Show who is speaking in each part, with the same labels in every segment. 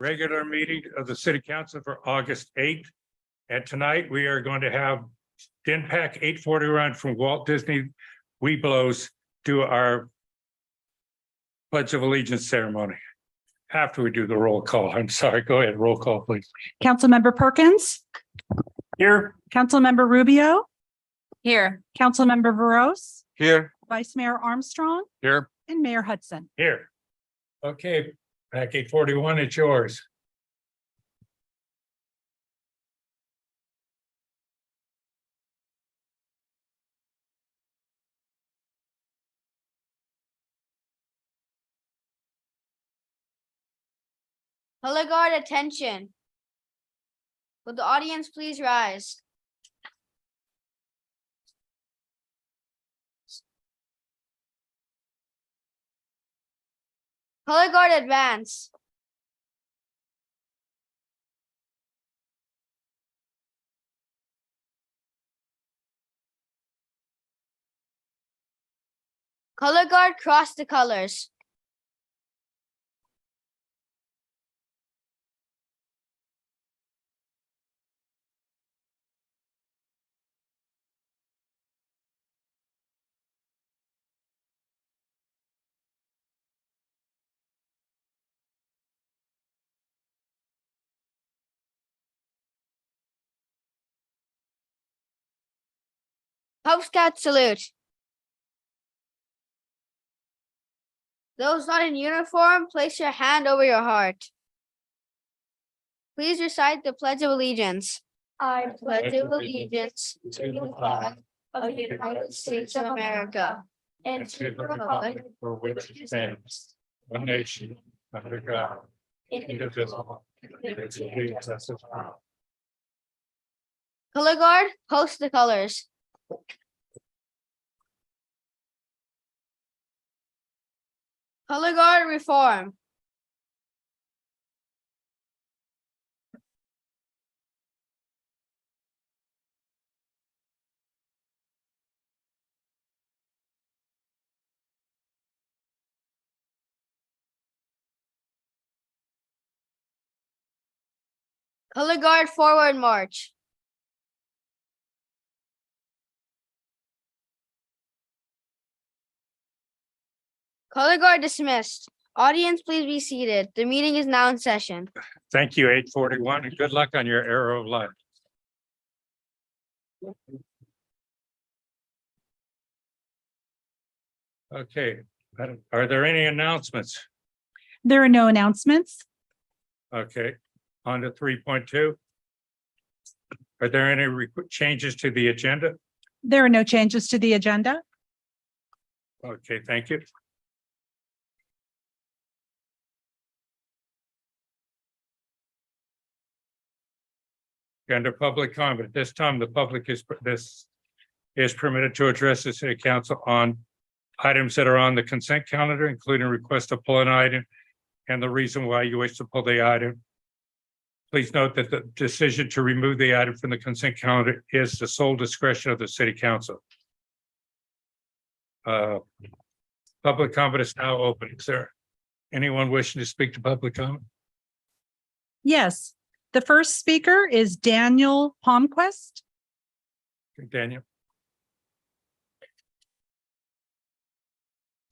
Speaker 1: regular meeting of the City Council for August 8th. And tonight we are going to have DINPAC 841 from Walt Disney Webelos do our Pledge of Allegiance ceremony. After we do the roll call, I'm sorry, go ahead, roll call, please.
Speaker 2: Councilmember Perkins,
Speaker 1: Here.
Speaker 2: Councilmember Rubio,
Speaker 3: Here.
Speaker 2: Councilmember Veros,
Speaker 1: Here.
Speaker 2: Vice Mayor Armstrong,
Speaker 1: Here.
Speaker 2: and Mayor Hudson.
Speaker 1: Here. Okay, PAC 841, it's yours.
Speaker 3: Color guard attention. Would the audience please rise? Color guard advance. Color guard cross the colors. Cub Scout salute. Those not in uniform, place your hand over your heart. Please recite the Pledge of Allegiance. I pledge allegiance to the flag of the United States of America and to the republic
Speaker 1: for which it stands, one nation, under God, indivisible, with liberty and justice for all.
Speaker 3: Color guard, post the colors. Color guard reform. Color guard forward march. Color guard dismissed. Audience, please be seated. The meeting is now in session.
Speaker 1: Thank you, 841, and good luck on your arrow of life. Okay, are there any announcements?
Speaker 2: There are no announcements.
Speaker 1: Okay, on to 3.2. Are there any changes to the agenda?
Speaker 2: There are no changes to the agenda.
Speaker 1: Okay, thank you. Under public comment, at this time, the public is permitted to address the city council on items that are on the consent calendar, including request to pull an item and the reason why you wish to pull the item. Please note that the decision to remove the item from the consent calendar is the sole discretion of the city council. Public comment is now open. Is there anyone wishing to speak to public comment?
Speaker 2: Yes, the first speaker is Daniel Palmquist.
Speaker 1: Daniel.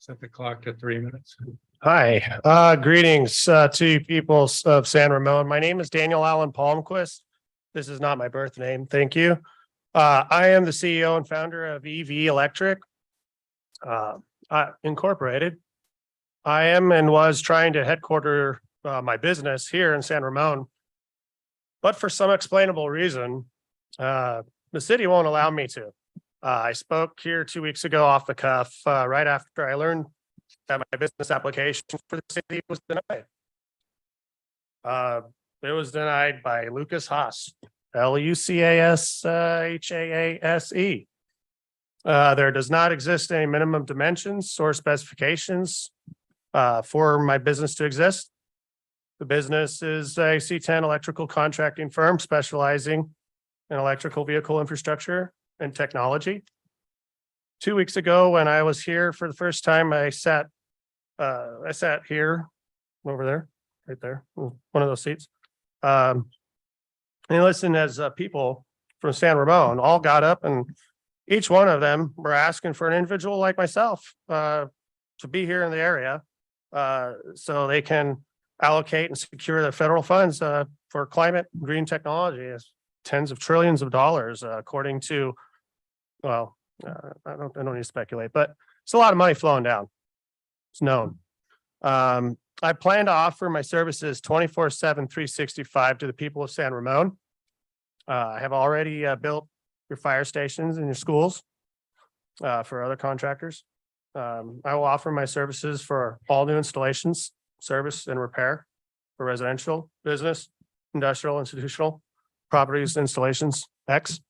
Speaker 1: Set the clock to 3 minutes.
Speaker 4: Hi, greetings to people of San Ramon. My name is Daniel Allen Palmquist. This is not my birth name. Thank you. I am the CEO and founder of EV Electric Incorporated. I am and was trying to headquarter my business here in San Ramon, but for some explainable reason, the city won't allow me to. I spoke here 2 weeks ago off the cuff, right after I learned that my business application for the city was denied. It was denied by Lucas Haas, LUCASHAASE. There does not exist any minimum dimensions or specifications for my business to exist. The business is a C10 electrical contracting firm specializing in electrical vehicle infrastructure and technology. 2 weeks ago, when I was here for the first time, I sat here over there right there, one of those seats. And listen, as people from San Ramon all got up and each one of them were asking for an individual like myself to be here in the area so they can allocate and secure the federal funds for climate green technology. It's tens of trillions of dollars according to, well, I don't need to speculate, but it's a lot of money flowing down. It's known. I plan to offer my services 24/7, 365 to the people of San Ramon. I have already built your fire stations and your schools for other contractors. I will offer my services for all new installations, service and repair for residential, business, industrial, institutional properties, installations, X.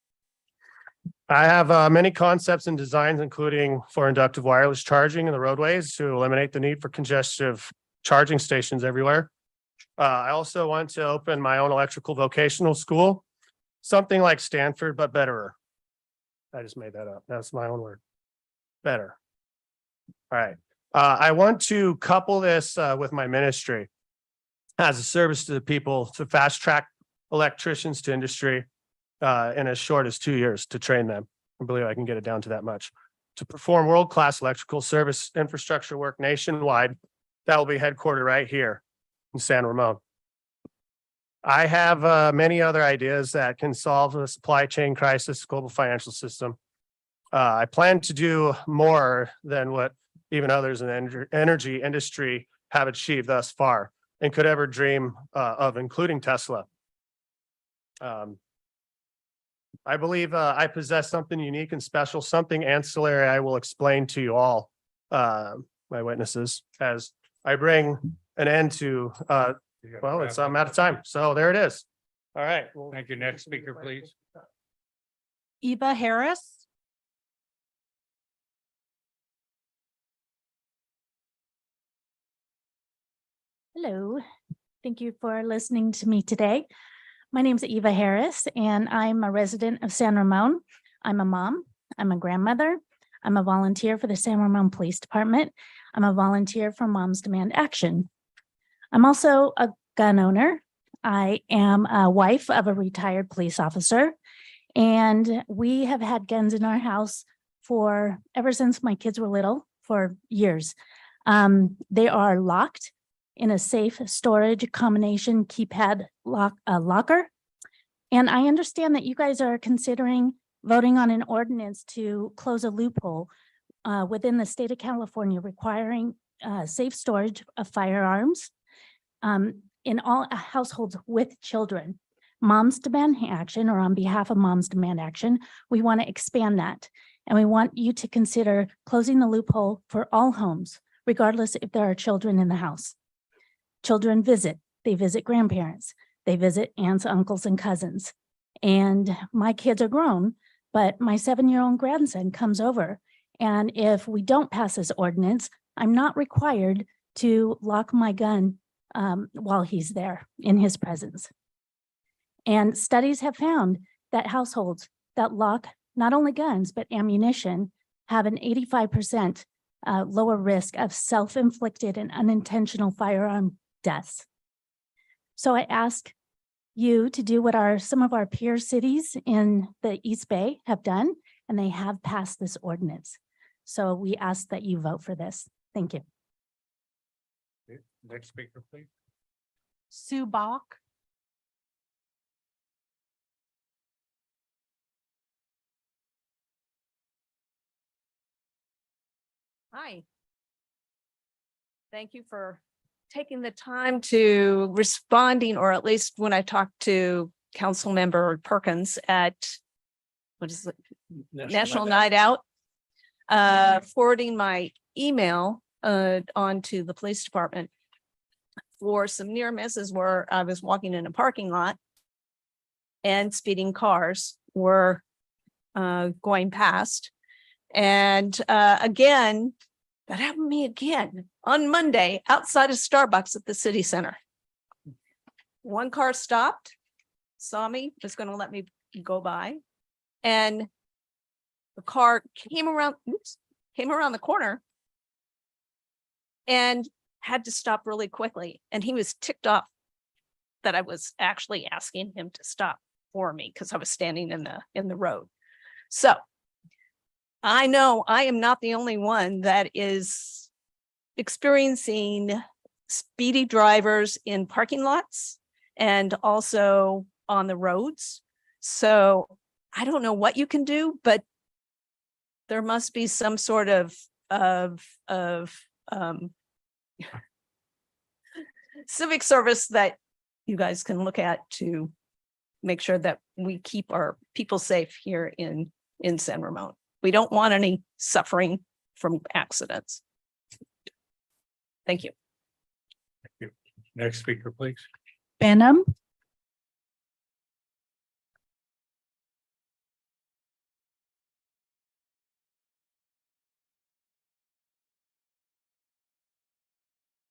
Speaker 4: I have many concepts and designs, including for inductive wireless charging in the roadways to eliminate the need for congestive charging stations everywhere. I also want to open my own electrical vocational school, something like Stanford, but betterer. I just made that up. That's my own word. Better. All right. I want to couple this with my ministry as a service to the people to fast track electricians to industry in as short as 2 years to train them. I believe I can get it down to that much. To perform world-class electrical service infrastructure work nationwide that will be headquartered right here in San Ramon. I have many other ideas that can solve the supply chain crisis, global financial system. I plan to do more than what even others in the energy industry have achieved thus far and could ever dream of, including Tesla. I believe I possess something unique and special, something ancillary I will explain to you all, my witnesses, as I bring an end to, well, it's I'm out of time. So there it is. All right. Well,
Speaker 1: Thank you. Next speaker, please.
Speaker 2: Eva Harris.
Speaker 5: Hello, thank you for listening to me today. My name is Eva Harris, and I'm a resident of San Ramon. I'm a mom, I'm a grandmother, I'm a volunteer for the San Ramon Police Department. I'm a volunteer for Moms Demand Action. I'm also a gun owner. I am a wife of a retired police officer, and we have had guns in our house for ever since my kids were little, for years. They are locked in a safe storage combination keypad locker. And I understand that you guys are considering voting on an ordinance to close a loophole within the state of California requiring safe storage of firearms in all households with children. Moms Demand Action, or on behalf of Moms Demand Action, we want to expand that. And we want you to consider closing the loophole for all homes, regardless if there are children in the house. Children visit, they visit grandparents, they visit aunts, uncles, and cousins. And my kids are grown, but my 7-year-old grandson comes over. And if we don't pass this ordinance, I'm not required to lock my gun while he's there in his presence. And studies have found that households that lock not only guns, but ammunition have an 85% lower risk of self-inflicted and unintentional firearm deaths. So I ask you to do what some of our peer cities in the East Bay have done, and they have passed this ordinance. So we ask that you vote for this. Thank you.
Speaker 1: Next speaker, please.
Speaker 2: Sue Bach.
Speaker 6: Hi. Thank you for taking the time to responding, or at least when I talked to Councilmember Perkins at, what is it? National Night Out, forwarding my email on to the police department for some near misses where I was walking in a parking lot and speeding cars were going past. And again, that happened to me again on Monday outside of Starbucks at the city center. One car stopped, saw me, was going to let me go by, and the car came around the corner and had to stop really quickly, and he was ticked off that I was actually asking him to stop for me because I was standing in the road. So I know I am not the only one that is experiencing speedy drivers in parking lots and also on the roads. So I don't know what you can do, but there must be some sort of civic service that you guys can look at to make sure that we keep our people safe here in San Ramon. We don't want any suffering from accidents. Thank you.
Speaker 1: Next speaker, please.
Speaker 2: Benham,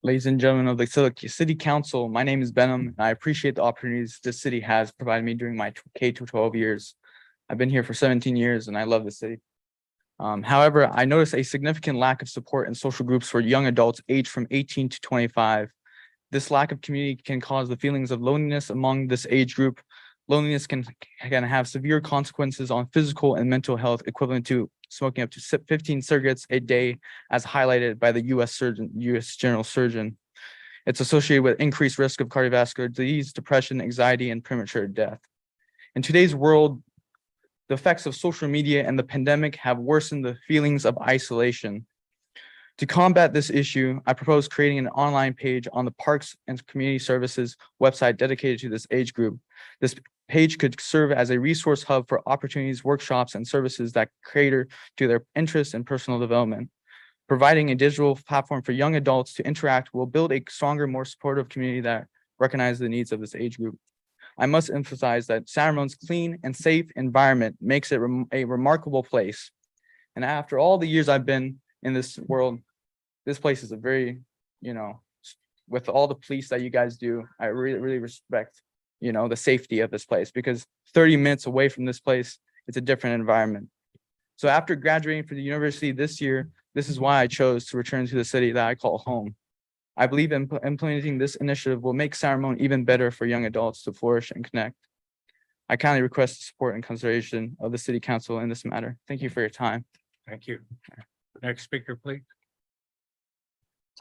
Speaker 7: Ladies and gentlemen of the City Council, my name is Benham, and I appreciate the opportunities this city has provided me during my K-12 years. I've been here for 17 years and I love the city. However, I noticed a significant lack of support in social groups for young adults aged from 18 to 25. This lack of community can cause the feelings of loneliness among this age group. Loneliness can have severe consequences on physical and mental health, equivalent to smoking up to 15 cigarettes a day, as highlighted by the U.S. General Surgeon. It's associated with increased risk of cardiovascular disease, depression, anxiety, and premature death. In today's world, the effects of social media and the pandemic have worsened the feelings of isolation. To combat this issue, I propose creating an online page on the Parks and Community Services website dedicated to this age group. This page could serve as a resource hub for opportunities, workshops, and services that cater to their interests and personal development. Providing a digital platform for young adults to interact will build a stronger, more supportive community that recognizes the needs of this age group. I must emphasize that San Ramon's clean and safe environment makes it a remarkable place. And after all the years I've been in this world, this place is a very, with all the police that you guys do, I really, really respect, the safety of this place, because 30 minutes away from this place, it's a different environment. So after graduating from the university this year, this is why I chose to return to the city that I call home. I believe implementing this initiative will make San Ramon even better for young adults to flourish and connect. I kindly request the support and consideration of the City Council in this matter. Thank you for your time.
Speaker 1: Thank you. Next speaker, please.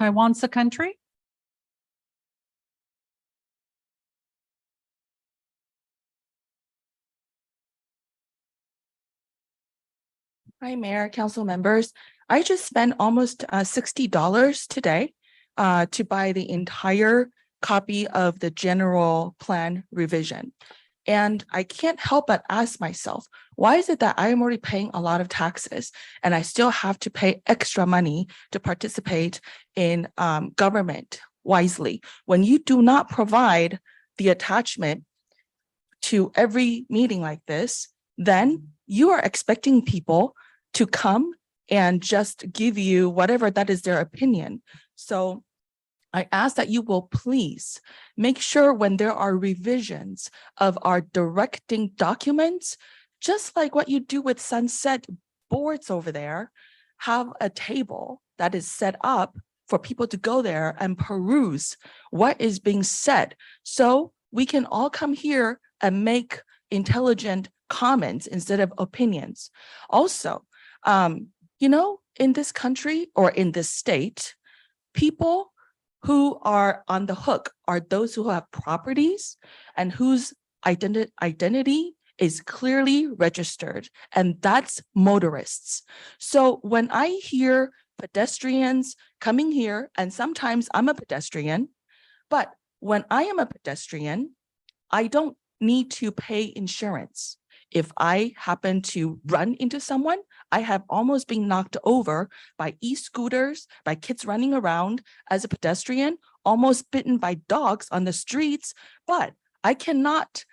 Speaker 2: Taiwansa Country,
Speaker 8: Hi, Mayor, council members. I just spent almost $60 today to buy the entire copy of the general plan revision. And I can't help but ask myself, why is it that I am already paying a lot of taxes and I still have to pay extra money to participate in government wisely when you do not provide the attachment to every meeting like this? Then you are expecting people to come and just give you whatever that is their opinion. So I ask that you will please make sure when there are revisions of our directing documents, just like what you do with sunset boards over there, have a table that is set up for people to go there and peruse what is being said. So we can all come here and make intelligent comments instead of opinions. Also, in this country or in this state, people who are on the hook are those who have properties and whose identity is clearly registered, and that's motorists. So when I hear pedestrians coming here, and sometimes I'm a pedestrian, but when I am a pedestrian, I don't need to pay insurance. If I happen to run into someone, I have almost been knocked over by e-scooters, by kids running around as a pedestrian, almost bitten by dogs on the streets, but I cannot,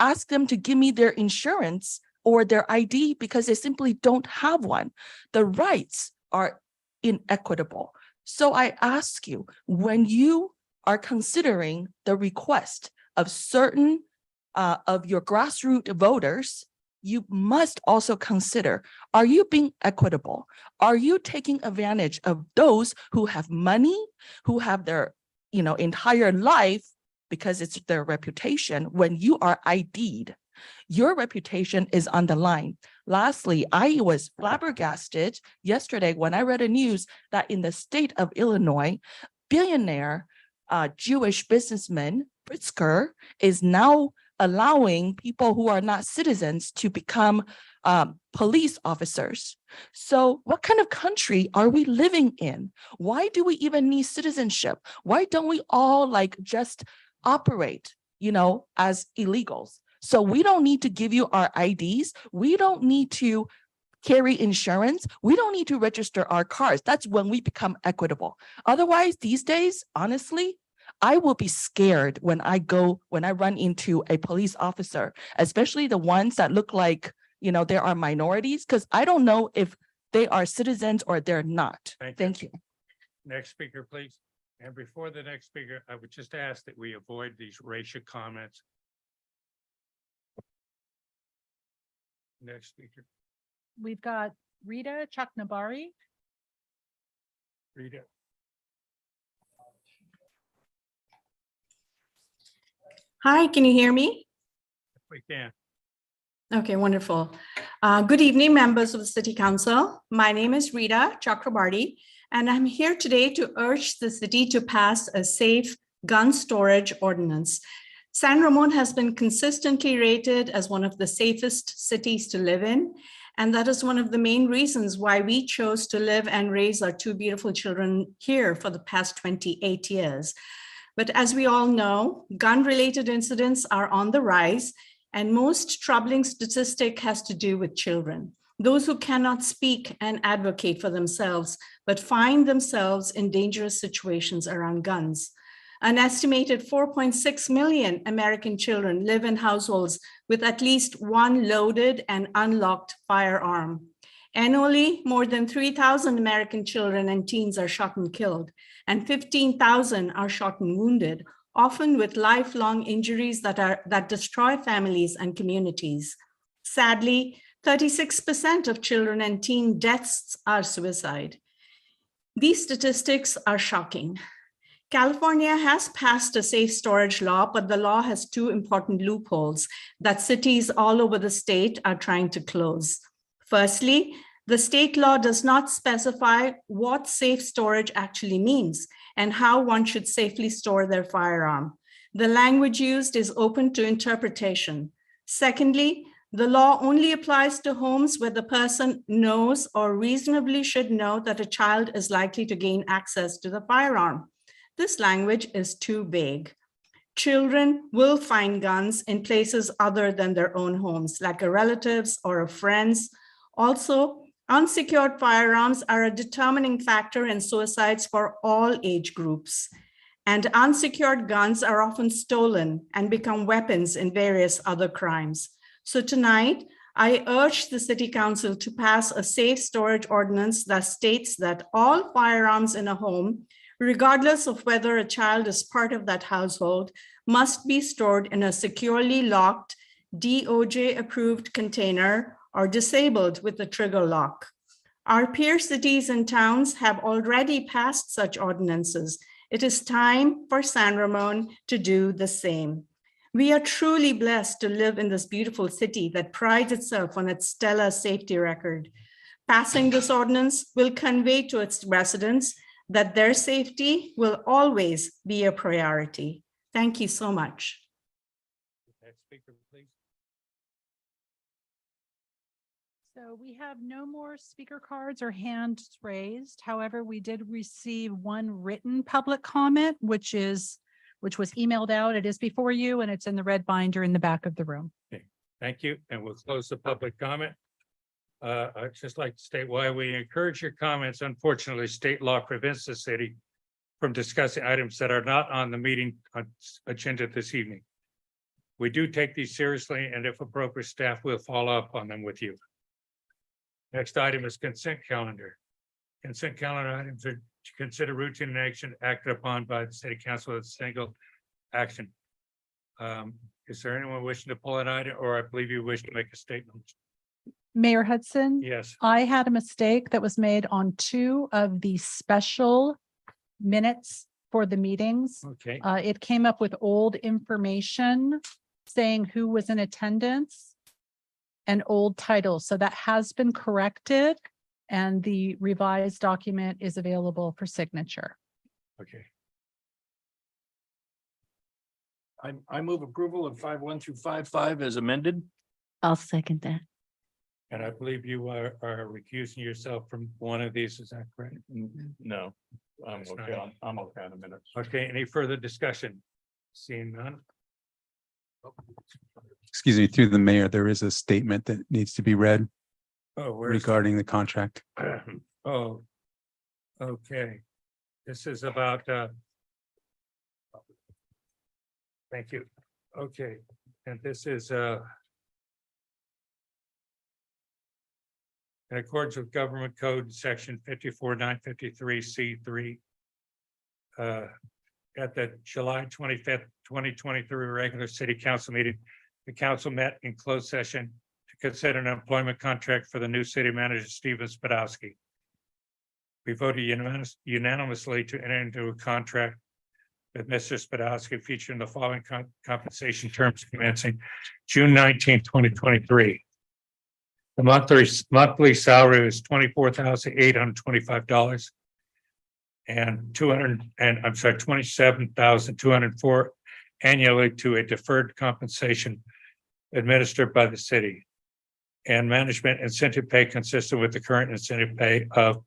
Speaker 8: ask them to give me their insurance or their ID because they simply don't have one. The rights are inequitable. So I ask you, when you are considering the request of certain of your grassroots voters, you must also consider, are you being equitable? Are you taking advantage of those who have money, who have their, entire life because it's their reputation when you are ID'd? Your reputation is on the line. Lastly, I was flabbergasted yesterday when I read a news that in the state of Illinois, billionaire Jewish businessman Pritzker is now allowing people who are not citizens to become police officers. So what kind of country are we living in? Why do we even need citizenship? Why don't we all just operate, as illegals? So we don't need to give you our IDs. We don't need to carry insurance. We don't need to register our cars. That's when we become equitable. Otherwise, these days, honestly, I will be scared when I run into a police officer, especially the ones that look like, there are minorities, because I don't know if they are citizens or they're not. Thank you.
Speaker 1: Next speaker, please. And before the next speaker, I would just ask that we avoid these racial comments. Next speaker,
Speaker 2: We've got Rita Chaknabari.
Speaker 1: Rita.
Speaker 9: Hi, can you hear me?
Speaker 1: We can.
Speaker 9: Okay, wonderful. Good evening, members of the City Council. My name is Rita Chakrabarty, and I'm here today to urge the city to pass a safe gun storage ordinance. San Ramon has been consistently rated as one of the safest cities to live in, and that is one of the main reasons why we chose to live and raise our two beautiful children here for the past 28 years. But as we all know, gun-related incidents are on the rise, and most troubling statistic has to do with children, those who cannot speak and advocate for themselves, but find themselves in dangerous situations around guns. An estimated 4.6 million American children live in households with at least one loaded and unlocked firearm. Annually, more than 3,000 American children and teens are shot and killed, and 15,000 are shot and wounded, often with lifelong injuries that destroy families and communities. Sadly, 36% of children and teen deaths are suicide. These statistics are shocking. California has passed a safe storage law, but the law has two important loopholes that cities all over the state are trying to close. Firstly, the state law does not specify what safe storage actually means and how one should safely store their firearm. The language used is open to interpretation. Secondly, the law only applies to homes where the person knows or reasonably should know that a child is likely to gain access to the firearm. This language is too vague. Children will find guns in places other than their own homes, like a relative's or a friend's. Also, unsecured firearms are a determining factor in suicides for all age groups. And unsecured guns are often stolen and become weapons in various other crimes. So tonight, I urge the City Council to pass a safe storage ordinance that states that all firearms in a home, regardless of whether a child is part of that household, must be stored in a securely locked, DOJ-approved container or disabled with a trigger lock. Our peer cities and towns have already passed such ordinances. It is time for San Ramon to do the same. We are truly blessed to live in this beautiful city that prides itself on its stellar safety record. Passing this ordinance will convey to its residents that their safety will always be a priority. Thank you so much.
Speaker 1: Next speaker, please.
Speaker 2: So we have no more speaker cards or hands raised. However, we did receive one written public comment, which was emailed out. It is before you and it's in the red binder in the back of the room.
Speaker 1: Thank you. And we'll close the public comment. I'd just like to state why we encourage your comments. Unfortunately, state law prevents the city from discussing items that are not on the meeting agenda this evening. We do take these seriously, and if appropriate, staff will follow up on them with you. Next item is consent calendar. Consent calendar items are to consider routine action acted upon by the City Council as a single action. Is there anyone wishing to pull an item, or I believe you wish to make a statement?
Speaker 2: Mayor Hudson?
Speaker 1: Yes,
Speaker 2: I had a mistake that was made on two of the special minutes for the meetings.
Speaker 1: okay.
Speaker 2: It came up with old information saying who was in attendance and old titles. So that has been corrected and the revised document is available for signature.
Speaker 1: Okay.
Speaker 10: I move approval of 5.1 through 5.5 as amended.
Speaker 5: I'll second that.
Speaker 1: And I believe you are recusing yourself from one of these. Is that correct?
Speaker 10: No, I'm
Speaker 1: That's
Speaker 10: okay.
Speaker 1: not-
Speaker 10: I'm okay on the minutes.
Speaker 1: Okay, any further discussion? Seeing none?
Speaker 11: Excuse me, through the mayor, there is a statement that needs to be read
Speaker 1: Oh, where's?
Speaker 11: regarding the contract.
Speaker 1: Oh. Okay. This is about, thank you. Okay, and this is, in accordance with Government Code Section 54.953 C3. At the July 25th, 2023 regular city council meeting, the council met in closed session to consider an employment contract for the new city manager, Steven Spadowski. We voted unanimously to enter into a contract with Mr. Spadowski featuring the following compensation terms commencing June 19th, 2023. The monthly salary is $24,825 and $27,204 annually to a deferred compensation administered by the city, and management incentive pay consistent with the current incentive pay of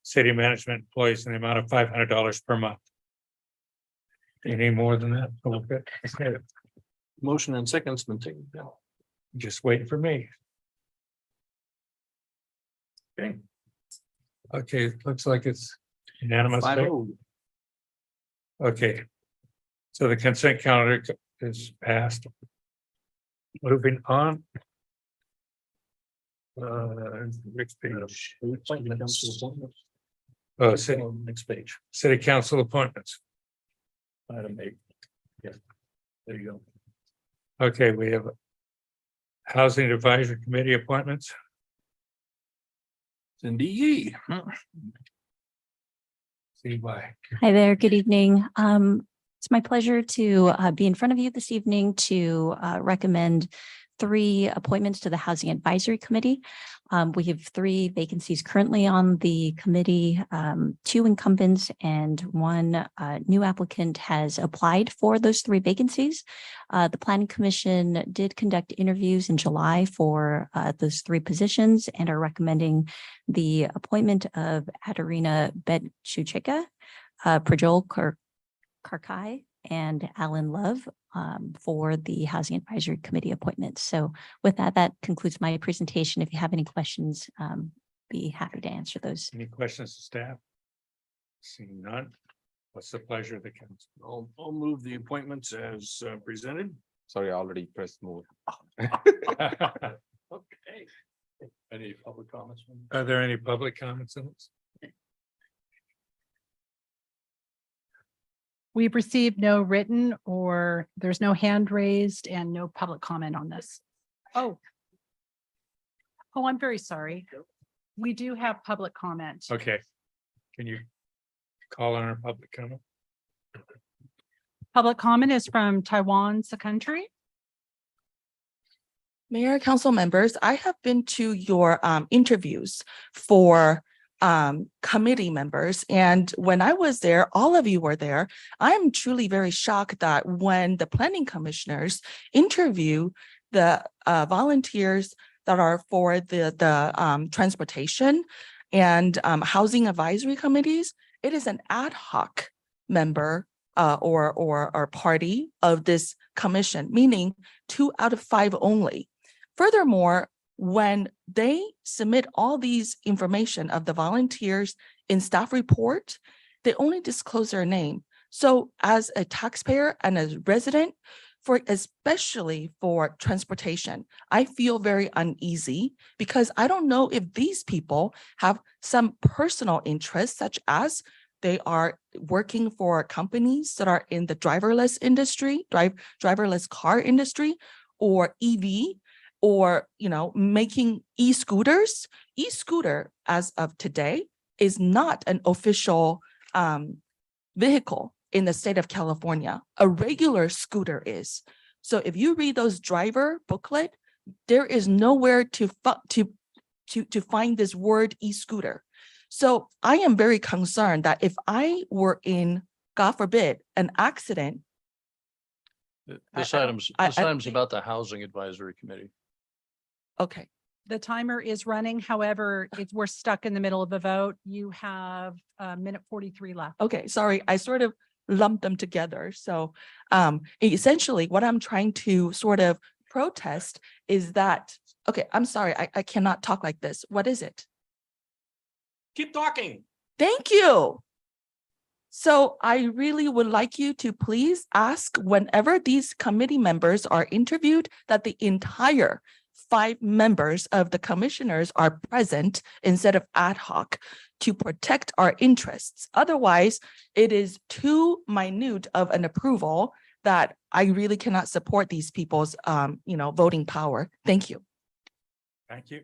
Speaker 1: city management employees in the amount of $500 per month. Any more than that? Okay.
Speaker 10: Motion and seconds been taken down.
Speaker 1: Just waiting for me. Okay. Okay, looks like it's unanimous.
Speaker 10: 5-0.
Speaker 1: Okay. So the consent calendar is passed. Moving on. Next page. Oh, city,
Speaker 10: Next page.
Speaker 1: city council appointments.
Speaker 10: Item 8. Yeah. There you go.
Speaker 1: Okay, we have Housing Advisory Committee appointments.
Speaker 10: Cindy Yee.
Speaker 1: See why.
Speaker 12: Hi there, good evening. It's my pleasure to be in front of you this evening to recommend 3 appointments to the Housing Advisory Committee. We have 3 vacancies currently on the committee, 2 incumbents and 1 new applicant has applied for those 3 vacancies. The Planning Commission did conduct interviews in July for those 3 positions and are recommending the appointment of Katarina Betchuchika, Prajol Karkai, and Alan Love for the Housing Advisory Committee appointments. So with that, that concludes my presentation. If you have any questions, be happy to answer those.
Speaker 1: Any questions to staff? Seeing none. What's the pleasure of the council?
Speaker 10: I'll move the appointments as presented.
Speaker 7: Sorry, I already pressed move.
Speaker 10: Okay. Any public comments?
Speaker 1: Are there any public comments on this?
Speaker 2: We've received no written or there's no hand raised and no public comment on this. Oh. Oh, I'm very sorry. We do have public comment.
Speaker 1: Okay. Can you call on our public comment?
Speaker 2: Public comment is from Taiwan Secondary.
Speaker 8: Mayor, council members, I have been to your interviews for committee members. And when I was there, all of you were there. I'm truly very shocked that when the planning commissioners interview the volunteers that are for the transportation and housing advisory committees, it is an ad hoc member or party of this commission, meaning 2 out of 5 only. Furthermore, when they submit all these information of the volunteers in staff report, they only disclose their name. So as a taxpayer and as resident, especially for transportation, I feel very uneasy because I don't know if these people have some personal interests, such as they are working for companies that are in the driverless industry, driverless car industry, or EV, or, you know, making e-scooters. E-scooter, as of today, is not an official vehicle in the state of California. A regular scooter is. So if you read those driver booklet, there is nowhere to find this word e-scooter. So I am very concerned that if I were in, God forbid, an accident.
Speaker 10: This
Speaker 8: I don't-
Speaker 10: item's,
Speaker 8: I-
Speaker 10: this
Speaker 8: I-
Speaker 10: item's about the Housing Advisory Committee.
Speaker 8: Okay,
Speaker 2: The timer is running. However, we're stuck in the middle of a vote. You have a minute 43 left.
Speaker 8: okay, sorry, I sort of lumped them together. So essentially what I'm trying to sort of protest is that, okay, I'm sorry, I cannot talk like this. What is it?
Speaker 10: Keep talking.
Speaker 8: Thank you. So I really would like you to please ask whenever these committee members are interviewed that the entire 5 members of the commissioners are present instead of ad hoc to protect our interests. Otherwise, it is too minute of an approval that I really cannot support these people's, voting power. Thank you.
Speaker 1: Thank you.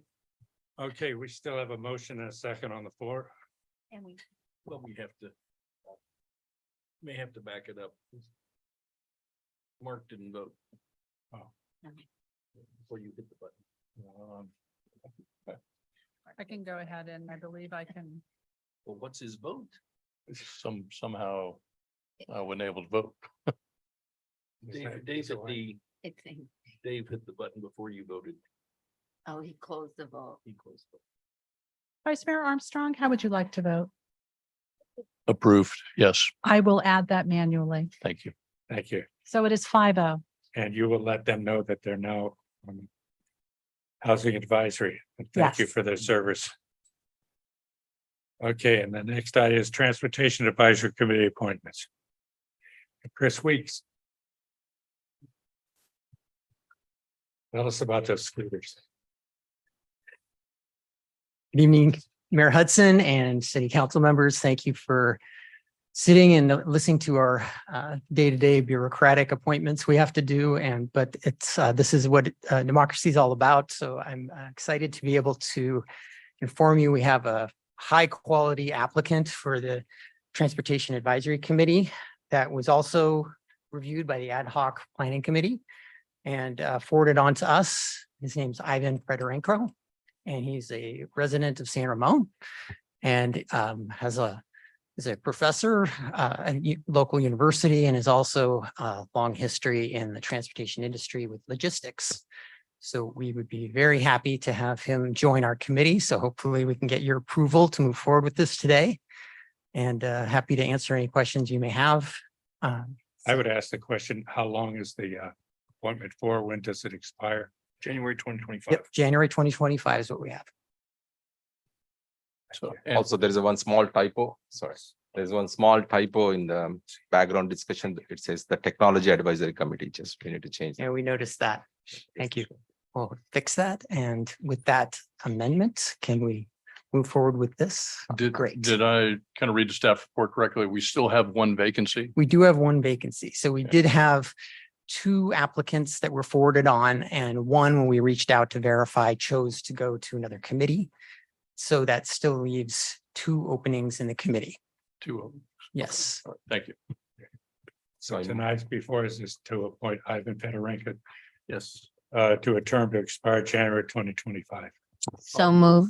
Speaker 1: Okay, we still have a motion and a second on the floor.
Speaker 10: Well, may have to back it up. Mark didn't vote.
Speaker 1: Oh.
Speaker 10: Before you hit the button.
Speaker 2: I can go ahead and I believe I can.
Speaker 10: Well, what's his vote? Somehow I wasn't able to vote. Dave hit the button before you voted.
Speaker 3: Oh, he closed the vote.
Speaker 10: He closed it.
Speaker 2: Vice Mayor Armstrong, how would you like to vote?
Speaker 10: Approved, yes,
Speaker 2: I will add that manually.
Speaker 10: thank you.
Speaker 1: Thank you.
Speaker 2: So it is 5-0.
Speaker 1: And you will let them know that they're now on Housing Advisory. And thank you
Speaker 2: Yes.
Speaker 1: for their service. Okay, and the next item is Transportation Advisory Committee appointments. Chris Weeks. Tell us about those scooters.
Speaker 13: Good evening, Mayor Hudson and city council members. Thank you for sitting and listening to our day-to-day bureaucratic appointments we have to do. But it's this is what democracy is all about. So I'm excited to be able to inform you we have a high-quality applicant for the Transportation Advisory Committee that was also reviewed by the Ad hoc Planning Committee and forwarded on to us. His name's Ivan Fedorenko, and he's a resident of San Ramon and is a professor at a local university and is also a long history in the transportation industry with logistics. So we would be very happy to have him join our committee. So hopefully we can get your approval to move forward with this today. And happy to answer any questions you may have.
Speaker 1: I would ask the question, how long is the appointment for? When does it expire?
Speaker 10: January 2025.
Speaker 13: Yep, January 2025 is what we have.
Speaker 10: So,
Speaker 14: Also, there is one small typo, sorry. There's one small typo in the background discussion. It says the Technology Advisory Committee, just we need to change.
Speaker 13: And we noticed that. Thank you. We'll fix that. And with that amendment, can we move forward with this? Great.
Speaker 10: Did I kind of read the staff report correctly? We still have one vacancy.
Speaker 13: We do have one vacancy. So we did have 2 applicants that were forwarded on, and one, when we reached out to verify, chose to go to another committee. So that still leaves 2 openings in the committee.
Speaker 10: 2 of them.
Speaker 13: Yes.
Speaker 10: All right, thank you.
Speaker 1: So tonight's before us is to appoint Ivan Fedorenko
Speaker 10: Yes.
Speaker 1: to a term to expire January 2025.
Speaker 3: So move.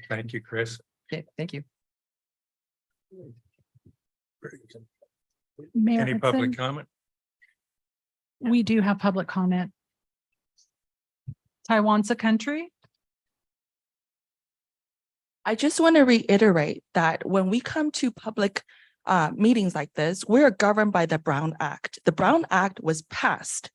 Speaker 1: Thank you, Chris.
Speaker 13: Okay, thank you.
Speaker 2: Mayor
Speaker 1: Any
Speaker 2: Hudson,
Speaker 1: public comment?
Speaker 2: we do have public comment. Taiwan's a country.
Speaker 8: I just want to reiterate that when we come to public meetings like this, we're governed by the Brown Act. The Brown Act was passed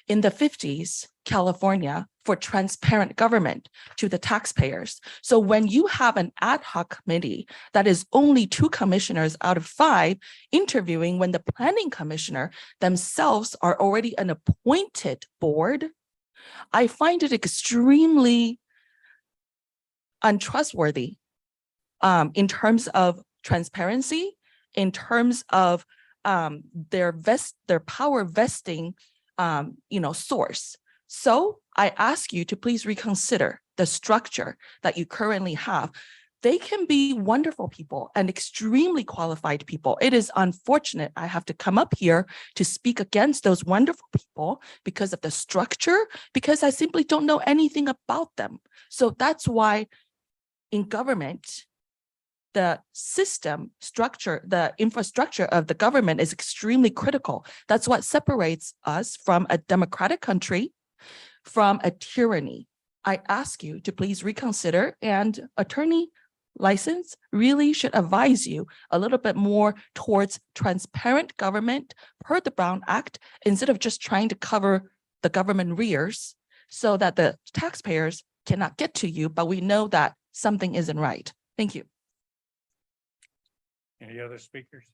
Speaker 8: in the 50s, California, for transparent government to the taxpayers. So when you have an ad hoc committee that is only 2 commissioners out of 5 interviewing when the planning commissioner themselves are already an appointed board, I find it extremely untrustworthy in terms of transparency, in terms of their power vesting, source. So I ask you to please reconsider the structure that you currently have. They can be wonderful people and extremely qualified people. It is unfortunate I have to come up here to speak against those wonderful people because of the structure, because I simply don't know anything about them. So that's why in government, the system structure, the infrastructure of the government is extremely critical. That's what separates us from a democratic country, from a tyranny. I ask you to please reconsider, and attorney license really should advise you a little bit more towards transparent government per the Brown Act, instead of just trying to cover the government rears so that the taxpayers cannot get to you, but we know that something isn't right. Thank you.
Speaker 1: Any other speakers?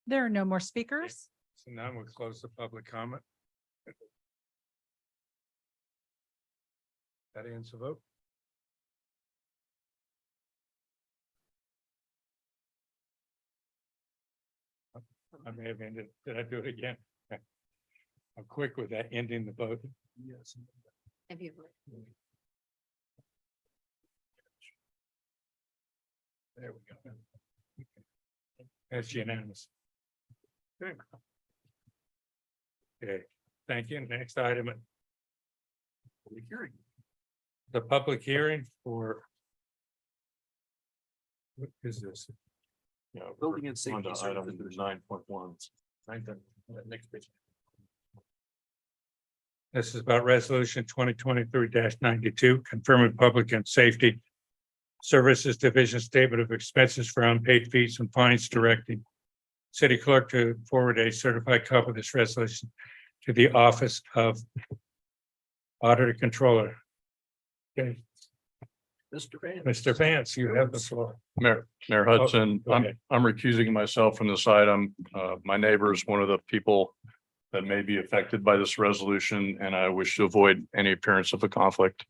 Speaker 2: There are no more speakers.
Speaker 1: So now we'll close the public comment. That ends the vote. I may have ended. Did I do it again? I'm quick with that, ending the vote. Yes. There we go. That's unanimous. Good. Okay, thank you. Next item. The public hearing for. What is this?
Speaker 10: Yeah,
Speaker 1: Building and safety
Speaker 10: Item
Speaker 1: services.
Speaker 10: 9.1.
Speaker 1: Next page. This is about resolution 2023-92, confirming public and safety services division statement of expenses for unpaid fees and fines, directing city clerk to forward a certified copy of this resolution to the office of auditor controller. Okay, Mr. Vance, you have the floor.
Speaker 10: Mayor Hudson,
Speaker 1: go ahead.
Speaker 10: I'm recusing myself from this item. My neighbor is one of the people that may be affected by this resolution, and I wish to avoid any appearance of a conflict.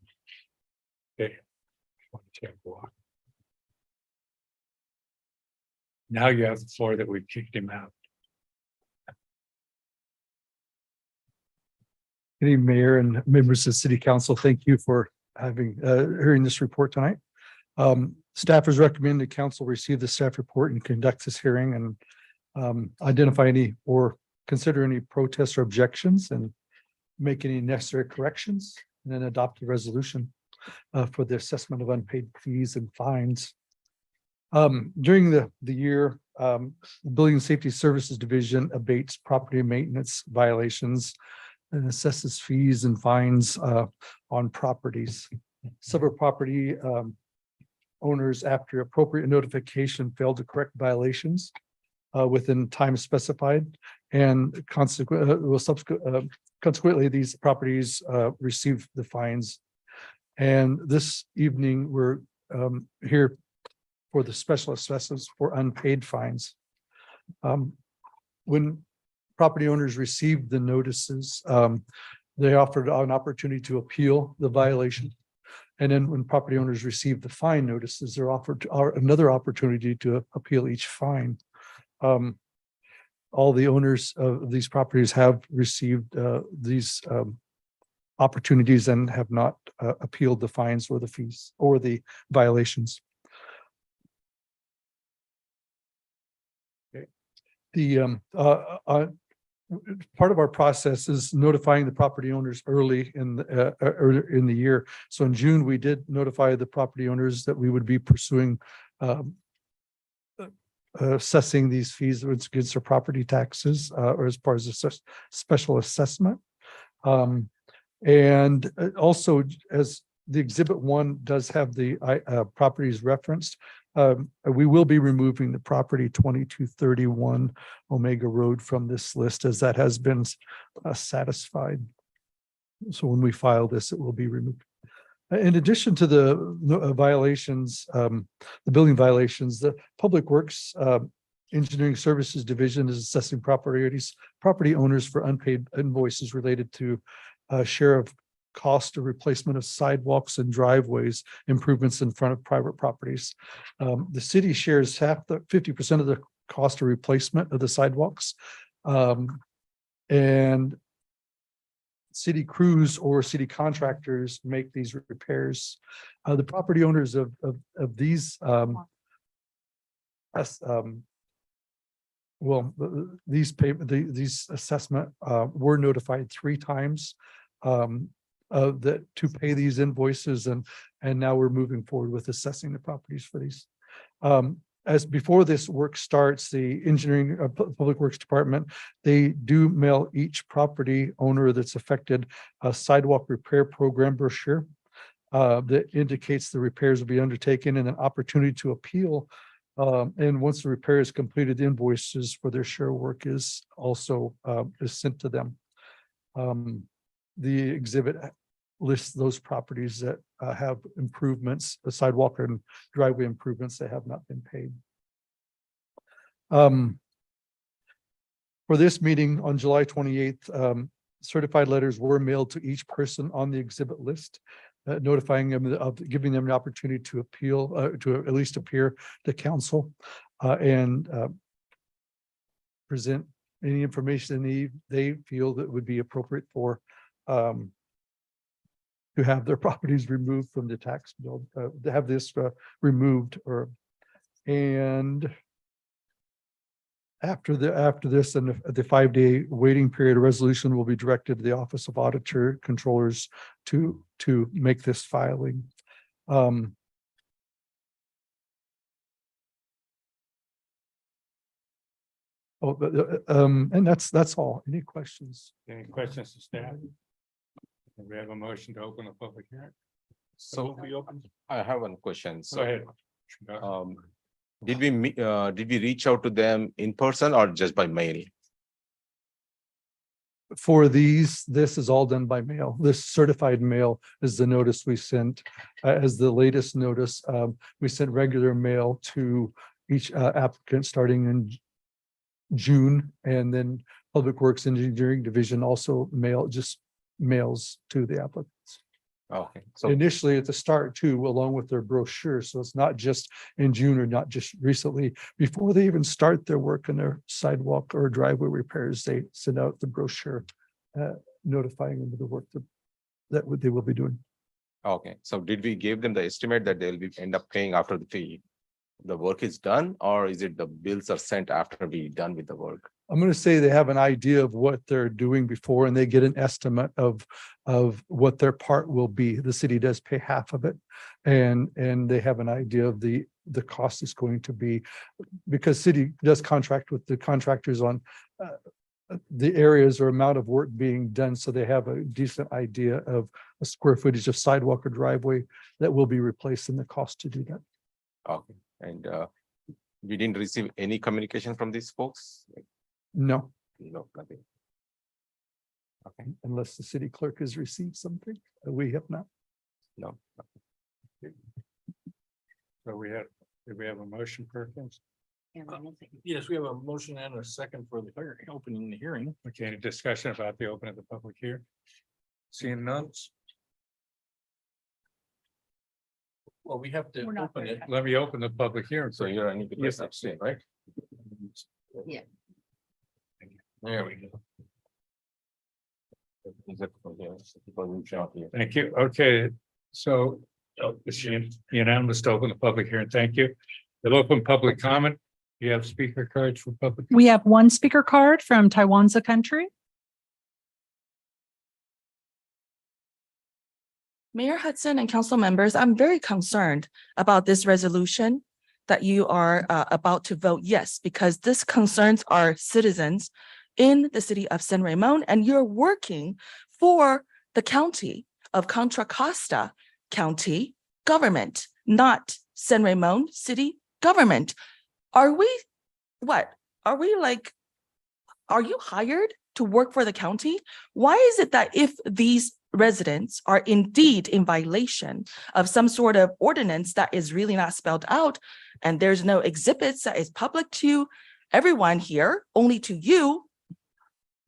Speaker 1: Okay. Now you have the floor that we kicked him out.
Speaker 15: Good evening, Mayor and members of the City Council. Thank you for hearing this report tonight. Staffers recommend the council receive the staff report and conduct this hearing and identify any or consider any protests or objections and make any necessary corrections, and then adopt a resolution for the assessment of unpaid fees and fines. During the year, the Building and Safety Services Division abates property maintenance violations and assesses fees and fines on properties. Several property owners, after appropriate notification, failed to correct violations within time specified, and consequently, these properties received the fines. And this evening, we're here for the special assessments for unpaid fines. When property owners received the notices, they offered an opportunity to appeal the violation. And then when property owners received the fine notices, they're offered another opportunity to appeal each fine. All the owners of these properties have received these opportunities and have not appealed the fines or the fees or the violations.
Speaker 1: Okay.
Speaker 15: The part of our process is notifying the property owners early in the year. So in June, we did notify the property owners that we would be pursuing assessing these fees against their property taxes or as part of a special assessment. And also, as the exhibit 1 does have the properties referenced, we will be removing the property 2231 Omega Road from this list, as that has been satisfied. So when we file this, it will be removed. In addition to the violations, the building violations, the Public Works Engineering Services Division is assessing property owners for unpaid invoices related to share of cost of replacement of sidewalks and driveways improvements in front of private properties. The city shares 50% of the cost of replacement of the sidewalks. And city crews or city contractors make these repairs. The property owners of these these assessment were notified 3 times that to pay these invoices, and now we're moving forward with assessing the properties for these. As before this work starts, the engineering public works department, they do mail each property owner that's affected a sidewalk repair program brochure that indicates the repairs will be undertaken and an opportunity to appeal. And once the repair is completed, invoices for their share work is also is sent to them. The exhibit lists those properties that have improvements, the sidewalk and driveway improvements that have not been paid. For this meeting on July 28th, certified letters were mailed to each person on the exhibit list, notifying them of giving them an opportunity to appeal, to at least appear to council and present any information they feel that would be appropriate for to have their properties removed from the tax bill, to have this removed and after this and the 5-day waiting period, a resolution will be directed to the Office of Auditor Controllers to make this filing. And that's all. Any questions?
Speaker 1: Any questions to staff? We have a motion to open the public hearing.
Speaker 14: So
Speaker 1: Be open.
Speaker 14: I have one question.
Speaker 1: Go
Speaker 14: So
Speaker 1: ahead.
Speaker 14: did we reach out to them in person or just by mail?
Speaker 15: For these, this is all done by mail. This certified mail is the notice we sent as the latest notice. We sent regular mail to each applicant starting in June, and then Public Works Engineering Division also mails to the applicants.
Speaker 14: Okay, so
Speaker 15: Initially at the start too, along with their brochure. So it's not just in June or not just recently. Before they even start their work on their sidewalk or driveway repairs, they send out the brochure notifying them of the work that they will be doing.
Speaker 14: okay, so did we give them the estimate that they'll be end up paying after the work is done, or is it the bills are sent after we done with the work?
Speaker 15: I'm going to say they have an idea of what they're doing before, and they get an estimate of what their part will be. The city does pay half of it, and they have an idea of the cost is going to be, because city does contract with the contractors on the areas or amount of work being done, so they have a decent idea of a square footage of sidewalk or driveway that will be replaced and the cost to do that.
Speaker 14: Okay, and we didn't receive any communication from these folks?
Speaker 15: No,
Speaker 14: No, nothing. Okay,
Speaker 15: unless the city clerk has received something. We have not.
Speaker 14: no.
Speaker 1: So did we have a motion, Perkins?
Speaker 16: Yes, we have a motion and a second for the opening the hearing.
Speaker 1: Okay, any discussion about the opening of the public hearing? Seeing none,
Speaker 16: Well, we have to
Speaker 2: We're not
Speaker 16: open
Speaker 2: there
Speaker 16: it.
Speaker 1: let me open the public hearing.
Speaker 14: So you're any
Speaker 1: Yes.
Speaker 14: abstain, right?
Speaker 9: Yeah.
Speaker 14: There we go. Is it from here? People reach out here.
Speaker 1: Thank you. Okay, so it's unanimous to open the public hearing. Thank you. The open public comment. You have speaker cards for public.
Speaker 2: We have one speaker card from Taiwanza Country.
Speaker 8: Mayor Hudson and council members, I'm very concerned about this resolution that you are about to vote yes, because this concerns our citizens in the city of San Ramon, and you're working for the county of Contra Costa County government, not San Ramon city government. Are we, what? Are you hired to work for the county? Why is it that if these residents are indeed in violation of some sort of ordinance that is really not spelled out, and there's no exhibits that is public to everyone here, only to you,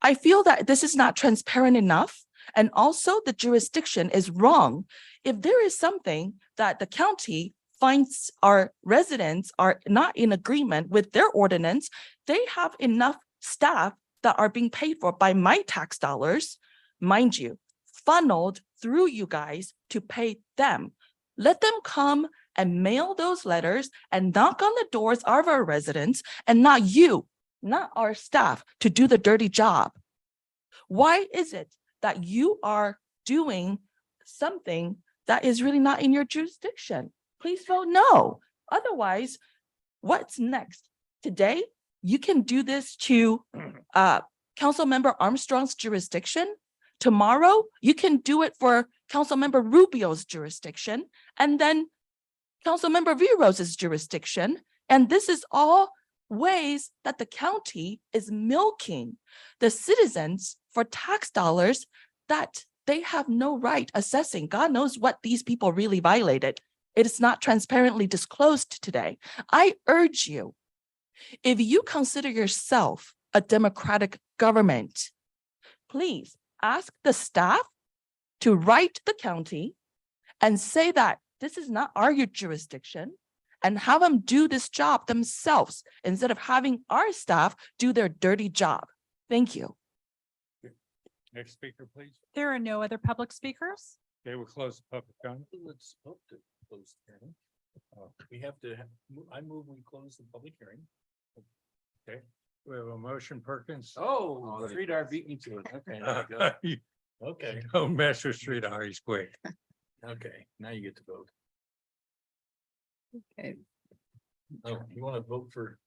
Speaker 8: I feel that this is not transparent enough, And also the jurisdiction is wrong. If there is something that the county finds our residents are not in agreement with their ordinance, they have enough staff that are being paid for by my tax dollars, mind you, funneled through you guys to pay them. Let them come and mail those letters and knock on the doors of our residents, and not you, not our staff, to do the dirty job. Why is it that you are doing something that is really not in your jurisdiction? Please vote no. Otherwise, what's next? Today, you can do this to Councilmember Armstrong's jurisdiction. Tomorrow, you can do it for Councilmember Rubio's jurisdiction, and then Councilmember Virose's jurisdiction. And this is all ways that the county is milking the citizens for tax dollars that they have no right assessing. God knows what these people really violated. It is not transparently disclosed today. I urge you, if you consider yourself a democratic government, please ask the staff to write the county and say that this is not our jurisdiction, and have them do this job themselves instead of having our staff do their dirty job. Thank you.
Speaker 1: Next speaker, please.
Speaker 2: There are no other public speakers.
Speaker 1: Okay, we'll close the public comment.
Speaker 16: Let's vote to close the hearing. We have to, I move we close the public hearing.
Speaker 1: Okay, we have a motion, Perkins.
Speaker 16: Oh, Sridhar beat me to it. Okay, there we go. Okay,
Speaker 1: Don't mess with Sridhar, he's quick.
Speaker 16: okay, now you get to vote.
Speaker 6: Okay.
Speaker 16: Oh, you want to vote for?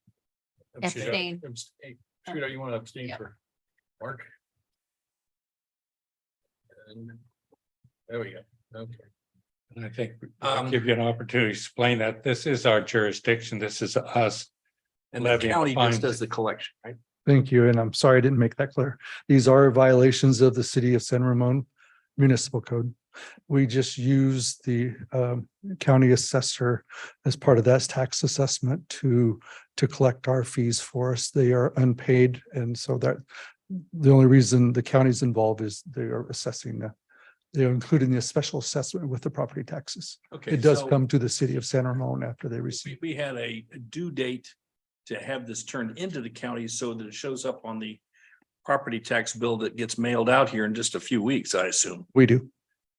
Speaker 6: Abstain.
Speaker 16: Abstain. Sridhar, you want to abstain
Speaker 6: Yeah.
Speaker 16: for Mark? And there we go. Okay.
Speaker 1: And I think I'll give you an opportunity to explain that this is our jurisdiction. This is us.
Speaker 16: And the
Speaker 1: levying
Speaker 16: county
Speaker 1: fines.
Speaker 16: just does the collection, right?
Speaker 15: Thank you, and I'm sorry I didn't make that clear. These are violations of the City of San Ramon Municipal Code. We just use the county assessor as part of that tax assessment to collect our fees for us. They are unpaid, and so that the only reason the county's involved is they are assessing they're including the special assessment with the property taxes.
Speaker 16: Okay.
Speaker 15: It does
Speaker 16: so
Speaker 15: come to the City of San Ramon after they receive.
Speaker 16: We had a due date to have this turned into the county so that it shows up on the property tax bill that gets mailed out here in just a few weeks, I assume.
Speaker 15: We do.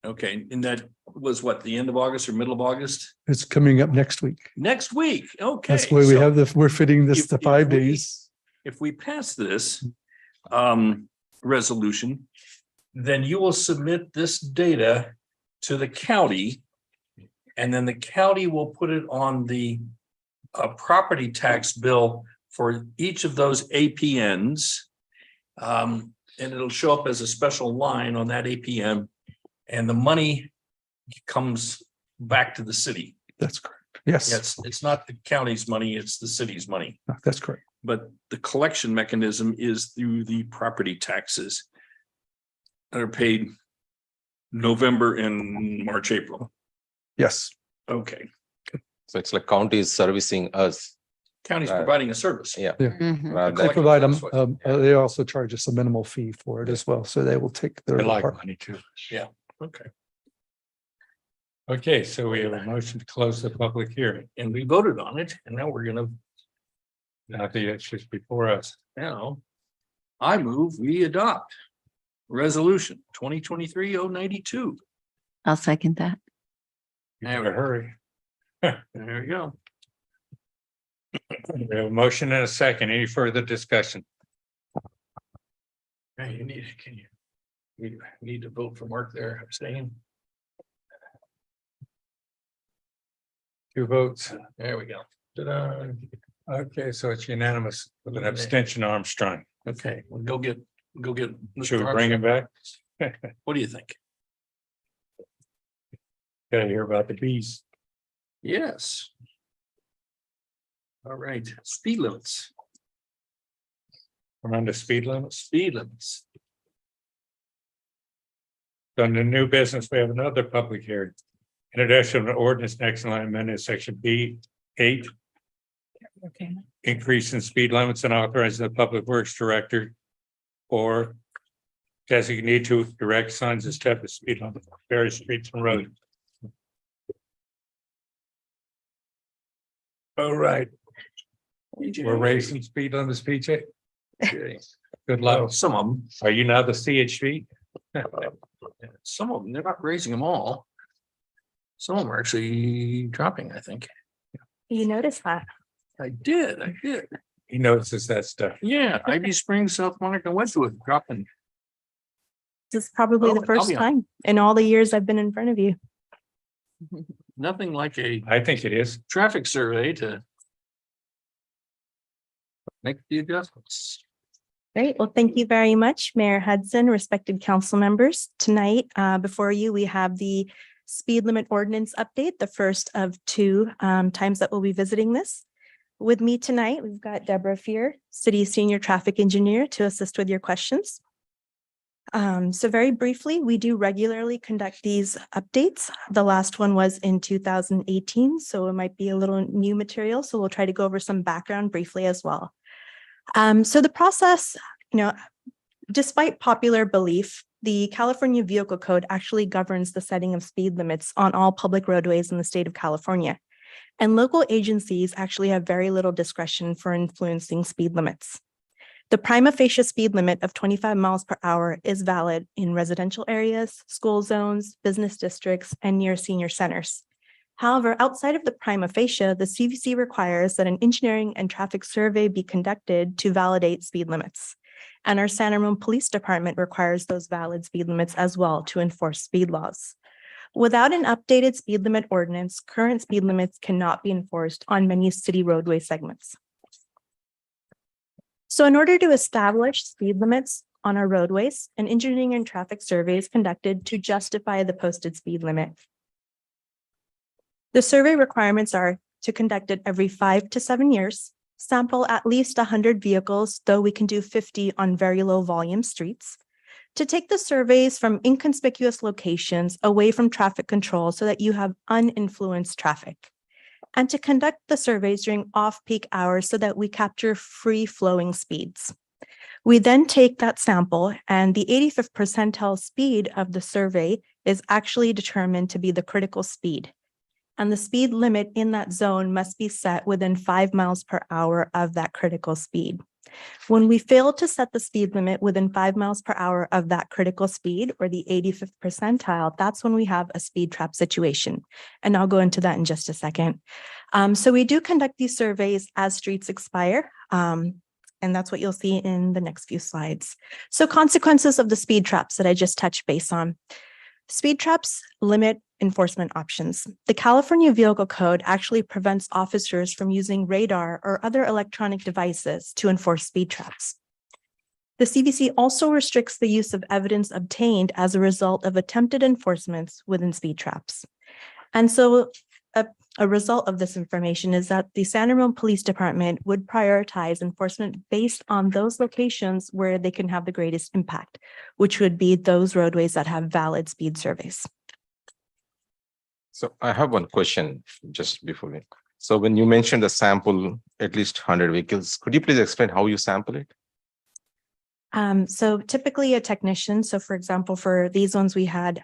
Speaker 16: Okay, and that was what, the end of August or middle of August?
Speaker 15: It's coming up next week.
Speaker 16: Next week, okay.
Speaker 15: That's why we
Speaker 16: so
Speaker 15: have we're fitting this to
Speaker 16: if
Speaker 15: 5
Speaker 16: we-
Speaker 15: days.
Speaker 16: If we pass this resolution, then you will submit this data to the county. And then the county will put it on the property tax bill for each of those APNs. And it'll show up as a special line on that APN. And the money comes back to the city.
Speaker 15: That's correct. Yes,
Speaker 16: Yes, it's not the county's money, it's the city's money.
Speaker 15: that's correct.
Speaker 16: But the collection mechanism is through the property taxes that are paid November and March, April.
Speaker 15: Yes.
Speaker 16: Okay,
Speaker 14: So it's like county is servicing us.
Speaker 16: county's
Speaker 14: Right.
Speaker 16: providing a service.
Speaker 14: Yeah.
Speaker 6: Mhm.
Speaker 14: rather
Speaker 15: They
Speaker 14: than-
Speaker 15: provide them,
Speaker 16: That's what-
Speaker 15: they also charge us a minimal fee for it as well, so they will take their.
Speaker 1: I like
Speaker 15: part.
Speaker 1: money too.
Speaker 16: Okay,
Speaker 1: Okay, so we have a motion to close the public hearing.
Speaker 16: and we voted on it, and now we're gonna,
Speaker 1: I think it's just before us.
Speaker 16: now, I move we adopt resolution 2023-092.
Speaker 12: I'll second that.
Speaker 1: You better hurry.
Speaker 16: There we go.
Speaker 1: We have a motion and a second. Any further discussion?
Speaker 16: Hey, we need to vote for Mark there, abstain.
Speaker 1: 2 votes.
Speaker 16: There we go. Ta-da.
Speaker 1: Okay, so it's unanimous with an abstention, Armstrong.
Speaker 16: Okay, we'll go get.
Speaker 1: Should we
Speaker 16: Mr.
Speaker 1: bring him back?
Speaker 16: What do you think?
Speaker 1: Gotta hear about the bees.
Speaker 16: Yes. All right, speed limits,
Speaker 1: We're on the speed limits.
Speaker 16: speed limits.
Speaker 1: On the new business, we have another public hearing. In addition, an ordinance next line amended section B8.
Speaker 2: Okay.
Speaker 1: Increase in speed limits and authorizing the public works director or designee to erect signs and step the speed on the various streets and roads. All right. We're raising speed on this, PJ. Good luck.
Speaker 16: Some of them,
Speaker 1: Are you now the CHP?
Speaker 16: some of them, they're not raising them all. Some of them are actually dropping, I think.
Speaker 5: You noticed that?
Speaker 16: I did.
Speaker 1: He notices that stuff.
Speaker 16: Yeah, Ivy Springs, South Monica, Westwood dropping.
Speaker 5: This is probably
Speaker 16: Oh,
Speaker 5: the
Speaker 16: I'll
Speaker 5: first
Speaker 16: be on-
Speaker 5: time in all the years I've been in front of you.
Speaker 16: Nothing like a
Speaker 1: I think it is.
Speaker 16: traffic survey to make the adjustments.
Speaker 5: Great. Well, thank you very much, Mayor Hudson, respected council members. Tonight, before you, we have the speed limit ordinance update, the first of two times that we'll be visiting this. With me tonight, we've got Deborah Fear, City Senior Traffic Engineer, to assist with your questions. So very briefly, we do regularly conduct these updates. The last one was in 2018, so it might be a little new material. So we'll try to go over some background briefly as well. So the process, despite popular belief, the California Vehicle Code actually governs the setting of speed limits on all public roadways in the state of California. And local agencies actually have very little discretion for influencing speed limits. The prima facie speed limit of 25 miles per hour is valid in residential areas, school zones, business districts, and near senior centers. However, outside of the prima facie, the CVC requires that an engineering and traffic survey be conducted to validate speed limits. And our San Ramon Police Department requires those valid speed limits as well to enforce speed laws. Without an updated speed limit ordinance, current speed limits cannot be enforced on many city roadway segments. So in order to establish speed limits on our roadways, an engineering and traffic survey is conducted to justify the posted speed limit. The survey requirements are to conduct it every 5 to 7 years, sample at least 100 vehicles, though we can do 50 on very low volume streets, to take the surveys from inconspicuous locations away from traffic control so that you have uninfluenced traffic, and to conduct the surveys during off-peak hours so that we capture free-flowing speeds. We then take that sample, and the 85th percentile speed of the survey is actually determined to be the critical speed. And the speed limit in that zone must be set within 5 miles per hour of that critical speed. When we fail to set the speed limit within 5 miles per hour of that critical speed, or the 85th percentile, that's when we have a speed trap situation. And I'll go into that in just a second. So we do conduct these surveys as streets expire. And that's what you'll see in the next few slides. So consequences of the speed traps that I just touched base on. Speed traps limit enforcement options. The California Vehicle Code actually prevents officers from using radar or other electronic devices to enforce speed traps. The CVC also restricts the use of evidence obtained as a result of attempted enforcements within speed traps. And so a result of this information is that the San Ramon Police Department would prioritize enforcement based on those locations where they can have the greatest impact, which would be those roadways that have valid speed surveys.
Speaker 14: So I have one question just before me. So when you mentioned the sample, at least 100 vehicles, could you please explain how you sample it?
Speaker 5: So typically a technician, so for example, for these ones we had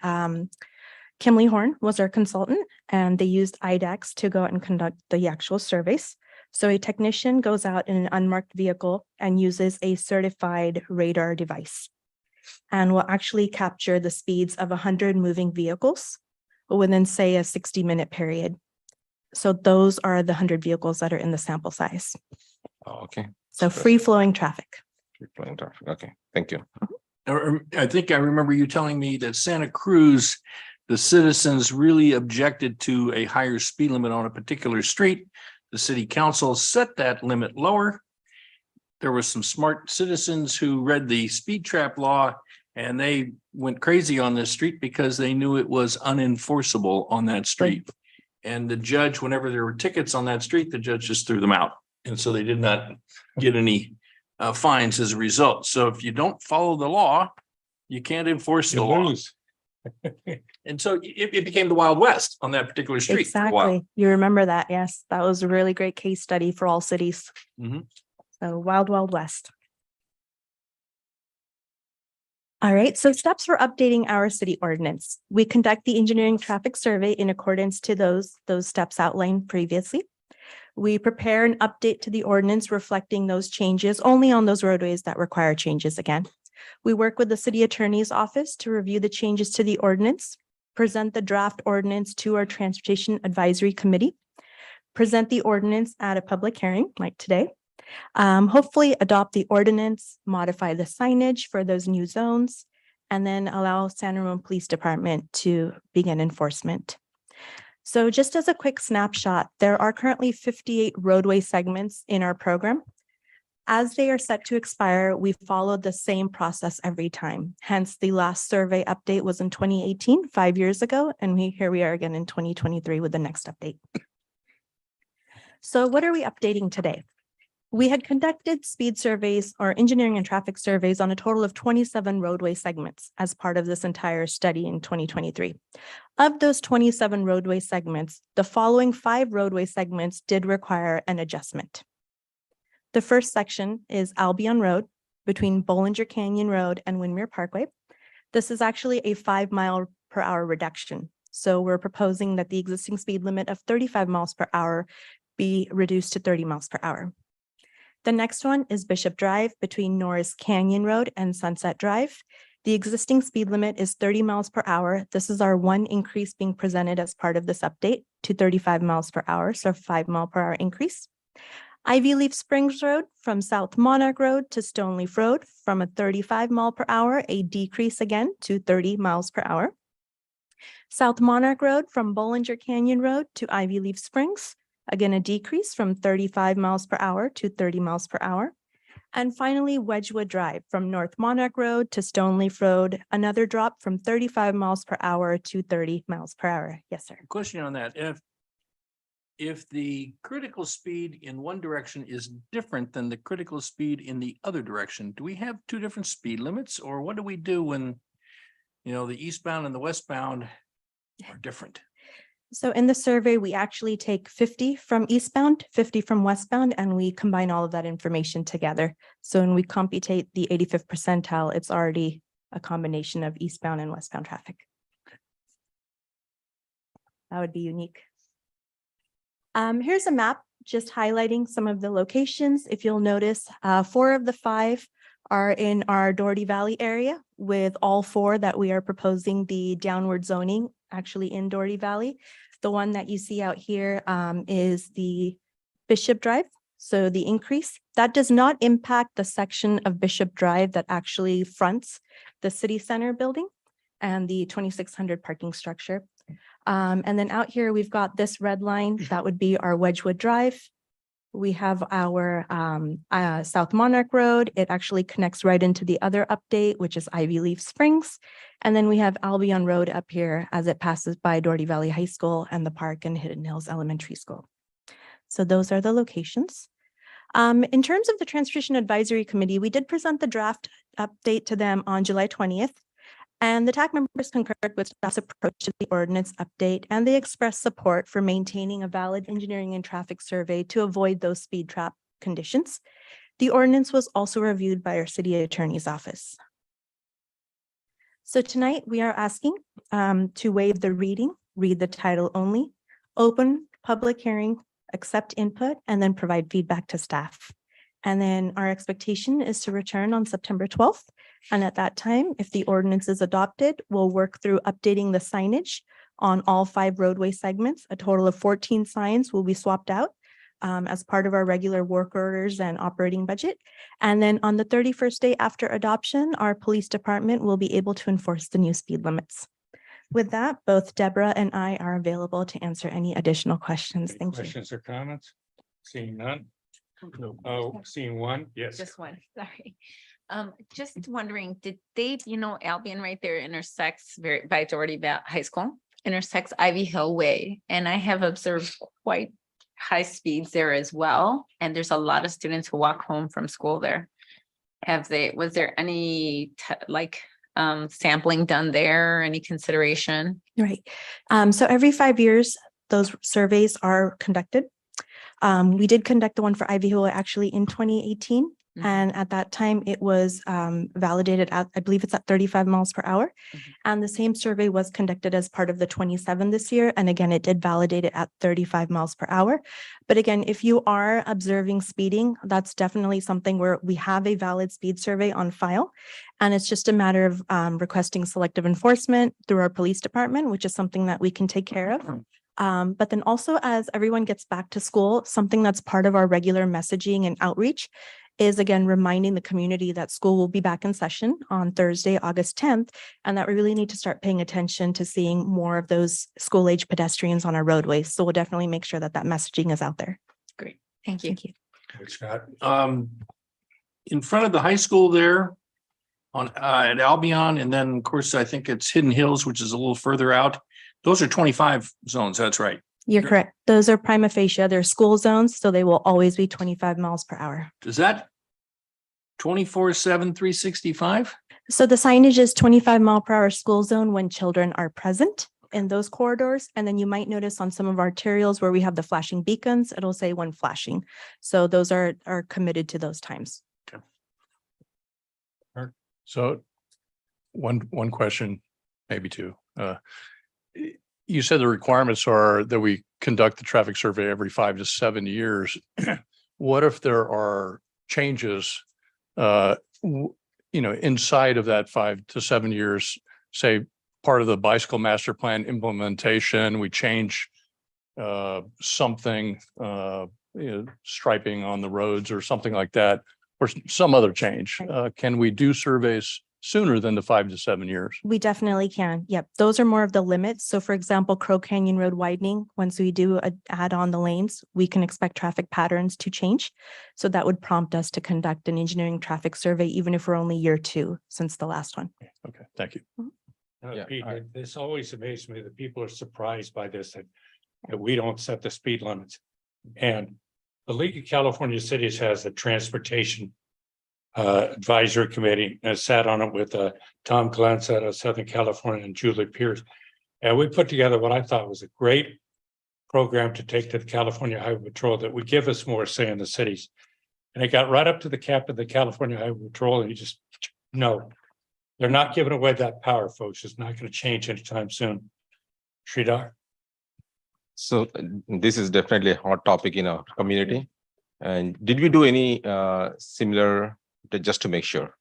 Speaker 5: Kimley Horn was our consultant, and they used IDEX to go out and conduct the actual surveys. So a technician goes out in an unmarked vehicle and uses a certified radar device and will actually capture the speeds of 100 moving vehicles within, say, a 60-minute period. So those are the 100 vehicles that are in the sample size.
Speaker 14: Oh, okay.
Speaker 5: So free-flowing traffic.
Speaker 14: Free-flowing traffic. Okay, thank you.
Speaker 16: I think I remember you telling me that Santa Cruz, the citizens really objected to a higher speed limit on a particular street. The city council set that limit lower. There were some smart citizens who read the speed trap law, and they went crazy on this street because they knew it was unenforceable on that street. And the judge, whenever there were tickets on that street, the judge just threw them out. And so they did not get any fines as a result. So if you don't follow the law, you can't enforce the law. And so it became the Wild West on that particular street. for a while.
Speaker 5: Exactly. You remember that? Yes, that was a really great case study for all cities.
Speaker 16: Mhm.
Speaker 5: So Wild West.
Speaker 17: All right, so steps for updating our city ordinance. We conduct the engineering traffic survey in accordance to those steps outlined previously. We prepare an update to the ordinance reflecting those changes only on those roadways that require changes again. We work with the city attorney's office to review the changes to the ordinance, present the draft ordinance to our transportation advisory committee, present the ordinance at a public hearing like today. Hopefully adopt the ordinance, modify the signage for those new zones, and then allow San Ramon Police Department to begin enforcement. So just as a quick snapshot, there are currently 58 roadway segments in our program. As they are set to expire, we follow the same process every time. Hence, the last survey update was in 2018, 5 years ago, and here we are again in 2023 with the next update. So what are we updating today? We had conducted speed surveys or engineering and traffic surveys on a total of 27 roadway segments as part of this entire study in 2023. Of those 27 roadway segments, the following 5 roadway segments did require an adjustment. The first section is Albion Road between Bollinger Canyon Road and Windmere Parkway. This is actually a 5 mile per hour reduction. So we're proposing that the existing speed limit of 35 miles per hour be reduced to 30 miles per hour. The next one is Bishop Drive between Norris Canyon Road and Sunset Drive. The existing speed limit is 30 miles per hour. This is our one increase being presented as part of this update to 35 miles per hour, so 5 mile per hour increase. Ivy Leaf Springs Road from South Monarch Road to Stoneleaf Road from a 35 mile per hour, a decrease again to 30 miles per hour. South Monarch Road from Bollinger Canyon Road to Ivy Leaf Springs. Again, a decrease from 35 miles per hour to 30 miles per hour. And finally, Wedgewood Drive from North Monarch Road to Stoneleaf Road, another drop from 35 miles per hour to 30 miles per hour. Yes, sir.
Speaker 16: Question on that. If the critical speed in one direction is different than the critical speed in the other direction, do we have 2 different speed limits, or what do we do when, the eastbound and the westbound are different?
Speaker 17: So in the survey, we actually take 50 from eastbound, 50 from westbound, and we combine all of that information together. So when we computate the 85th percentile, it's already a combination of eastbound and westbound traffic. That would be unique. Here's a map just highlighting some of the locations. If you'll notice, 4 of the 5 are in our Doherty Valley area, with all 4 that we are proposing the downward zoning actually in Doherty Valley. The one that you see out here is the Bishop Drive. So the increase that does not impact the section of Bishop Drive that actually fronts the city center building and the 2600 parking structure. And then out here, we've got this red line that would be our Wedgewood Drive. We have our South Monarch Road. It actually connects right into the other update, which is Ivy Leaf Springs. And then we have Albion Road up here as it passes by Doherty Valley High School and the park and Hidden Hills Elementary School. So those are the locations. In terms of the Transportation Advisory Committee, we did present the draft update to them on July 20th. And the TAC members concurred with staff's approach to the ordinance update, and they expressed support for maintaining a valid engineering and traffic survey to avoid those speed trap conditions. The ordinance was also reviewed by our city attorney's office. So tonight we are asking to waive the reading, read the title only, open public hearing, accept input, and then provide feedback to staff. And then our expectation is to return on September 12th. And at that time, if the ordinance is adopted, we'll work through updating the signage on all 5 roadway segments. A total of 14 signs will be swapped out as part of our regular work orders and operating budget. And then on the 31st day after adoption, our police department will be able to enforce the new speed limits. With that, both Deborah and I are available to answer any additional questions. Thank you.
Speaker 1: Questions or comments? Seeing none? Oh, seeing one? Yes.
Speaker 18: Just one, sorry. Just wondering, did they, Albion right there intersects by Doherty High School, intersects Ivy Hill Way. And I have observed quite high speeds there as well. And there's a lot of students who walk home from school there. Was there any sampling done there, any consideration?
Speaker 17: Right. So every 5 years, those surveys are conducted. We did conduct the one for Ivy Hill actually in 2018. And at that time, it was validated at, I believe it's at 35 miles per hour. And the same survey was conducted as part of the 27 this year. And again, it did validate it at 35 miles per hour. But again, if you are observing speeding, that's definitely something where we have a valid speed survey on file. And it's just a matter of requesting selective enforcement through our police department, which is something that we can take care of. But then also, as everyone gets back to school, something that's part of our regular messaging and outreach is again reminding the community that school will be back in session on Thursday, August 10th, and that we really need to start paying attention to seeing more of those school-age pedestrians on our roadways. So we'll definitely make sure that that messaging is out there.
Speaker 18: Great. Thank you.
Speaker 17: Thank you.
Speaker 16: Thanks, Scott. In front of the high school there on at Albion, and then of course, I think it's Hidden Hills, which is a little further out. Those are 25 zones. That's right.
Speaker 17: You're correct. Those are prima facie. They're school zones, so they will always be 25 miles per hour.
Speaker 16: Is that 24/7, 365?
Speaker 17: So the signage is 25 mile per hour school zone when children are present in those corridors. And then you might notice on some of our arterials where we have the flashing beacons, it'll say when flashing. So those are committed to those times.
Speaker 10: So one question, maybe two. You said the requirements are that we conduct the traffic survey every 5 to 7 years. What if there are changes, inside of that 5 to 7 years, say part of the bicycle master plan implementation, we change something, striping on the roads or something like that, or some other change. Can we do surveys sooner than the 5 to 7 years?
Speaker 17: We definitely can. Yep. Those are more of the limits. So for example, Crow Canyon Road widening, once we do add on the lanes, we can expect traffic patterns to change. So that would prompt us to conduct an engineering traffic survey, even if we're only year 2 since the last one.
Speaker 10: Okay, thank you.
Speaker 1: Pete, this always amazes me that people are surprised by this, that we don't set the speed limits. And the League of California Cities has a transportation advisory committee, and I sat on it with Tom Glantz out of Southern California and Julie Pierce. And we put together what I thought was a great program to take to the California Highway Patrol that would give us more say in the cities. And it got right up to the captain of the California Highway Patrol, and he just, no, they're not giving away that power, folks. It's not going to change anytime soon. Sridhar?
Speaker 14: So this is definitely a hot topic in our community. And did we do any similar, just to make sure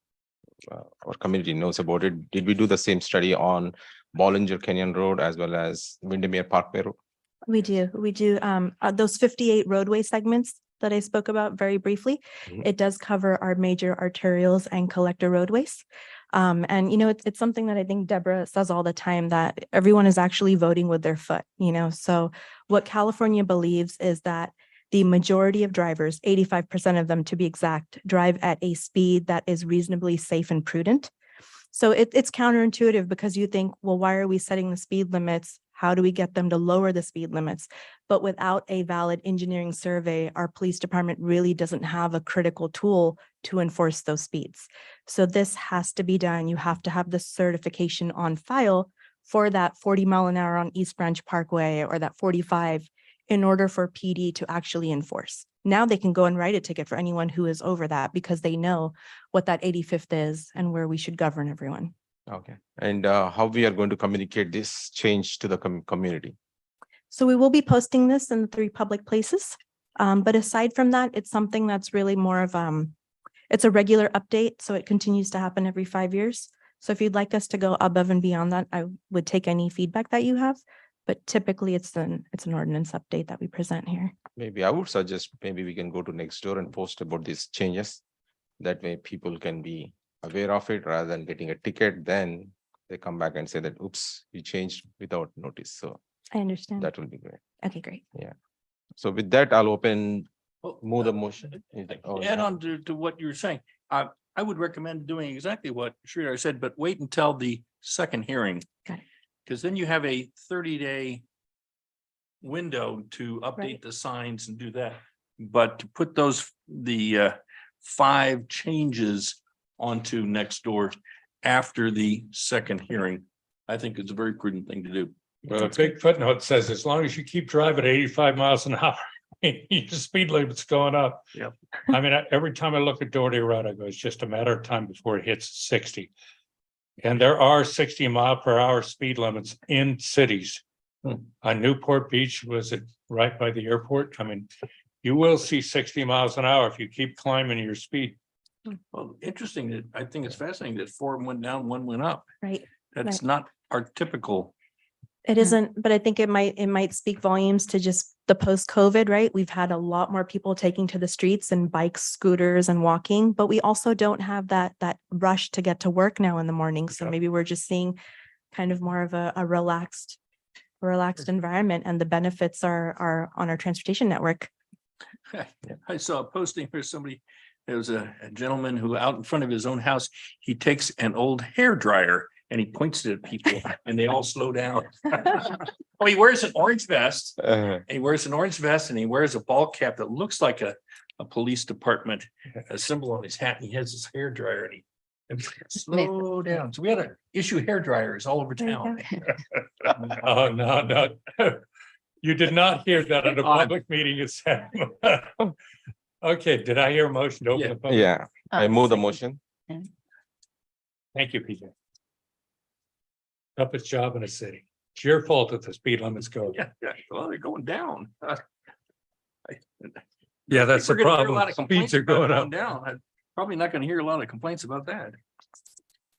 Speaker 14: our community knows about it? Did we do the same study on Bollinger Canyon Road as well as Windermere Parkway Road?
Speaker 17: We do. Those 58 roadway segments that I spoke about very briefly, it does cover our major arterials and collector roadways. And it's something that I think Deborah says all the time, that everyone is actually voting with their foot, So what California believes is that the majority of drivers, 85% of them to be exact, drive at a speed that is reasonably safe and prudent. So it's counterintuitive because you think, well, why are we setting the speed limits? How do we get them to lower the speed limits? But without a valid engineering survey, our police department really doesn't have a critical tool to enforce those speeds. So this has to be done. You have to have the certification on file for that 40 mile an hour on East Branch Parkway or that 45 in order for PD to actually enforce. Now they can go and write a ticket for anyone who is over that because they know what that 85th is and where we should govern everyone.
Speaker 14: Okay. And how we are going to communicate this change to the community?
Speaker 17: So we will be posting this in the 3 public places. But aside from that, it's something that's really more of, it's a regular update. So it continues to happen every 5 years. So if you'd like us to go above and beyond that, I would take any feedback that you have. But typically it's an ordinance update that we present here.
Speaker 14: Maybe I would suggest maybe we can go to Nextdoor and post about these changes. That way people can be aware of it rather than getting a ticket. Then they come back and say that, oops, you changed without notice. So
Speaker 17: I understand.
Speaker 14: that will be great.
Speaker 17: Okay, great.
Speaker 14: Yeah. So with that, I'll move the motion.
Speaker 16: Add on to what you were saying. I would recommend doing exactly what Sridhar said, but wait until the second hearing.
Speaker 17: Got it.
Speaker 16: Because then you have a 30-day window to update
Speaker 17: Right.
Speaker 16: the signs and do that. But to put the 5 changes onto Nextdoor after the second hearing, I think is a very prudent thing to do.
Speaker 1: Well, a big footnote says, as long as you keep driving at 85 miles an hour. Your speed limit's going up.
Speaker 16: Yep.
Speaker 1: I mean, every time I look at Doherty Road, I go, it's just a matter of time before it hits 60. And there are 60-mile-per-hour speed limits in cities. On Newport Beach, was it right by the airport? I mean, you will see 60 miles an hour if you keep climbing your speed.
Speaker 16: Well, interesting that I think it's fascinating that 4 went down, 1 went up.
Speaker 17: Right.
Speaker 16: That's not our typical.
Speaker 17: It isn't, but I think it might speak volumes to just the post-COVID, right? We've had a lot more people taking to the streets and bikes, scooters and walking, but we also don't have that rush to get to work now in the morning. So maybe we're just seeing kind of more of a relaxed environment, and the benefits are on our transportation network.
Speaker 16: I saw a posting where there was a gentleman who out in front of his own house, he takes an old hair dryer and he points it at people and they all slow down. Oh, he wears an orange vest. And he wears an orange vest and he wears a ball cap that looks like a police department, a symbol on his hat. And he has his hair dryer and slow down. So we had to issue hair dryers all over town.
Speaker 1: Oh, no. You did not hear that at a public meeting. It's okay. Did I hear a motion to open the public?
Speaker 14: Yeah, I move the motion.
Speaker 1: Thank you, PJ. Toughest job in a city. It's your fault that the speed limits go.
Speaker 16: Yeah, well, they're going down.
Speaker 1: Yeah, that's the
Speaker 16: We're gonna hear a
Speaker 1: problem.
Speaker 16: lot of complaints
Speaker 1: Speeds are
Speaker 16: about
Speaker 1: going up.
Speaker 16: Down. I'm probably not gonna hear a lot of complaints about that.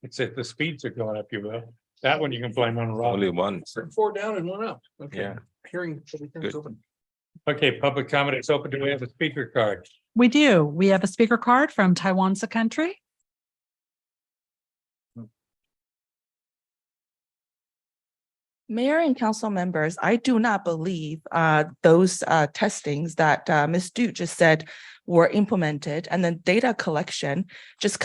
Speaker 1: It's if the speeds are going up, you will. That one you can blame on Rob.
Speaker 14: Only one.
Speaker 16: 4 down and 1 up. Okay,
Speaker 14: Yeah.
Speaker 16: hearing everything's
Speaker 14: Good.
Speaker 16: open.
Speaker 1: Okay, public comment is open. Do we have a speaker card?
Speaker 2: We do. We have a speaker card from Taiwanza Country.
Speaker 8: Mayor and council members, I do not believe those testings that Ms. Duke just said were implemented, and then data collection just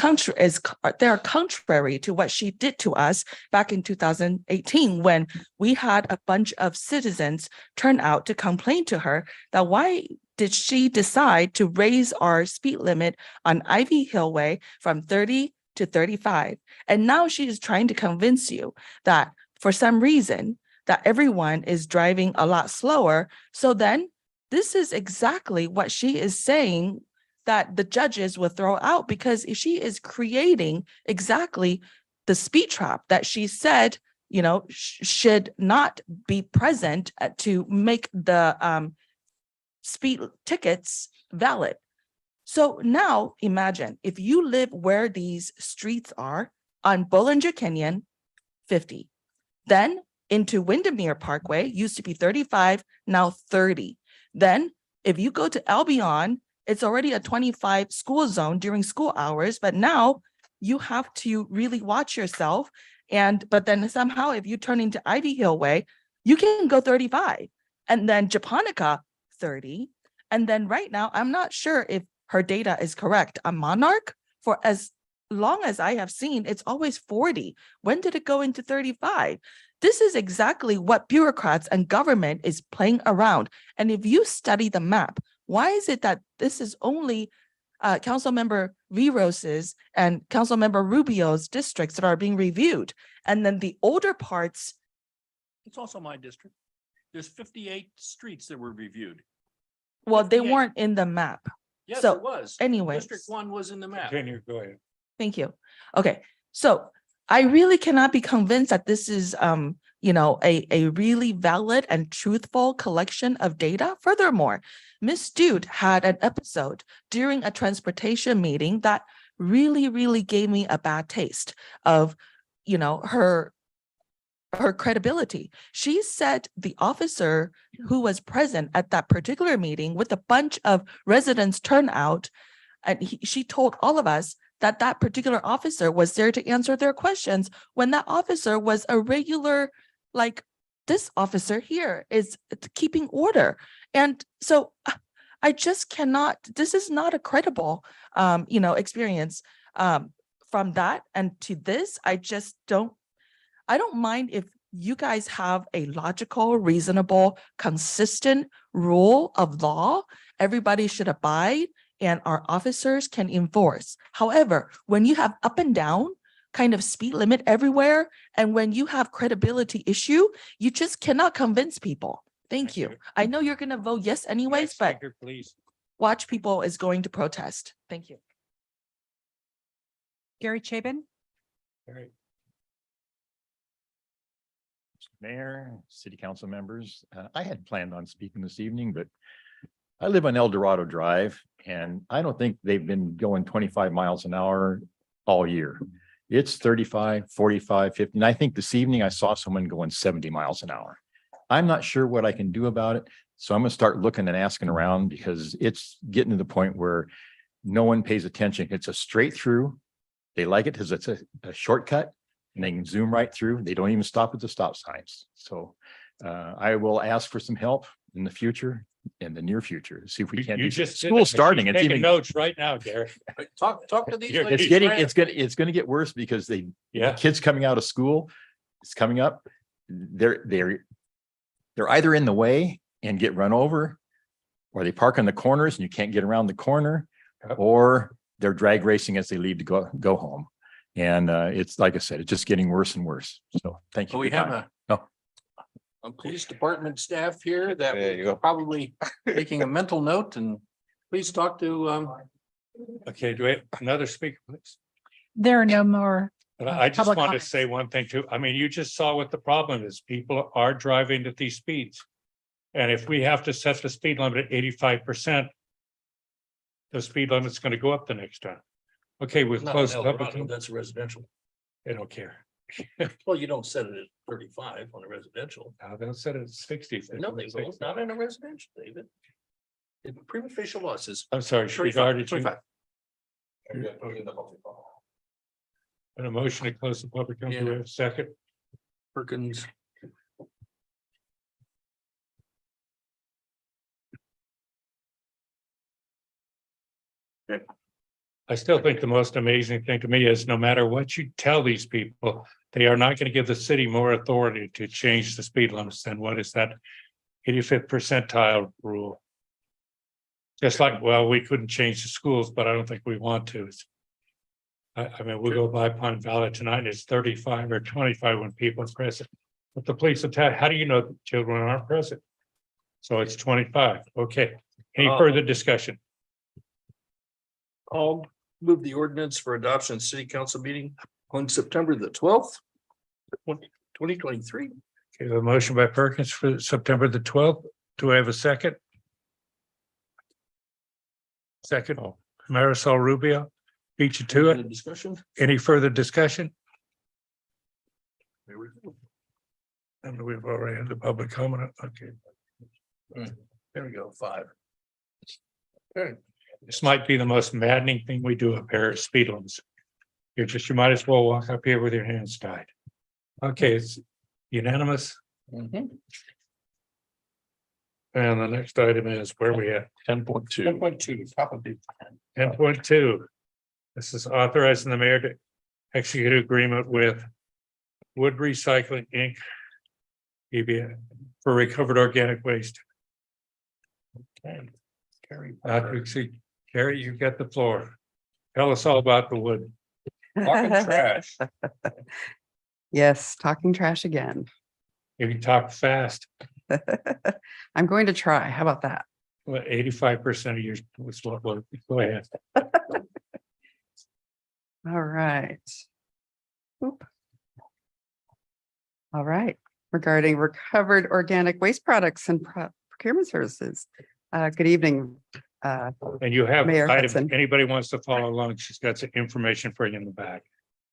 Speaker 8: they're contrary to what she did to us back in 2018 when we had a bunch of citizens turn out to complain to her that why did she decide to raise our speed limit on Ivy Hill Way from 30 to 35? And now she is trying to convince you that for some reason that everyone is driving a lot slower. So then this is exactly what she is saying that the judges will throw out, because if she is creating exactly the speed trap that she said, should not be present to make the speed tickets valid. So now imagine if you live where these streets are on Bollinger Canyon, 50, then into Windermere Parkway used to be 35, now 30. Then if you go to Albion, it's already a 25 school zone during school hours, but now you have to really watch yourself. But then somehow if you turn into Ivy Hill Way, you can go 35, and then Japonica 30. And then right now, I'm not sure if her data is correct. On Monarch, for as long as I have seen, it's always 40. When did it go into 35? This is exactly what bureaucrats and government is playing around. And if you study the map, why is it that this is only Councilmember Viros's and Councilmember Rubio's districts that are being reviewed? And then the older parts.
Speaker 16: It's also my district. There's 58 streets that were reviewed.
Speaker 8: Well, they
Speaker 16: 58.
Speaker 8: weren't in the map.
Speaker 16: Yes,
Speaker 8: So
Speaker 16: it was.
Speaker 8: anyways.
Speaker 16: District 1 was in the map.
Speaker 1: Continue, go ahead.
Speaker 8: Thank you. Okay, so I really cannot be convinced that this is, a really valid and truthful collection of data. Furthermore, Ms. Dude had an episode during a transportation meeting that really, really gave me a bad taste of, her credibility. She said the officer who was present at that particular meeting with a bunch of residents turn out, and she told all of us that that particular officer was there to answer their questions when that officer was a regular, like this officer here is keeping order. And so I just cannot, this is not a credible, experience from that. And to this, I don't mind if you guys have a logical, reasonable, consistent rule of law. Everybody should abide and our officers can enforce. However, when you have up and down kind of speed limit everywhere, and when you have credibility issue, you just cannot convince people. Thank you. I know you're gonna vote yes anyways, but
Speaker 1: Speaker, please.
Speaker 8: watch people is going to protest. Thank you.
Speaker 2: Gary Chapin?
Speaker 1: All right.
Speaker 19: Mayor, city council members, I had planned on speaking this evening, but I live on El Dorado Drive and I don't think they've been going 25 miles an hour all year. It's 35, 45, 50. And I think this evening I saw someone going 70 miles an hour. I'm not sure what I can do about it. So I'm gonna start looking and asking around because it's getting to the point where no one pays attention. It's a straight through. They like it because it's a shortcut. And they can zoom right through. They don't even stop at the stop signs. So I will ask for some help in the future, in the near future, to see if we can.
Speaker 1: You just did it,
Speaker 19: School
Speaker 1: but she's
Speaker 19: starting. It's
Speaker 1: taking
Speaker 19: even,
Speaker 1: notes right now, Gary.
Speaker 16: Talk to these.
Speaker 1: You're-
Speaker 16: ladies,
Speaker 19: it's
Speaker 16: right?
Speaker 19: going to get worse because the
Speaker 1: Yeah.
Speaker 19: kids coming out of school, it's coming up. They're either in the way and get run over, or they park on the corners and you can't get around the corner, or they're drag racing as they leave to go home. And it's like I said, it's just getting worse and worse. So thank you.
Speaker 16: We
Speaker 19: for your
Speaker 16: have
Speaker 19: time.
Speaker 16: a police department staff here that
Speaker 14: There you go.
Speaker 16: will probably taking a mental note, and please talk to
Speaker 1: Okay, do we have another speaker, please?
Speaker 2: There are no more.
Speaker 1: But I just
Speaker 2: Public
Speaker 1: want to
Speaker 2: comments.
Speaker 1: say one thing too. I mean, you just saw what the problem is. People are driving at these speeds. And if we have to set the speed limit at 85%, the speed limit's going to go up the next time. Okay, we'll
Speaker 16: not
Speaker 1: close
Speaker 16: on
Speaker 1: the
Speaker 16: El
Speaker 1: public.
Speaker 16: Dorado, that's residential.
Speaker 1: They don't care.
Speaker 16: Well, you don't set it at 35 on a residential.
Speaker 1: Now they'll set it at 60.
Speaker 16: No, they won't, not in a residential, David. In prima facie law says.
Speaker 1: I'm sorry,
Speaker 16: 35,
Speaker 1: Sridhar, did you?
Speaker 16: 25.
Speaker 1: And a motion to close the public comment, do we have a second?
Speaker 16: Perkins.
Speaker 1: I still think the most amazing thing to me is no matter what you tell these people, they are not going to give the city more authority to change the speed limits than what is that 85th percentile rule. Just like, well, we couldn't change the schools, but I don't think we want to. I mean, we'll go by Pine Valley tonight, it's 35 or 25 when people are present. But the police attack, how do you know the children aren't present? So it's 25. Okay. Any further discussion?
Speaker 16: I'll move the ordinance for adoption city council meeting on September the 12th, 2023.
Speaker 1: Okay, a motion by Perkins for September the 12th. Do I have a second? Second, Marisol Rubio, beat you to
Speaker 16: Any
Speaker 1: it.
Speaker 16: discussion?
Speaker 1: Any further discussion?
Speaker 16: There we go.
Speaker 1: And we've already had the public comment. Okay.
Speaker 16: There we go, 5. Okay.
Speaker 1: This might be the most maddening thing we do up here at speed limits. You might as well walk up here with your hands tied. Okay, it's unanimous.
Speaker 16: Mhm.
Speaker 1: And the next item is where we at?
Speaker 16: 10.2. 10.2, top of the
Speaker 1: 10.2. This is authorizing the mayor to execute an agreement with Wood Recycling Inc. EBA for recovered organic waste.
Speaker 16: Okay. Carrie
Speaker 1: Not to
Speaker 16: Potter.
Speaker 1: exceed. Carrie, you get the floor. Tell us all about the wood.
Speaker 16: Talking trash.
Speaker 20: Yes, talking trash again.
Speaker 1: If you talk fast,
Speaker 20: I'm going to try. How about that?
Speaker 1: 85% of your, go ahead.
Speaker 20: All right. Oop. All right. Regarding recovered organic waste products and procurement services. Good evening.
Speaker 1: And you have
Speaker 20: Mayor
Speaker 1: items,
Speaker 20: Hudson.
Speaker 1: anybody wants to follow along, she's got some information for you in the back.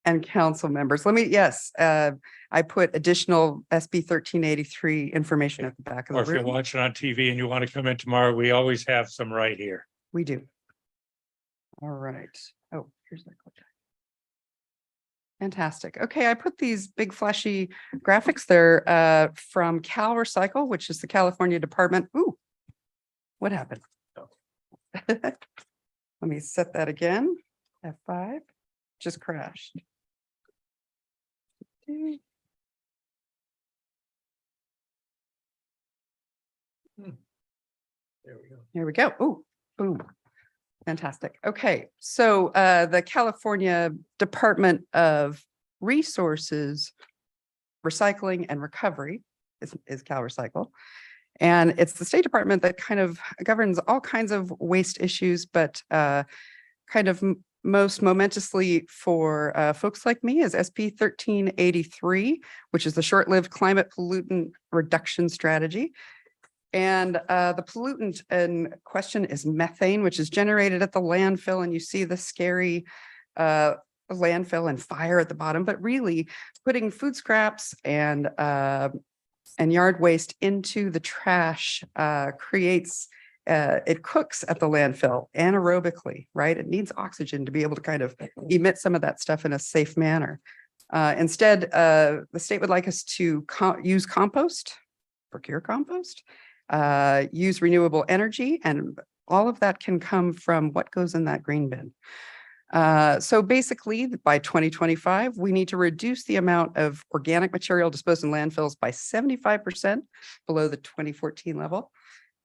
Speaker 20: And council members. Yes, I put additional SB 1383 information at the back of
Speaker 1: Or
Speaker 20: the
Speaker 1: if you're
Speaker 20: room.
Speaker 1: watching on TV and you want to come in tomorrow, we always have some right here.
Speaker 20: We do. All right. Oh, here's that. Fantastic. Okay, I put these big flashy graphics there from Cal Recycle, which is the California Department. Ooh, what happened? Let me set that again. F5 just crashed.
Speaker 16: There we go.
Speaker 20: Here we go. Oh, boom. Fantastic. Okay, so the California Department of Resources, Recycling and Recovery is Cal Recycle. And it's the State Department that kind of governs all kinds of waste issues, but kind of most momentously for folks like me is SB 1383, which is the short-lived climate pollutant reduction strategy. And the pollutant in question is methane, which is generated at the landfill. And you see the scary landfill and fire at the bottom, but really putting food scraps and yard waste into the trash creates, it cooks at the landfill anaerobically, right? It needs oxygen to be able to kind of emit some of that stuff in a safe manner. Instead, the state would like us to use compost, procure compost, use renewable energy, and all of that can come from what goes in that green bin. So basically, by 2025, we need to reduce the amount of organic material disposed in landfills by 75% below the 2014 level.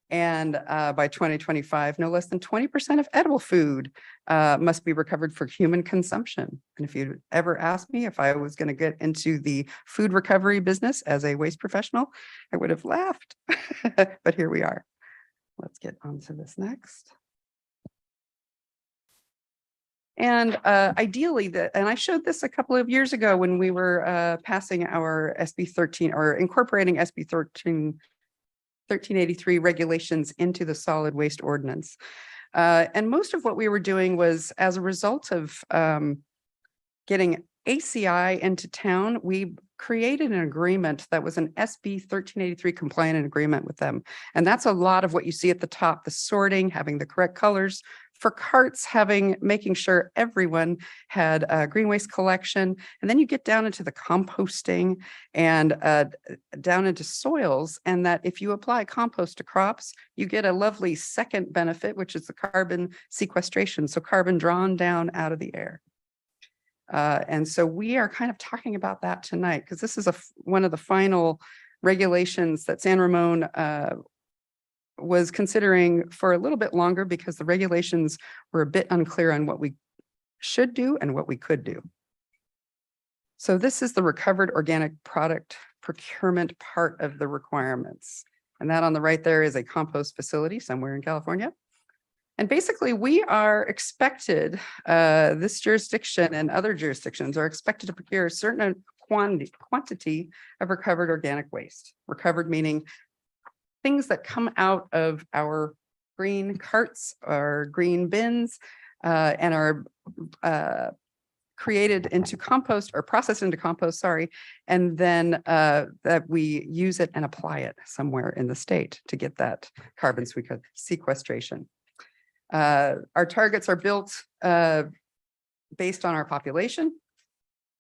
Speaker 20: And by 2025, no less than 20% of edible food must be recovered for human consumption. And if you'd ever asked me if I was going to get into the food recovery business as a waste professional, I would have laughed. But here we are. Let's get on to this next. And ideally, and I showed this a couple of years ago when we were passing our SB 13 or incorporating SB 1383 regulations into the solid waste ordinance. And most of what we were doing was as a result of getting ACI into town, we created an agreement that was an SB 1383 compliant agreement with them. And that's a lot of what you see at the top, the sorting, having the correct colors. For carts, making sure everyone had a green waste collection. And then you get down into the composting and down into soils. And that if you apply compost to crops, you get a lovely second benefit, which is the carbon sequestration. So carbon drawn down out of the air. And so we are kind of talking about that tonight, because this is one of the final regulations that San Ramon was considering for a little bit longer, because the regulations were a bit unclear on what we should do and what we could do. So this is the recovered organic product procurement part of the requirements. And that on the right there is a compost facility somewhere in California. And basically we are expected, this jurisdiction and other jurisdictions are expected to procure a certain quantity of recovered organic waste. Recovered meaning things that come out of our green carts or green bins and are created into compost or processed into compost, and then that we use it and apply it somewhere in the state to get that carbon sequestration. Our targets are built based on our population,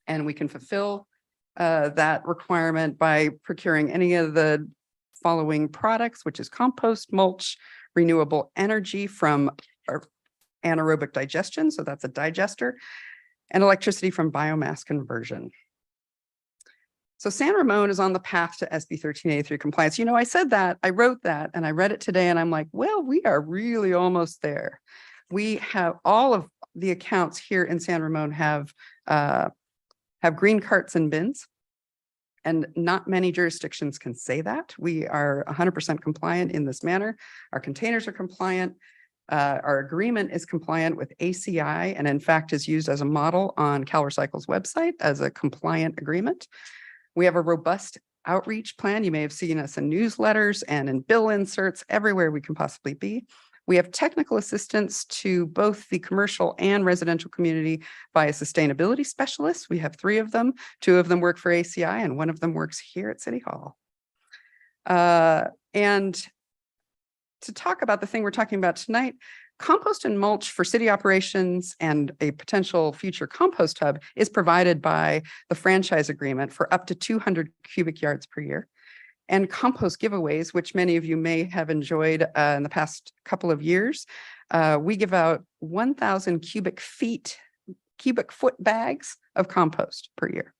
Speaker 20: and we can fulfill that requirement by procuring any of the following products, which is compost, mulch, renewable energy from anaerobic digestion, so that's a digester, and electricity from biomass conversion. So San Ramon is on the path to SB 1383 compliance. You know, I said that, I wrote that, and I read it today, and I'm like, well, we are really almost there. We have all of the accounts here in San Ramon have green carts and bins. And not many jurisdictions can say that. We are 100% compliant in this manner. Our containers are compliant. Our agreement is compliant with ACI, and in fact is used as a model on CalRecycle's website as a compliant agreement. We have a robust outreach plan. You may have seen us in newsletters and in bill inserts everywhere we can possibly be. We have technical assistance to both the commercial and residential community by a sustainability specialist. We have 3 of them. 2 of them work for ACI and 1 of them works here at City Hall. And to talk about the thing we're talking about tonight, compost and mulch for city operations and a potential future compost hub is provided by the franchise agreement for up to 200 cubic yards per year. And compost giveaways, which many of you may have enjoyed in the past couple of years. We give out 1,000 cubic foot bags of compost per year.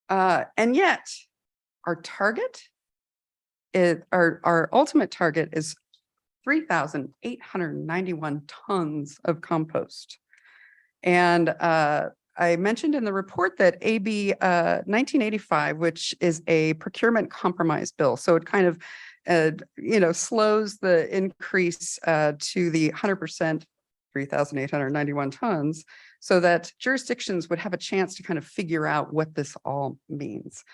Speaker 20: And yet our target is, our ultimate target is 3,891 tons of compost. And I mentioned in the report that AB 1985, which is a procurement compromise bill. So it kind of, slows the increase to the 100%, 3,891 tons, so that jurisdictions would have a chance to kind of figure out what this all means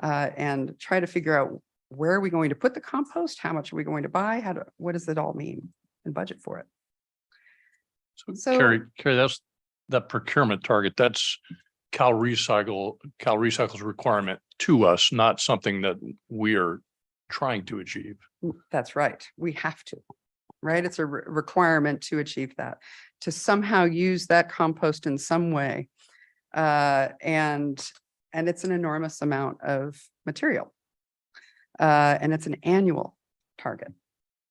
Speaker 20: and try to figure out where are we going to put the compost? How much are we going to buy? What does it all mean and budget for it?
Speaker 10: So Carrie, that's that procurement target. That's CalRecycle's requirement to us, not something that we are trying to achieve.
Speaker 20: That's right. We have to, right? It's a requirement to achieve that, to somehow use that compost in some way. And it's an enormous amount of material. And it's an annual target.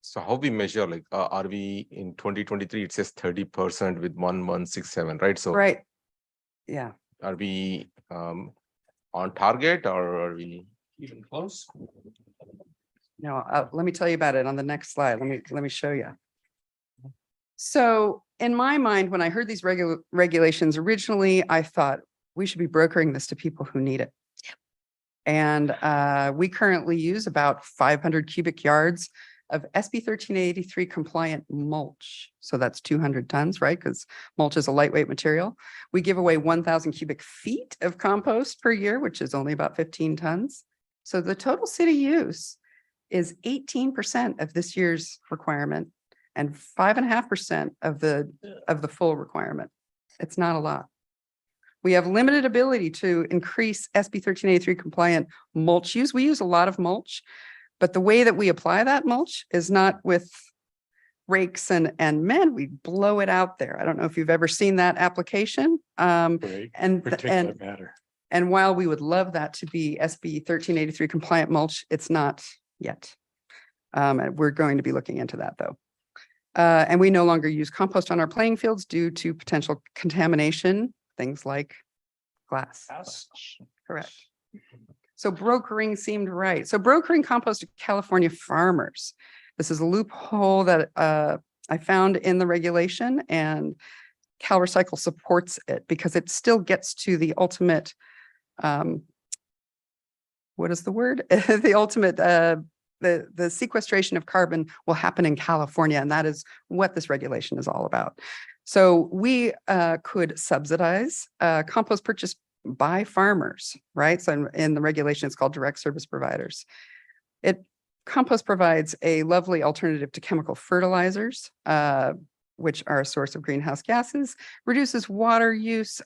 Speaker 14: So how we measure, like, are we in 2023, it says 30% with 1167, right? So
Speaker 20: right. Yeah.
Speaker 14: Are we on target, or are we
Speaker 1: even close?
Speaker 20: No, let me tell you about it on the next slide. Let me show you. So in my mind, when I heard these regulations originally, I thought we should be brokering this to people who need it. And we currently use about 500 cubic yards of SB 1383 compliant mulch. So that's 200 tons, right? Because mulch is a lightweight material. We give away 1,000 cubic feet of compost per year, which is only about 15 tons. So the total city use is 18% of this year's requirement and 5.5% of the full requirement. It's not a lot. We have limited ability to increase SB 1383 compliant mulch use. We use a lot of mulch, but the way that we apply that mulch is not with rakes and men. We blow it out there. I don't know if you've ever seen that application.
Speaker 1: Particular matter.
Speaker 20: And while we would love that to be SB 1383 compliant mulch, it's not yet. And we're going to be looking into that though. And we no longer use compost on our playing fields due to potential contamination, things like glass. Correct. So brokering seemed right. So brokering compost to California farmers. This is a loophole that I found in the regulation, and CalRecycle supports it because it still gets to the ultimate, what is the word? The ultimate, the sequestration of carbon will happen in California, and that is what this regulation is all about. So we could subsidize compost purchase by farmers, right? So in the regulation, it's called direct service providers. Compost provides a lovely alternative to chemical fertilizers, which are a source of greenhouse gases, reduces water use,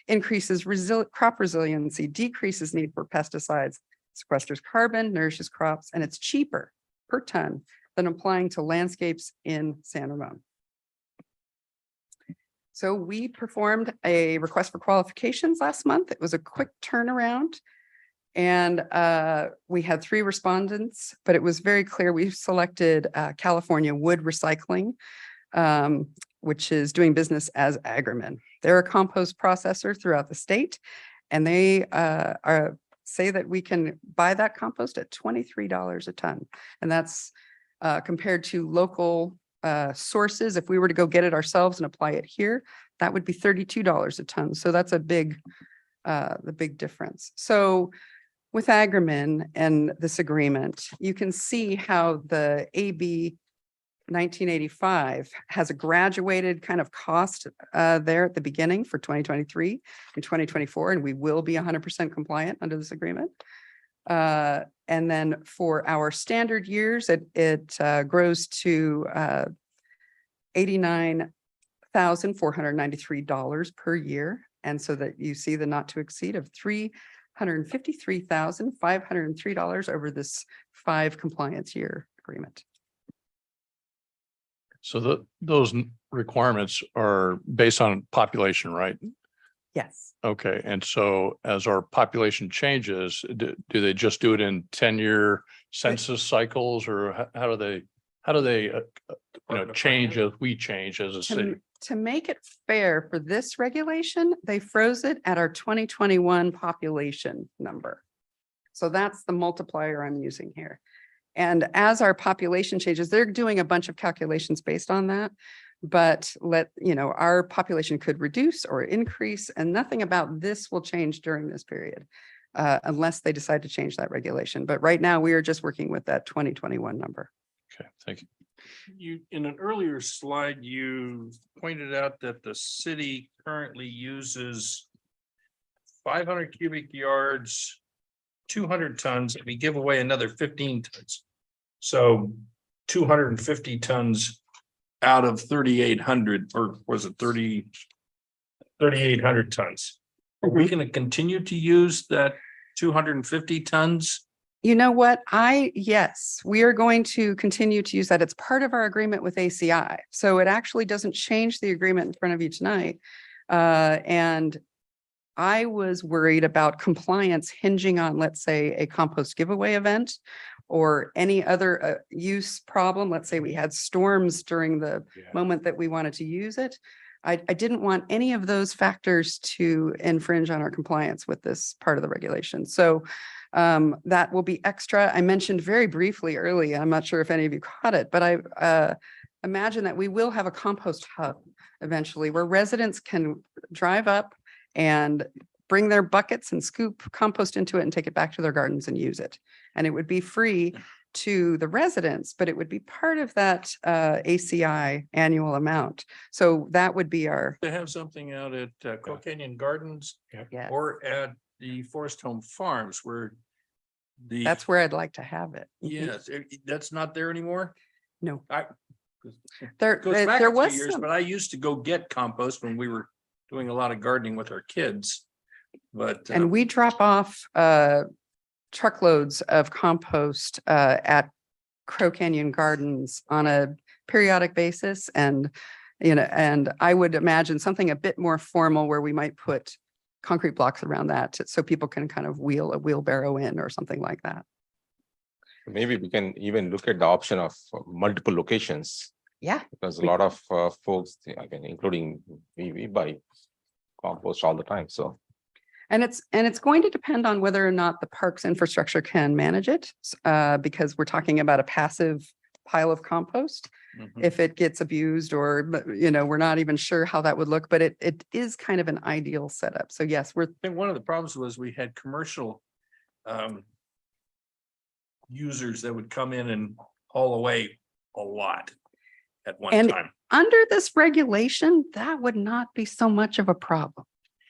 Speaker 20: increases crop resiliency, decreases need for pesticides, sequesters carbon, nourishes crops, and it's cheaper per ton than applying to landscapes in San Ramon. So we performed a request for qualifications last month. It was a quick turnaround. And we had 3 respondents, but it was very clear we selected California Wood Recycling, which is doing business as Agramin. They're a compost processor throughout the state, and they say that we can buy that compost at $23 a ton. And that's compared to local sources. If we were to go get it ourselves and apply it here, that would be $32 a ton. So that's a big, the big difference. So with Agramin and this agreement, you can see how the AB 1985 has a graduated kind of cost there at the beginning for 2023 and 2024, and we will be 100% compliant under this agreement. And then for our standard years, it grows to $89,493 per year. And so that you see the not to exceed of $353,503 over this 5 compliance year agreement.
Speaker 10: So those requirements are based on population, right?
Speaker 20: Yes.
Speaker 10: Okay, and so as our population changes, do they just do it in 10-year census cycles, or how do they change as we change as a city?
Speaker 20: To make it fair for this regulation, they froze it at our 2021 population number. So that's the multiplier I'm using here. And as our population changes, they're doing a bunch of calculations based on that. But our population could reduce or increase, and nothing about this will change during this period. Unless they decide to change that regulation. But right now, we are just working with that 2021 number.
Speaker 10: Okay, thank you.
Speaker 16: You, in an earlier slide, you pointed out that the city currently uses 500 cubic yards, 200 tons, and we give away another 15 tons. So 250 tons out of 3,800, or was it 3,800 tons? Are we going to continue to use that 250 tons?
Speaker 20: You know what? Yes, we are going to continue to use that. It's part of our agreement with ACI. So it actually doesn't change the agreement in front of you tonight. And I was worried about compliance hinging on, let's say, a compost giveaway event or any other use problem. Let's say we had storms during the moment that we wanted to use it. I didn't want any of those factors to infringe on our compliance with this part of the regulation. So that will be extra. I mentioned very briefly earlier, I'm not sure if any of you caught it, but I imagine that we will have a compost hub eventually where residents can drive up and bring their buckets and scoop compost into it and take it back to their gardens and use it. And it would be free to the residents, but it would be part of that ACI annual amount. So that would be our.
Speaker 16: To have something out at Crow Canyon Gardens
Speaker 20: Yes.
Speaker 16: or at the Forest Home Farms where
Speaker 20: That's where I'd like to have it.
Speaker 16: Yes, that's not there anymore?
Speaker 20: No.
Speaker 16: There goes back
Speaker 20: there
Speaker 16: a few
Speaker 20: was
Speaker 16: years,
Speaker 20: some.
Speaker 16: but I used to go get compost when we were doing a lot of gardening with our kids. But
Speaker 20: And we drop off truckloads of compost at Crow Canyon Gardens on a periodic basis. And I would imagine something a bit more formal where we might put concrete blocks around that so people can kind of wheel a wheelbarrow in or something like that.
Speaker 14: Maybe we can even look at the option of multiple locations.
Speaker 20: Yeah.
Speaker 14: Because a lot of folks, again, including we buy compost all the time, so.
Speaker 20: And it's going to depend on whether or not the park's infrastructure can manage it, because we're talking about a passive pile of compost. If it gets abused or, we're not even sure how that would look, but it is kind of an ideal setup. So yes,
Speaker 16: I think one of the problems was we had commercial users that would come in and haul away a lot at one
Speaker 20: and
Speaker 16: time.
Speaker 20: under this regulation, that would not be so much of a problem.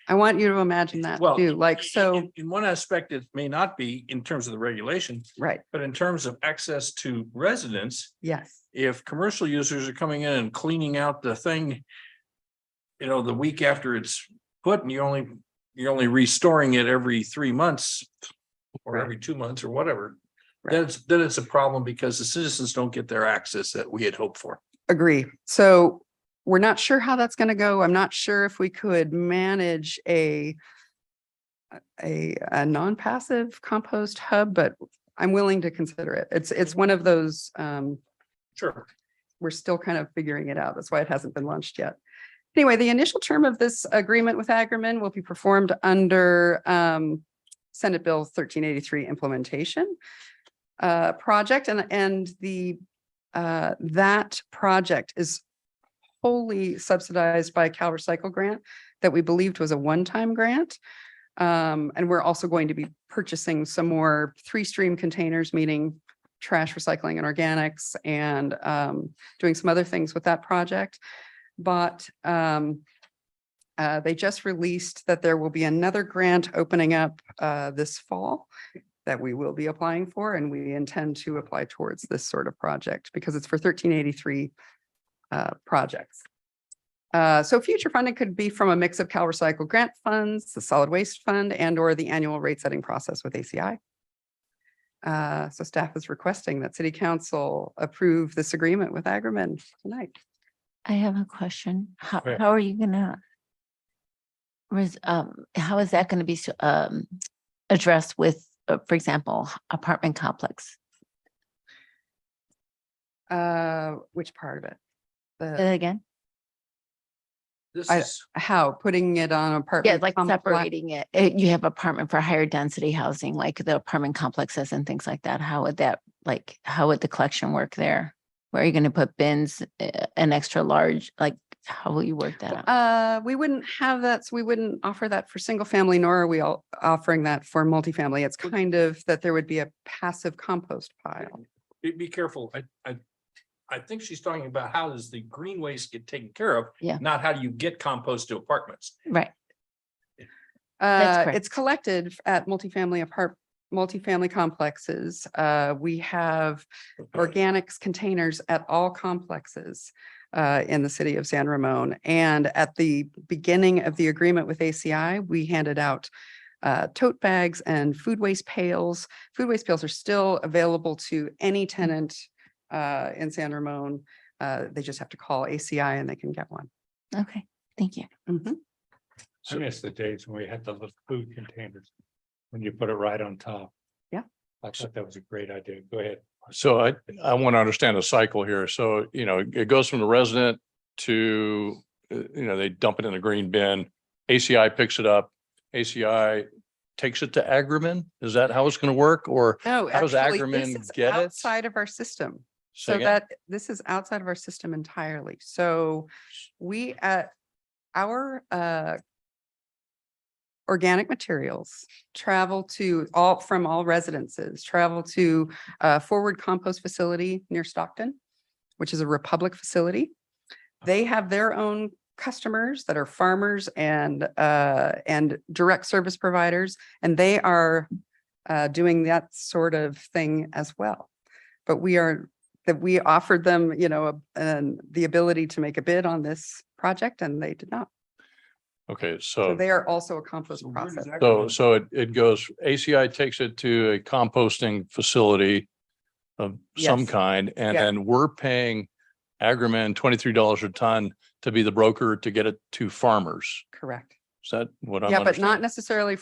Speaker 20: I want you to imagine that
Speaker 16: Well,
Speaker 20: too, like, so,
Speaker 16: in one aspect, it may not be in terms of the regulation,
Speaker 20: right,
Speaker 16: but in terms of access to residents,
Speaker 20: yes.
Speaker 16: if commercial users are coming in and cleaning out the thing, the week after it's put, and you're only restoring it every 3 months or every 2 months or whatever, then it's a problem because the citizens don't get their access that we had hoped for.
Speaker 20: Agree. So we're not sure how that's going to go. I'm not sure if we could manage a non-passive compost hub, but I'm willing to consider it. It's one of those.
Speaker 16: Sure.
Speaker 20: We're still kind of figuring it out. That's why it hasn't been launched yet. Anyway, the initial term of this agreement with Agrimin will be performed under Senate Bill 1383 implementation project, and the that project is wholly subsidized by a Cal Recycle grant that we believed was a one-time grant. And we're also going to be purchasing some more 3-stream containers, meaning trash, recycling, and organics, and doing some other things with that project. But they just released that there will be another grant opening up this fall that we will be applying for, and we intend to apply towards this sort of project because it's for 1383 projects. So future funding could be from a mix of Cal Recycle grant funds, the solid waste fund, and or the annual rate setting process with ACI. So staff is requesting that City Council approve this agreement with Agrimin tonight.
Speaker 18: I have a question. How
Speaker 20: Okay.
Speaker 18: are you gonna how is that gonna be addressed with, for example, apartment complex?
Speaker 20: Which part of it?
Speaker 18: Say that again?
Speaker 16: This
Speaker 20: How putting it on
Speaker 18: Yeah,
Speaker 20: apartment?
Speaker 18: like
Speaker 20: complex?
Speaker 18: separating it. You have apartment for higher density housing, like the apartment complexes and things like that. How would the collection work there? Where are you going to put bins, an extra large, like, how will you work that out?
Speaker 20: We wouldn't have that, so we wouldn't offer that for single family, nor are we all offering that for multifamily. It's kind of that there would be a passive compost pile.
Speaker 16: Be careful. I think she's talking about how does the green waste get taken care of?
Speaker 18: Yeah.
Speaker 16: Not how do you get compost to apartments?
Speaker 18: Right. That's correct.
Speaker 20: It's collected at multifamily complexes. We have organics containers at all complexes in the city of San Ramon. And at the beginning of the agreement with ACI, we handed out tote bags and food waste pails. Food waste pails are still available to any tenant in San Ramon. They just have to call ACI and they can get one.
Speaker 18: Okay, thank you.
Speaker 1: I miss the days when we had the little food containers, when you put it right on top.
Speaker 20: Yeah.
Speaker 1: I thought that was a great idea. Go ahead.
Speaker 10: So I want to understand the cycle here. So, you know, it goes from the resident to, they dump it in a green bin. ACI picks it up. ACI takes it to Agrimin. Is that how it's going to work? Or
Speaker 20: No,
Speaker 10: how does
Speaker 20: actually,
Speaker 10: Agrimin
Speaker 20: this is
Speaker 10: get it?
Speaker 20: outside of our system.
Speaker 10: Say
Speaker 20: So
Speaker 10: again?
Speaker 20: that this is outside of our system entirely. So we at our organic materials travel to from all residences, travel to Forward Compost Facility near Stockton, which is a Republic facility. They have their own customers that are farmers and direct service providers, and they are doing that sort of thing as well. But we offered them, the ability to make a bid on this project, and they did not.
Speaker 10: Okay,
Speaker 20: So they are also a compost process.
Speaker 10: So it goes, ACI takes it to a composting facility of some
Speaker 20: Yes.
Speaker 10: kind, and
Speaker 20: Yeah.
Speaker 10: then we're paying Agrimin $23 a ton to be the broker to get it to farmers.
Speaker 20: Correct.
Speaker 10: Is that what I'm
Speaker 20: Yeah, but not
Speaker 10: understanding?
Speaker 20: necessarily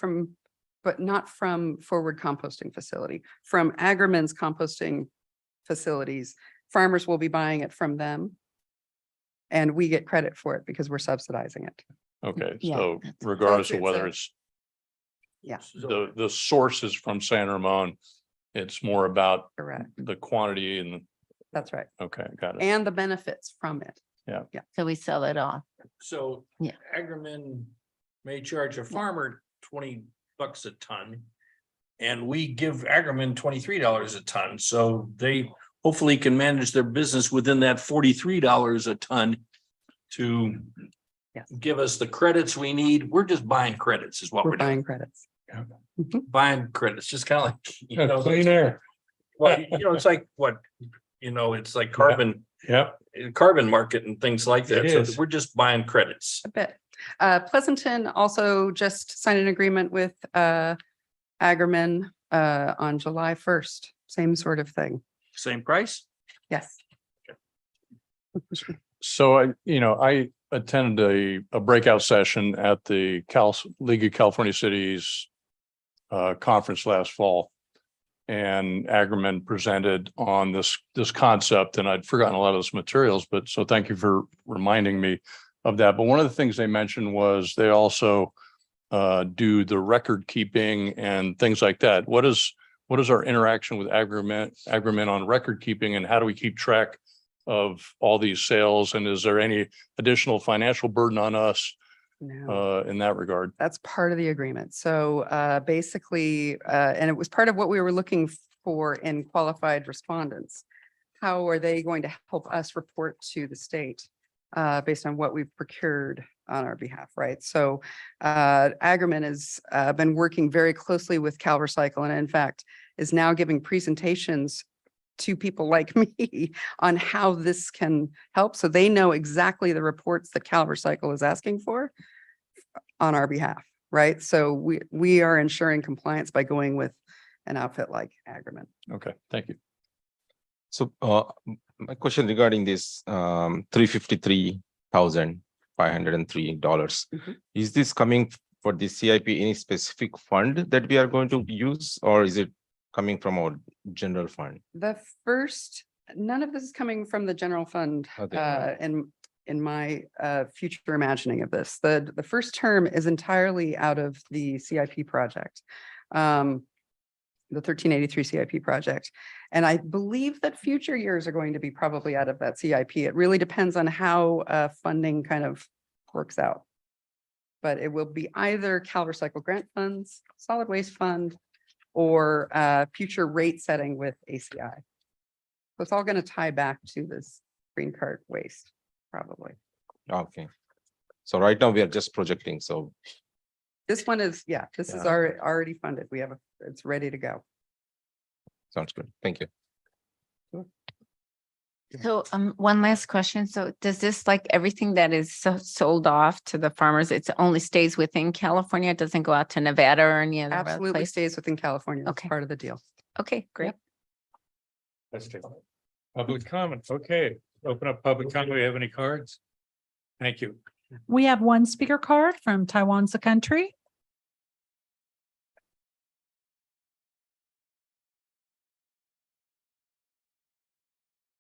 Speaker 20: not from Forward Composting Facility, from Agrimin's composting facilities. Farmers will be buying it from them. And we get credit for it because we're subsidizing it.
Speaker 10: Okay,
Speaker 18: Yeah,
Speaker 10: so
Speaker 18: that's-
Speaker 10: regardless
Speaker 20: So
Speaker 10: of
Speaker 20: it's
Speaker 10: whether
Speaker 20: a-
Speaker 10: it's
Speaker 20: Yeah,
Speaker 10: the source is from San Ramon, it's more about
Speaker 20: correct.
Speaker 10: the quantity and,
Speaker 20: That's right.
Speaker 10: okay, got it.
Speaker 20: And the benefits from it.
Speaker 18: So we sell it off.
Speaker 16: So
Speaker 18: Yeah.
Speaker 16: Agrimin may charge a farmer $20 a ton. And we give Agrimin $23 a ton, so they hopefully can manage their business within that $43 a ton to
Speaker 20: Yes.
Speaker 16: give us the credits we need. We're just buying credits is what
Speaker 20: We're
Speaker 16: we're doing.
Speaker 20: buying credits.
Speaker 16: Buying credits, just kind of like,
Speaker 1: Clean air.
Speaker 16: well, it's like what, it's like carbon,
Speaker 1: Yep.
Speaker 16: carbon market and things like that.
Speaker 1: It
Speaker 16: So
Speaker 1: is.
Speaker 16: we're just buying credits.
Speaker 20: A bit. Pleasanton also just signed an agreement with Agrimin on July 1st. Same sort of thing.
Speaker 16: Same price?
Speaker 20: Yes.
Speaker 10: So I attended a breakout session at the League of California Cities conference last fall. And Agrimin presented on this concept, and I'd forgotten a lot of those materials, but so thank you for reminding me of that. But one of the things they mentioned was they also do the record keeping and things like that. What is our interaction with Agrimin on record keeping, and how do we keep track of all these sales? And is there any additional financial burden on us
Speaker 20: No.
Speaker 10: in that regard?
Speaker 20: That's part of the agreement. So basically, and it was part of what we were looking for in qualified respondents. How are they going to help us report to the state based on what we've procured on our behalf, right? So Agrimin has been working very closely with CalRecycle, and in fact is now giving presentations to people like me on how this can help. So they know exactly the reports that CalRecycle is asking for on our behalf, right? So we are ensuring compliance by going with an outfit like Agrimin.
Speaker 10: Okay, thank you.
Speaker 14: So my question regarding this $353,503. Is this coming for the CIP any specific fund that we are going to use, or is it coming from our general fund?
Speaker 20: None of this is coming from the general fund
Speaker 14: Okay.
Speaker 20: in my future imagining of this. The first term is entirely out of the CIP project. the 1383 CIP project. And I believe that future years are going to be probably out of that CIP. It really depends on how funding kind of works out. But it will be either Cal Recycle grant funds, solid waste fund, or future rate setting with ACI. So it's all going to tie back to this green cart waste, probably.
Speaker 14: Okay. So right now we are just projecting, so
Speaker 20: This one is, yeah, this is already funded. We have, it's ready to go.
Speaker 14: sounds good. Thank you.
Speaker 18: So one last question. So does this, like everything that is sold off to the farmers, it only stays within California? It doesn't go out to Nevada or any other
Speaker 20: Absolutely
Speaker 18: place?
Speaker 20: stays within California. That's
Speaker 18: Okay.
Speaker 20: part of the deal.
Speaker 18: Okay, great.
Speaker 1: Let's take public comments. Okay, open up public comment. Do we have any cards? Thank you.
Speaker 2: We have one speaker card from Taiwan's country.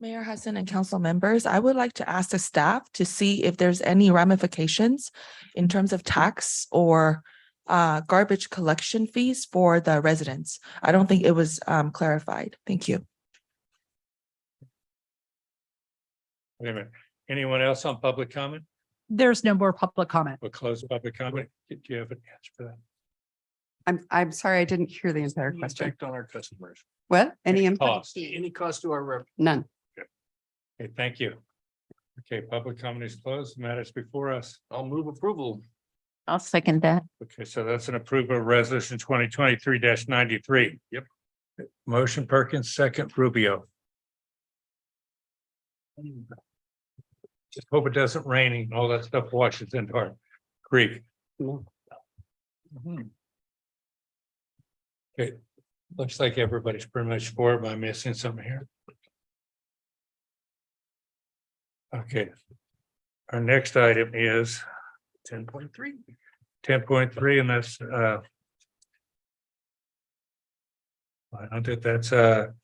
Speaker 8: Mayor Hudson and council members, I would like to ask the staff to see if there's any ramifications in terms of tax or garbage collection fees for the residents. I don't think it was clarified. Thank you.
Speaker 1: Wait a minute. Anyone else on public comment?
Speaker 2: There's no more public comment.
Speaker 1: We'll close public comment. Do you have an answer for that?
Speaker 20: I'm sorry, I didn't hear the entire question.
Speaker 16: Impact on our customers.
Speaker 20: What? Any impact?
Speaker 1: Cost.
Speaker 16: Any cost to our revenue?
Speaker 20: None.
Speaker 1: Okay, thank you. Okay, public comment is closed. Matters before us.
Speaker 16: I'll move approval.
Speaker 18: I'll second that.
Speaker 1: Okay, so that's an approval of resolution 2023-93.
Speaker 16: Yep.
Speaker 1: Motion Perkins, second Rubio. Just hope it doesn't rain and all that stuff washes into our creek. Okay, looks like everybody's pretty much for it. Am I missing something here? Okay. Our next item is
Speaker 16: 10.3.
Speaker 1: 10.3, and that's I don't think that's a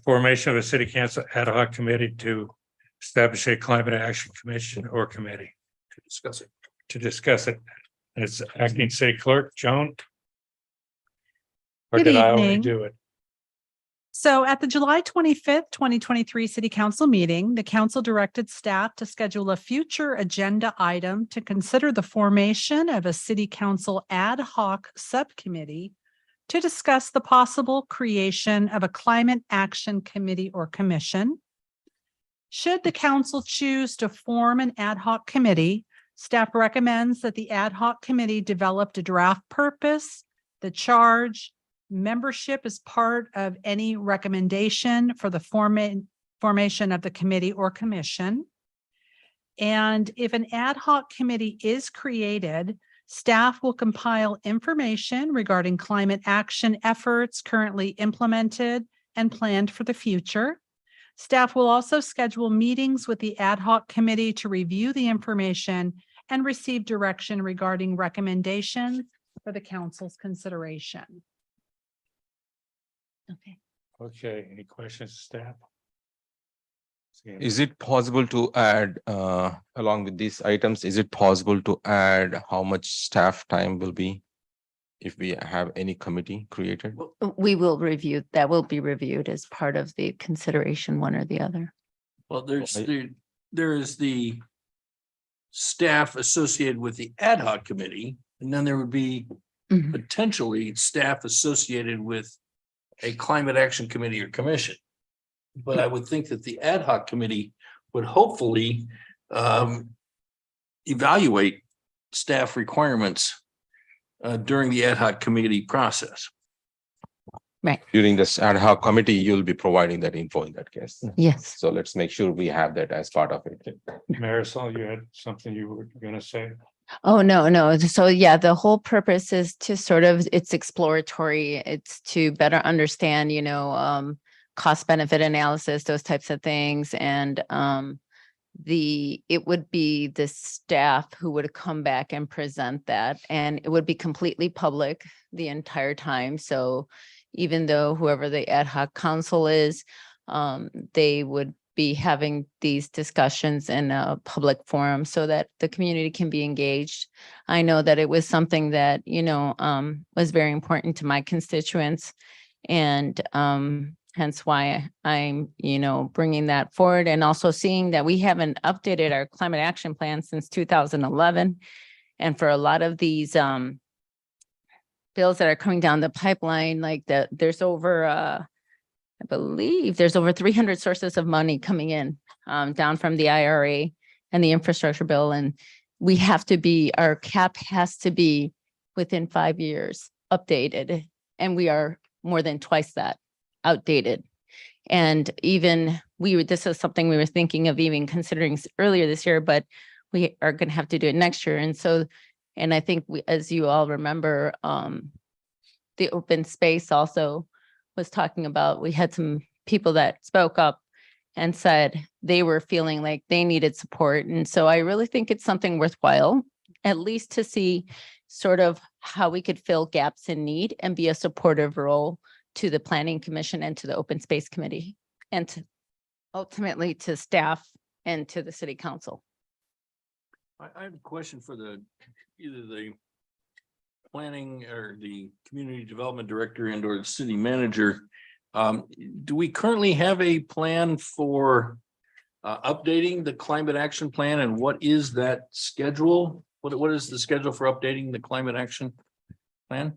Speaker 1: formation of a city council ad hoc committee to establish a climate action commission or committee
Speaker 16: To discuss it.
Speaker 1: to discuss it. And it's acting city clerk, Joan. Or
Speaker 2: Good
Speaker 1: did I already
Speaker 2: evening.
Speaker 1: do it?
Speaker 2: So at the July 25th, 2023 City Council meeting, the council directed staff to schedule a future agenda item to consider the formation of a city council ad hoc subcommittee to discuss the possible creation of a climate action committee or commission. Should the council choose to form an ad hoc committee, staff recommends that the ad hoc committee develop a draft purpose, the charge, membership is part of any recommendation for the formation of the committee or commission. And if an ad hoc committee is created, staff will compile information regarding climate action efforts currently implemented and planned for the future. Staff will also schedule meetings with the ad hoc committee to review the information and receive direction regarding recommendations for the council's consideration.
Speaker 18: Okay.
Speaker 1: Okay, any questions, staff?
Speaker 14: Is it possible to add, along with these items, is it possible to add how much staff time will be? If we have any committee created?
Speaker 18: We will review, that will be reviewed as part of the consideration, one or the other.
Speaker 16: Well, there is the staff associated with the ad hoc committee, and then there would be potentially staff associated with a climate action committee or commission. But I would think that the ad hoc committee would hopefully evaluate staff requirements during the ad hoc committee process.
Speaker 18: Right.
Speaker 14: During this ad hoc committee, you'll be providing that info in that case.
Speaker 18: Yes.
Speaker 14: So let's make sure we have that as part of it.
Speaker 1: Marisol, you had something you were gonna say?
Speaker 18: Oh, no. So yeah, the whole purpose is to sort of, it's exploratory. It's to better understand, cost benefit analysis, those types of things. And it would be the staff who would come back and present that, and it would be completely public the entire time. So even though whoever the ad hoc council is, they would be having these discussions in a public forum so that the community can be engaged. I know that it was something that, was very important to my constituents. And hence why I'm, bringing that forward, and also seeing that we haven't updated our climate action plan since 2011. And for a lot of these bills that are coming down the pipeline, like there's over, I believe there's over 300 sources of money coming in down from the IRA and the infrastructure bill. And we have to be, our cap has to be within 5 years updated. And we are more than twice that outdated. And even this is something we were thinking of even considering earlier this year, but we are going to have to do it next year. And so, and I think as you all remember, the open space also was talking about, we had some people that spoke up and said they were feeling like they needed support. And so I really think it's something worthwhile, at least to see sort of how we could fill gaps in need and be a supportive role to the Planning Commission and to the Open Space Committee, and to ultimately to staff and to the City Council.
Speaker 16: I have a question for either the planning or the community development director and or the city manager. Do we currently have a plan for updating the climate action plan, and what is that schedule? What is the schedule for updating the climate action plan?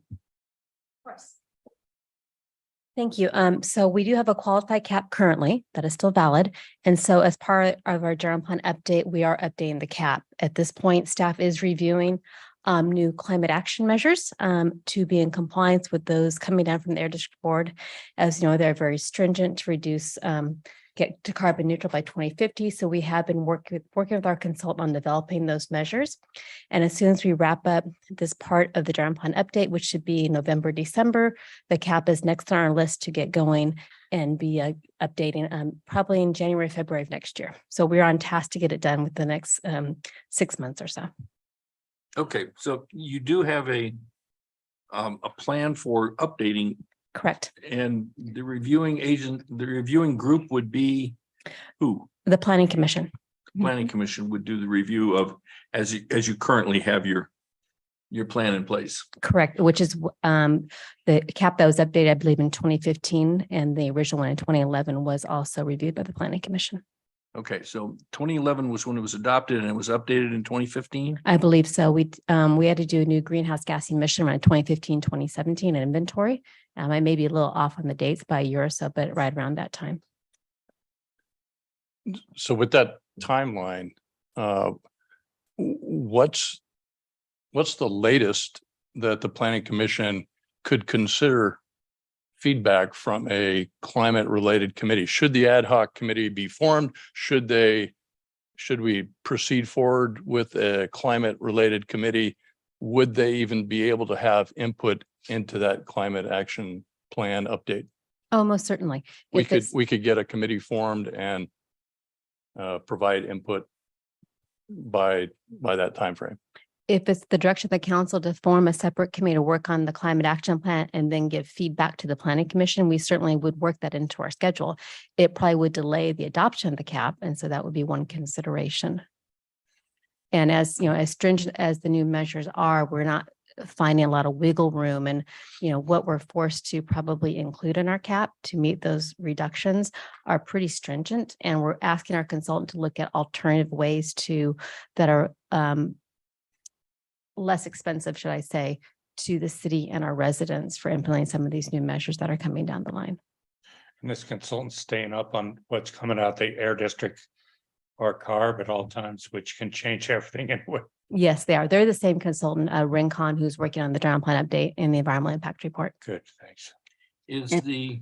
Speaker 21: Thank you. So we do have a qualified cap currently that is still valid. And so as part of our general plan update, we are updating the cap. At this point, staff is reviewing new climate action measures to be in compliance with those coming down from the Air District Board. As you know, they're very stringent to reduce, get to carbon neutral by 2050. So we have been working with our consultant on developing those measures. And as soon as we wrap up this part of the general plan update, which should be November, December, the cap is next on our list to get going and be updating probably in January, February of next year. So we're on task to get it done with the next 6 months or so.
Speaker 16: Okay, so you do have a plan for updating.
Speaker 21: Correct.
Speaker 16: And the reviewing group would be who?
Speaker 21: The Planning Commission.
Speaker 16: Planning Commission would do the review of as you currently have your plan in place.
Speaker 21: Correct, which is the cap that was updated, I believe, in 2015, and the original one in 2011 was also reviewed by the Planning Commission.
Speaker 16: Okay, so 2011 was when it was adopted and it was updated in 2015?
Speaker 21: I believe so. We had to do a new greenhouse gas emission around 2015, 2017 inventory. I may be a little off on the dates by a year or so, but right around that time.
Speaker 10: So with that timeline, what's the latest that the Planning Commission could consider feedback from a climate related committee? Should the ad hoc committee be formed? Should we proceed forward with a climate related committee? Would they even be able to have input into that climate action plan update?
Speaker 21: Oh, most certainly.
Speaker 10: We could get a committee formed and provide input by that timeframe.
Speaker 21: If it's the direction of the council to form a separate committee to work on the climate action plan and then give feedback to the Planning Commission, we certainly would work that into our schedule. It probably would delay the adoption of the cap. And so that would be one consideration. And as you know, as stringent as the new measures are, we're not finding a lot of wiggle room, and what we're forced to probably include in our cap to meet those reductions are pretty stringent. And we're asking our consultant to look at alternative ways that are less expensive, should I say, to the city and our residents for implementing some of these new measures that are coming down the line.
Speaker 1: And this consultant's staying up on what's coming out the Air District or CARB at all times, which can change everything anyway.
Speaker 21: Yes, they are. They're the same consultant, Rincon, who's working on the general plan update and the environmental impact report.
Speaker 1: Good, thanks.
Speaker 16: Is the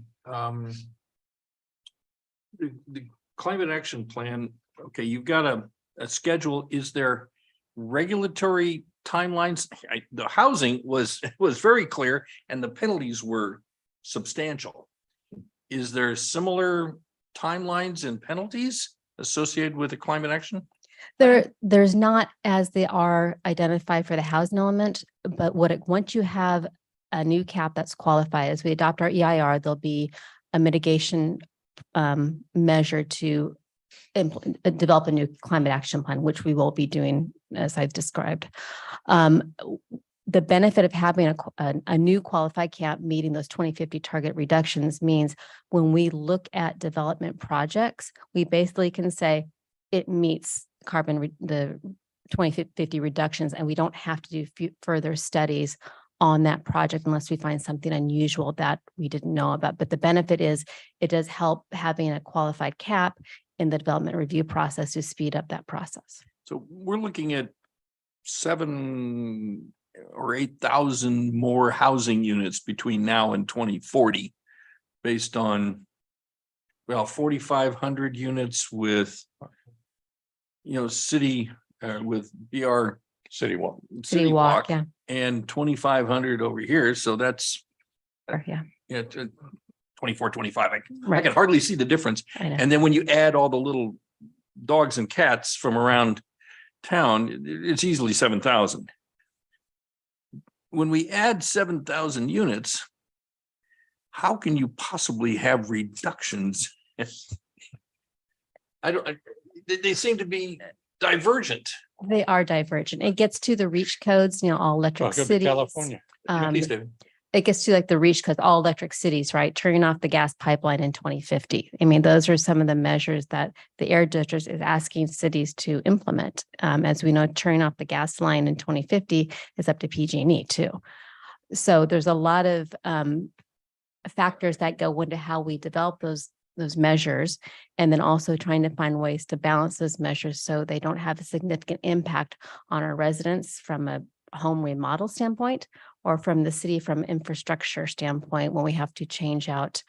Speaker 16: climate action plan, okay, you've got a schedule. Is there regulatory timelines? The housing was very clear and the penalties were substantial. Is there similar timelines and penalties associated with the climate action?
Speaker 21: There's not, as they are identified for the housing element, but once you have a new cap that's qualified, as we adopt our EIR, there'll be a mitigation measure to develop a new climate action plan, which we will be doing as I've described. the benefit of having a new qualified cap meeting those 2050 target reductions means when we look at development projects, we basically can say it meets the 2050 reductions, and we don't have to do further studies on that project unless we find something unusual that we didn't know about. But the benefit is it does help having a qualified cap in the development review process to speed up that process.
Speaker 16: So we're looking at 7,000 or 8,000 more housing units between now and 2040, based on, well, 4,500 units with, city, with BR
Speaker 10: City Walk.
Speaker 21: City Walk, yeah.
Speaker 16: And 2,500 over here. So that's,
Speaker 21: Yeah.
Speaker 16: 24, 25. I
Speaker 21: Right.
Speaker 16: can hardly see the difference.
Speaker 21: I know.
Speaker 16: And then when you add all the little dogs and cats from around town, it's easily 7,000. When we add 7,000 units, how can you possibly have reductions? They seem to be divergent.
Speaker 21: They are divergent. It gets to the reach codes, all electric
Speaker 1: Welcome to
Speaker 21: cities.
Speaker 1: California.
Speaker 16: Please do.
Speaker 21: It gets to like the reach codes, all electric cities, right? Turning off the gas pipeline in 2050. I mean, those are some of the measures that the air district is asking cities to implement. As we know, turning off the gas line in 2050 is up to PG&E too. So there's a lot of factors that go into how we develop those measures, and then also trying to find ways to balance those measures so they don't have a significant impact on our residents from a home remodel standpoint or from the city from infrastructure standpoint when we have to change out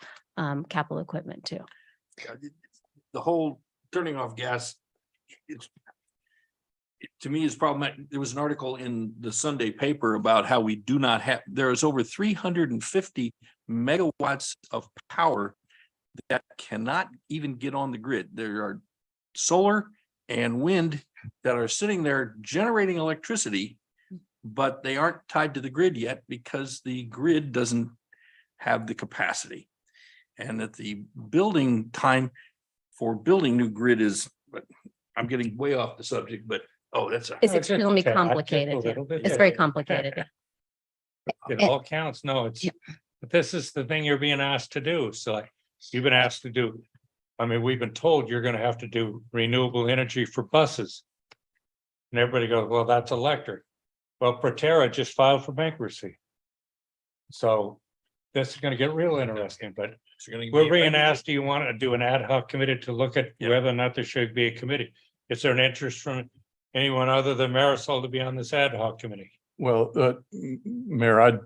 Speaker 21: capital equipment too.
Speaker 16: The whole turning off gas, to me is problematic. There was an article in the Sunday paper about how we do not have, there is over 350 megawatts of power that cannot even get on the grid. There are solar and wind that are sitting there generating electricity, but they aren't tied to the grid yet because the grid doesn't have the capacity. And that the building time for building new grid is, but I'm getting way off the subject, but
Speaker 21: It's extremely complicated. Yeah. It's very complicated. Yeah.
Speaker 1: It all counts. No, but this is the thing you're being asked to do. So like, you've been asked to do. I mean, we've been told you're going to have to do renewable energy for buses. And everybody goes, well, that's electric. Well, Proterra just filed for bankruptcy. So this is going to get real interesting, but we're being asked, do you want to do an ad hoc committee to look at whether or not there should be a committee? Is there an interest from anyone other than Marisol to be on this ad hoc committee?
Speaker 10: Well, Mayor, I'd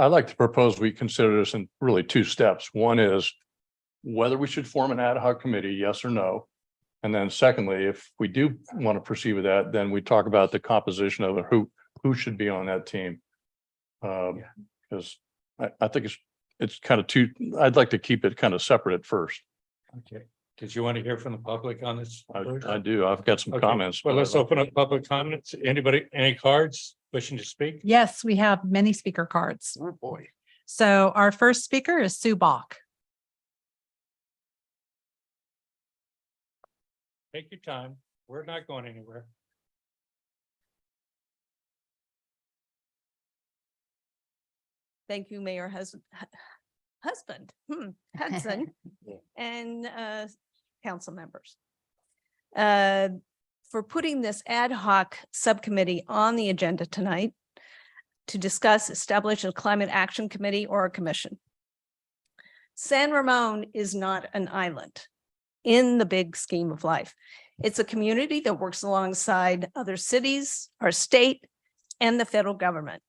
Speaker 10: like to propose we consider this in really two steps. One is whether we should form an ad hoc committee, yes or no. And then secondly, if we do want to proceed with that, then we talk about the composition of it, who should be on that team. Because I think it's kind of I'd like to keep it kind of separate at first.
Speaker 1: Okay. Did you want to hear from the public on this?
Speaker 10: I do. I've got some
Speaker 1: Okay.
Speaker 10: comments.
Speaker 1: Well, let's open up public comments. Anybody, any cards wishing to speak?
Speaker 2: Yes, we have many speaker cards.
Speaker 16: Oh, boy.
Speaker 2: So our first speaker is Sue Bach.
Speaker 1: Take your time. We're not going anywhere.
Speaker 6: Thank you, Mayor Hudson, and council members. For putting this ad hoc subcommittee on the agenda tonight to discuss establish a climate action committee or a commission. San Ramon is not an island in the big scheme of life. It's a community that works alongside other cities, our state, and the federal government.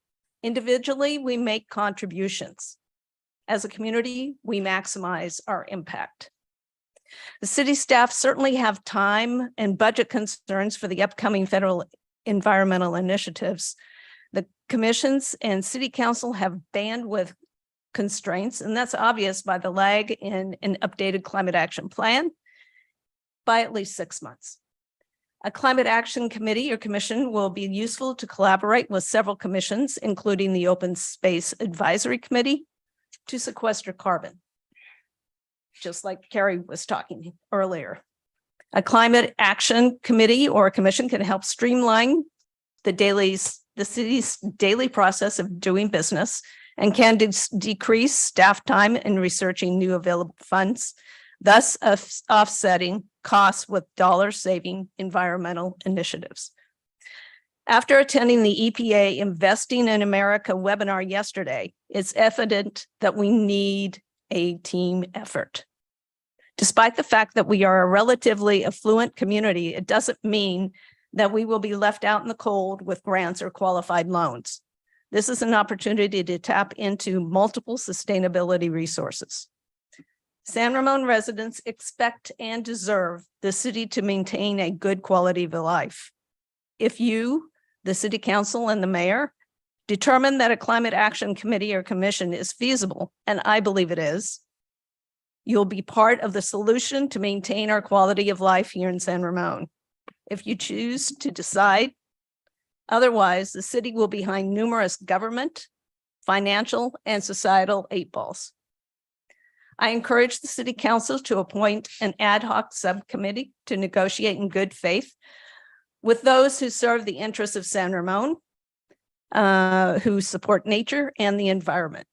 Speaker 6: Individually, we make contributions. As a community, we maximize our impact. The city staff certainly have time and budget concerns for the upcoming federal environmental initiatives. The commissions and city council have bandwidth constraints, and that's obvious by the lag in an updated climate action plan by at least 6 months. A climate action committee or commission will be useful to collaborate with several commissions, including the Open Space Advisory Committee, to sequester carbon, just like Carrie was talking earlier. A climate action committee or a commission can help streamline the daily the city's daily process of doing business and can decrease staff time in researching new available funds, thus offsetting costs with dollar-saving environmental initiatives. After attending the EPA Investing in America webinar yesterday, it's evident that we need a team effort. Despite the fact that we are a relatively affluent community, it doesn't mean that we will be left out in the cold with grants or qualified loans. This is an opportunity to tap into multiple sustainability resources. San Ramon residents expect and deserve the city to maintain a good quality of life. If you, the city council and the mayor, determine that a climate action committee or commission is feasible, and I believe it is, you'll be part of the solution to maintain our quality of life here in San Ramon. If you choose to decide otherwise, the city will be behind numerous government, financial, and societal 8 balls. I encourage the city council to appoint an ad hoc subcommittee to negotiate in good faith with those who serve the interests of San Ramon, who support nature and the environment.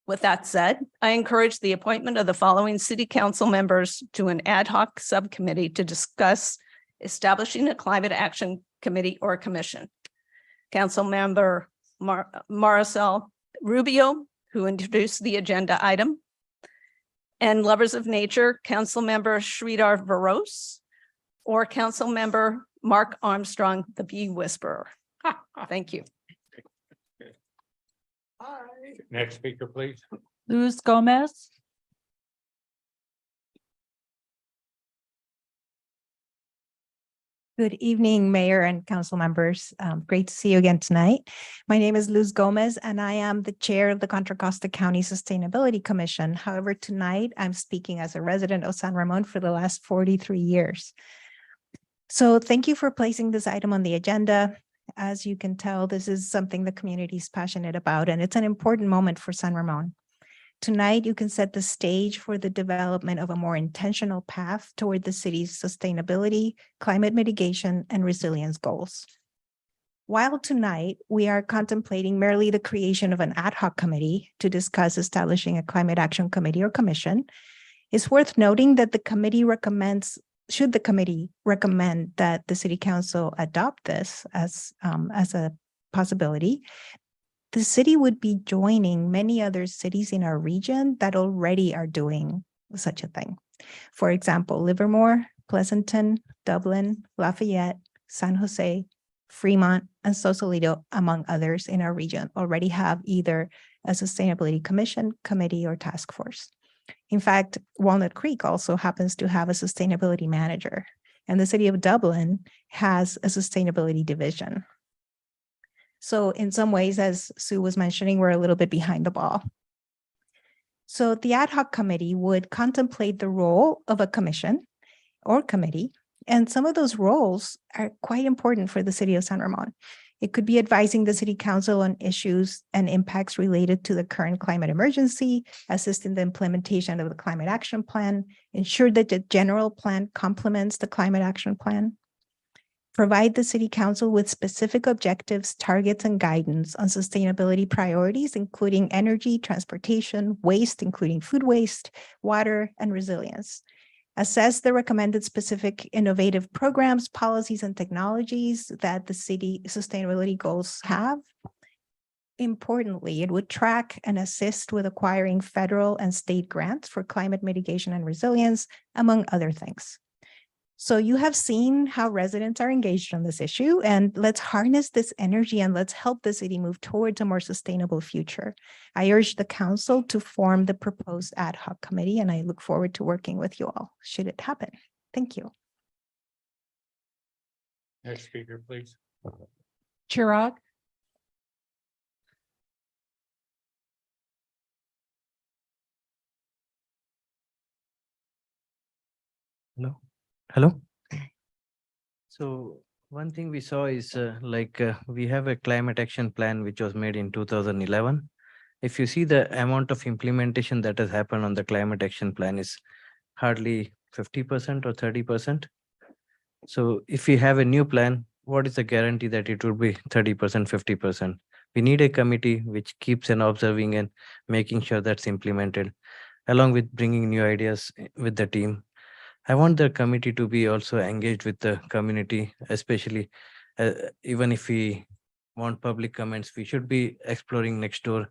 Speaker 6: With that said, I encourage the appointment of the following city council members to an ad hoc subcommittee to discuss establishing a climate action committee or commission. Council member Maricel Rubio, who introduced the agenda item, and Lovers of Nature, Council member Sridhar Varos, or Council member Mark Armstrong, the Bee Whisperer. Thank you.
Speaker 1: Next speaker, please.
Speaker 2: Luz Gomez.
Speaker 4: Good evening, Mayor and council members. Great to see you again tonight. My name is Luz Gomez, and I am the chair of the Contra Costa County Sustainability Commission. However, tonight I'm speaking as a resident of San Ramon for the last 43 years. So thank you for placing this item on the agenda. As you can tell, this is something the community is passionate about, and it's an important moment for San Ramon. Tonight, you can set the stage for the development of a more intentional path toward the city's sustainability, climate mitigation, and resilience goals. While tonight, we are contemplating merely the creation of an ad hoc committee to discuss establishing a climate action committee or commission, it's worth noting that the committee recommends, should the committee recommend that the city council adopt this as a possibility, the city would be joining many other cities in our region that already are doing such a thing. For example, Livermore, Pleasanton, Dublin, Lafayette, San Jose, Fremont, and Sausalito, among others in our region, already have either a sustainability commission, committee, or task force. In fact, Walnut Creek also happens to have a sustainability manager, and the city of Dublin has a sustainability division. So in some ways, as Sue was mentioning, we're a little bit behind the ball. So the ad hoc committee would contemplate the role of a commission or committee, and some of those roles are quite important for the city of San Ramon. It could be advising the city council on issues and impacts related to the current climate emergency, assisting the implementation of the climate action plan, ensure that the general plan complements the climate action plan, provide the city council with specific objectives, targets, and guidance on sustainability priorities, including energy, transportation, waste, including food waste, water, and resilience. Assess the recommended specific innovative programs, policies, and technologies that the city sustainability goals have. Importantly, it would track and assist with acquiring federal and state grants for climate mitigation and resilience, among other things. So you have seen how residents are engaged on this issue, and let's harness this energy and let's help the city move towards a more sustainable future. I urge the council to form the proposed ad hoc committee, and I look forward to working with you all should it happen. Thank you.
Speaker 1: Next speaker, please.
Speaker 2: Chirag.
Speaker 22: Hello. Hello. So one thing we saw is we have a climate action plan which was made in 2011. If you see the amount of implementation that has happened on the climate action plan is hardly 50% or 30%. So if we have a new plan, what is the guarantee that it will be 30%, 50%? We need a committee which keeps on observing and making sure that's implemented, along with bringing new ideas with the team. I want the committee to be also engaged with the community, especially even if we want public comments, we should be exploring next door,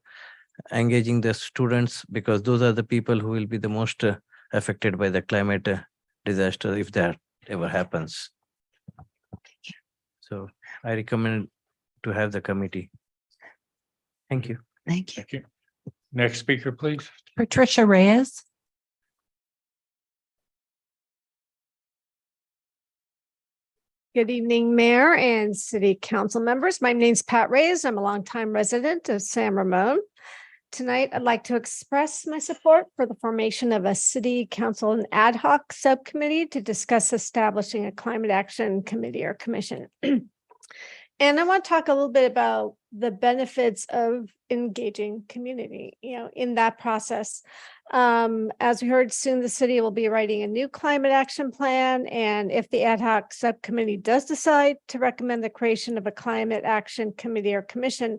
Speaker 22: engaging the students, because those are the people who will be the most affected by the climate disaster if that ever happens. So I recommend to have the committee. Thank you.
Speaker 1: Thank you. Next speaker, please.
Speaker 2: Patricia Reyes.
Speaker 7: Good evening, Mayor and City Council members. My name's Pat Reyes. I'm a longtime resident of San Ramon. Tonight, I'd like to express my support for the formation of a City Council and ad hoc subcommittee to discuss establishing a climate action committee or commission. And I want to talk a little bit about the benefits of engaging community, in that process. As we heard, soon the city will be writing a new climate action plan. And if the ad hoc subcommittee does decide to recommend the creation of a climate action committee or commission,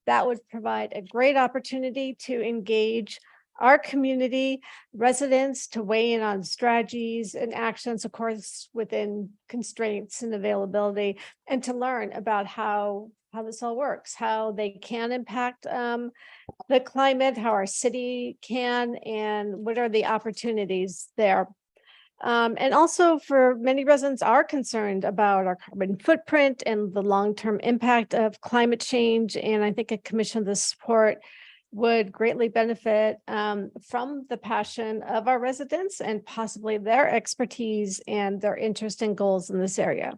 Speaker 7: that would provide a great opportunity to engage our community residents to weigh in on strategies and actions, of course, within constraints and availability, and to learn about how this all works, how they can impact the climate, how our city can, and what are the opportunities there. And also for many residents are concerned about our carbon footprint and the long-term impact of climate change. And I think a commission of this support would greatly benefit from the passion of our residents and possibly their expertise and their interest and goals in this area.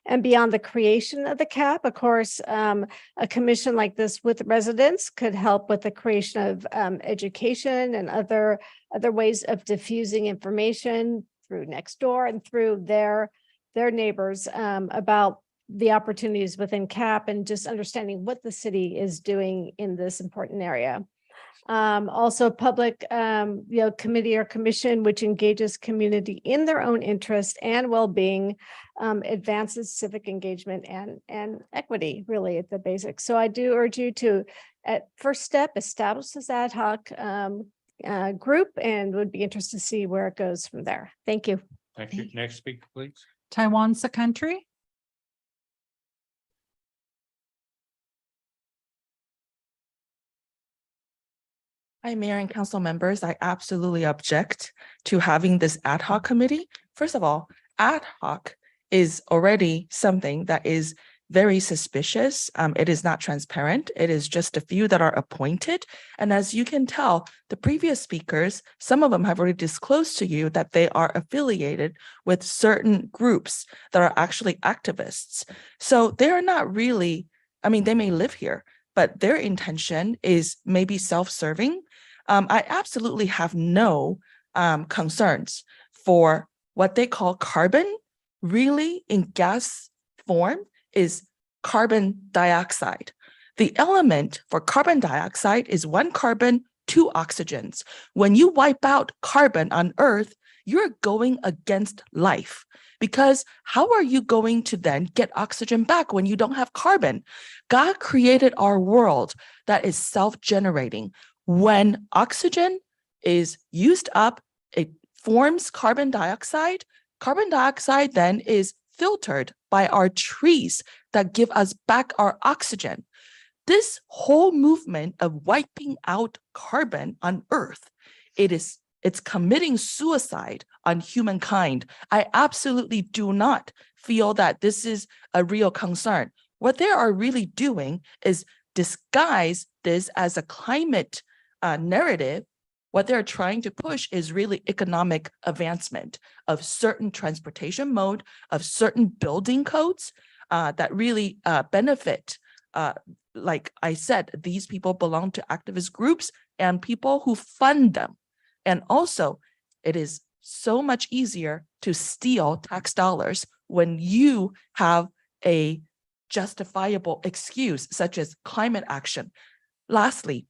Speaker 7: And beyond the creation of the CAP, of course, a commission like this with residents could help with the creation of education and other ways of diffusing information through Nextdoor and through their neighbors about the opportunities within CAP and just understanding what the city is doing in this important area. Also public, committee or commission, which engages community in their own interest and well-being, advances civic engagement and equity, really at the basics. So I do urge you to, at first step, establish this ad hoc group and would be interested to see where it goes from there. Thank you.
Speaker 1: Thank you. Next speaker, please.
Speaker 2: Taiwan Secountry.
Speaker 8: Hi, Mayor and council members. I absolutely object to having this ad hoc committee. First of all, ad hoc is already something that is very suspicious. It is not transparent. It is just a few that are appointed. And as you can tell, the previous speakers, some of them have already disclosed to you that they are affiliated with certain groups that are actually activists. So they're not really, they may live here, but their intention is maybe self-serving. I absolutely have no concerns for what they call carbon. Really, in gas form, is carbon dioxide. The element for carbon dioxide is 1 carbon, 2 oxygens. When you wipe out carbon on Earth, you're going against life, because how are you going to then get oxygen back when you don't have carbon? God created our world that is self-generating. When oxygen is used up, it forms carbon dioxide. Carbon dioxide then is filtered by our trees that give us back our oxygen. This whole movement of wiping out carbon on Earth, it's committing suicide on humankind. I absolutely do not feel that this is a real concern. What they are really doing is disguise this as a climate narrative. What they're trying to push is really economic advancement of certain transportation mode, of certain building codes that really benefit. Like I said, these people belong to activist groups and people who fund them. And also, it is so much easier to steal tax dollars when you have a justifiable excuse, such as climate action. Lastly,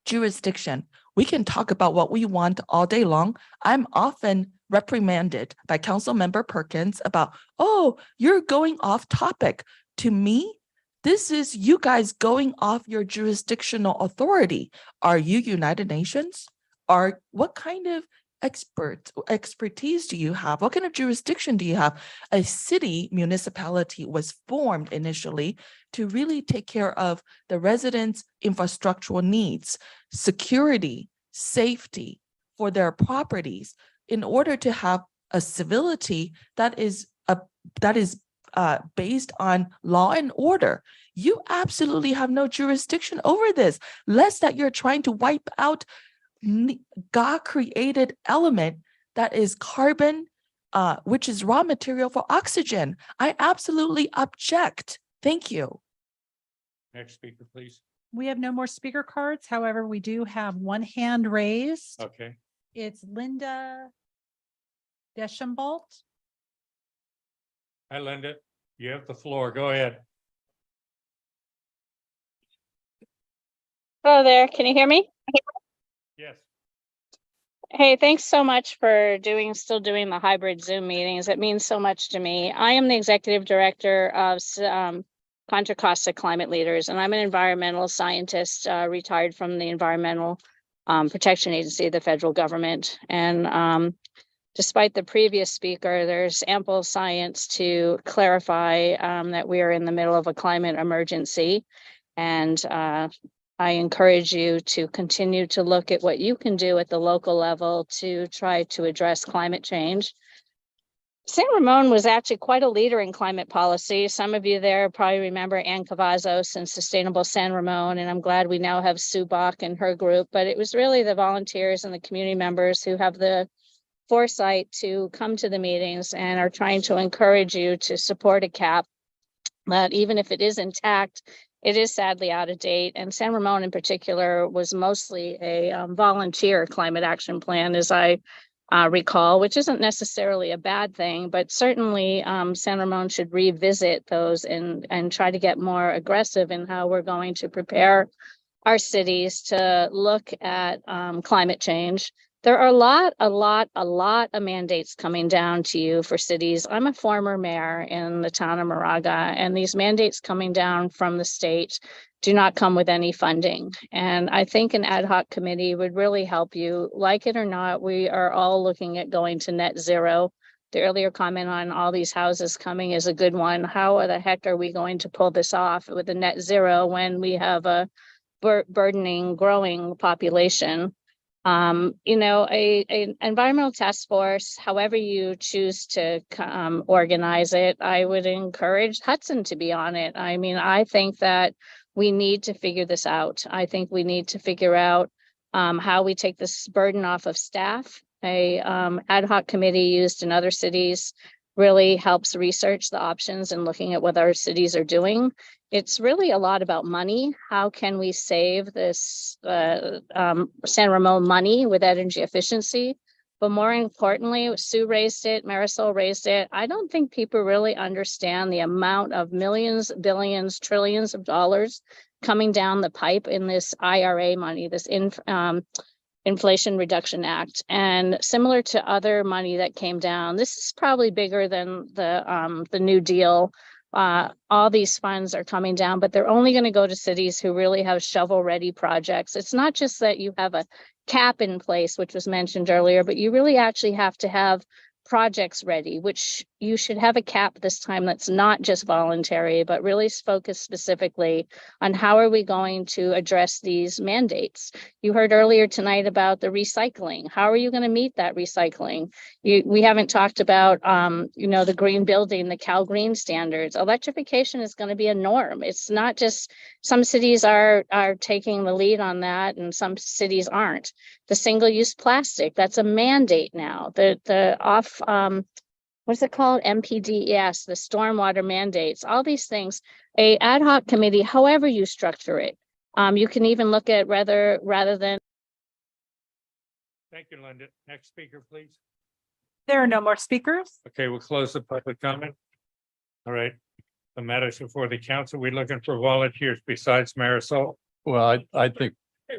Speaker 8: jurisdiction. We can talk about what we want all day long. I'm often reprimanded by Councilmember Perkins about, oh, you're going off topic. To me, this is you guys going off your jurisdictional authority. Are you United Nations? What kind of expertise do you have? What kind of jurisdiction do you have? A city municipality was formed initially to really take care of the residents' infrastructural needs, security, safety for their properties, in order to have a civility that is based on law and order. You absolutely have no jurisdiction over this, lest that you're trying to wipe out God-created element that is carbon, which is raw material for oxygen. I absolutely object. Thank you.
Speaker 1: Next speaker, please.
Speaker 2: We have no more speaker cards. However, we do have one hand raised.
Speaker 1: Okay.
Speaker 2: It's Linda Deschambault.
Speaker 1: Hi, Linda. You have the floor. Go ahead.
Speaker 3: Hello there. Can you hear me?
Speaker 1: Yes.
Speaker 3: Hey, thanks so much for still doing the hybrid Zoom meetings. It means so much to me. I am the executive director of Contra Costa Climate Leaders, and I'm an environmental scientist, retired from the Environmental Protection Agency of the federal government. And despite the previous speaker, there's ample science to clarify that we are in the middle of a climate emergency. And I encourage you to continue to look at what you can do at the local level to try to address climate change. San Ramon was actually quite a leader in climate policy. Some of you there probably remember Ann Cavazos and Sustainable San Ramon, and I'm glad we now have Sue Bach and her group, but it was really the volunteers and the community members who have the foresight to come to the meetings and are trying to encourage you to support a cap that, even if it is intact, it is sadly out of date. And San Ramon in particular was mostly a volunteer climate action plan, as I recall, which isn't necessarily a bad thing, but certainly San Ramon should revisit those and try to get more aggressive in how we're going to prepare our cities to look at climate change. There are a lot of mandates coming down to you for cities. I'm a former mayor in the town of Moraga, and these mandates coming down from the state do not come with any funding. And I think an ad hoc committee would really help you. Like it or not, we are all looking at going to net zero. The earlier comment on all these houses coming is a good one. How the heck are we going to pull this off with a net zero when we have a burdening, growing population? A environmental task force, however you choose to organize it, I would encourage Hudson to be on it. I mean, I think that we need to figure this out. I think we need to figure out how we take this burden off of staff. A ad hoc committee used in other cities really helps research the options and looking at what our cities are doing. It's really a lot about money. How can we save this San Ramon money with energy efficiency? But more importantly, Sue raised it, Marisol raised it. I don't think people really understand the amount of millions, billions, trillions of dollars coming down the pipe in this IRA money, this Inflation Reduction Act. And similar to other money that came down, this is probably bigger than the New Deal. All these funds are coming down, but they're only going to go to cities who really have shovel-ready projects. It's not just that you have a cap in place, which was mentioned earlier, but you really actually have to have projects ready, which you should have a cap this time that's not just voluntary, but really focused specifically on how are we going to address these mandates. You heard earlier tonight about the recycling. How are you going to meet that recycling? We haven't talked about, the green building, the Cal Green standards. Electrification is going to be a norm. It's not just some cities are taking the lead on that and some cities aren't. The single-use plastic, that's a mandate now. The off, what's it called? MPD, yes, the stormwater mandates, all these things. A ad hoc committee, however you structure it, you can even look at rather than.
Speaker 1: Thank you, Linda. Next speaker, please.
Speaker 2: There are no more speakers.
Speaker 1: Okay, we'll close the public comment. All right. The matters before the council. We're looking for volunteers besides Marisol.
Speaker 10: Well, I think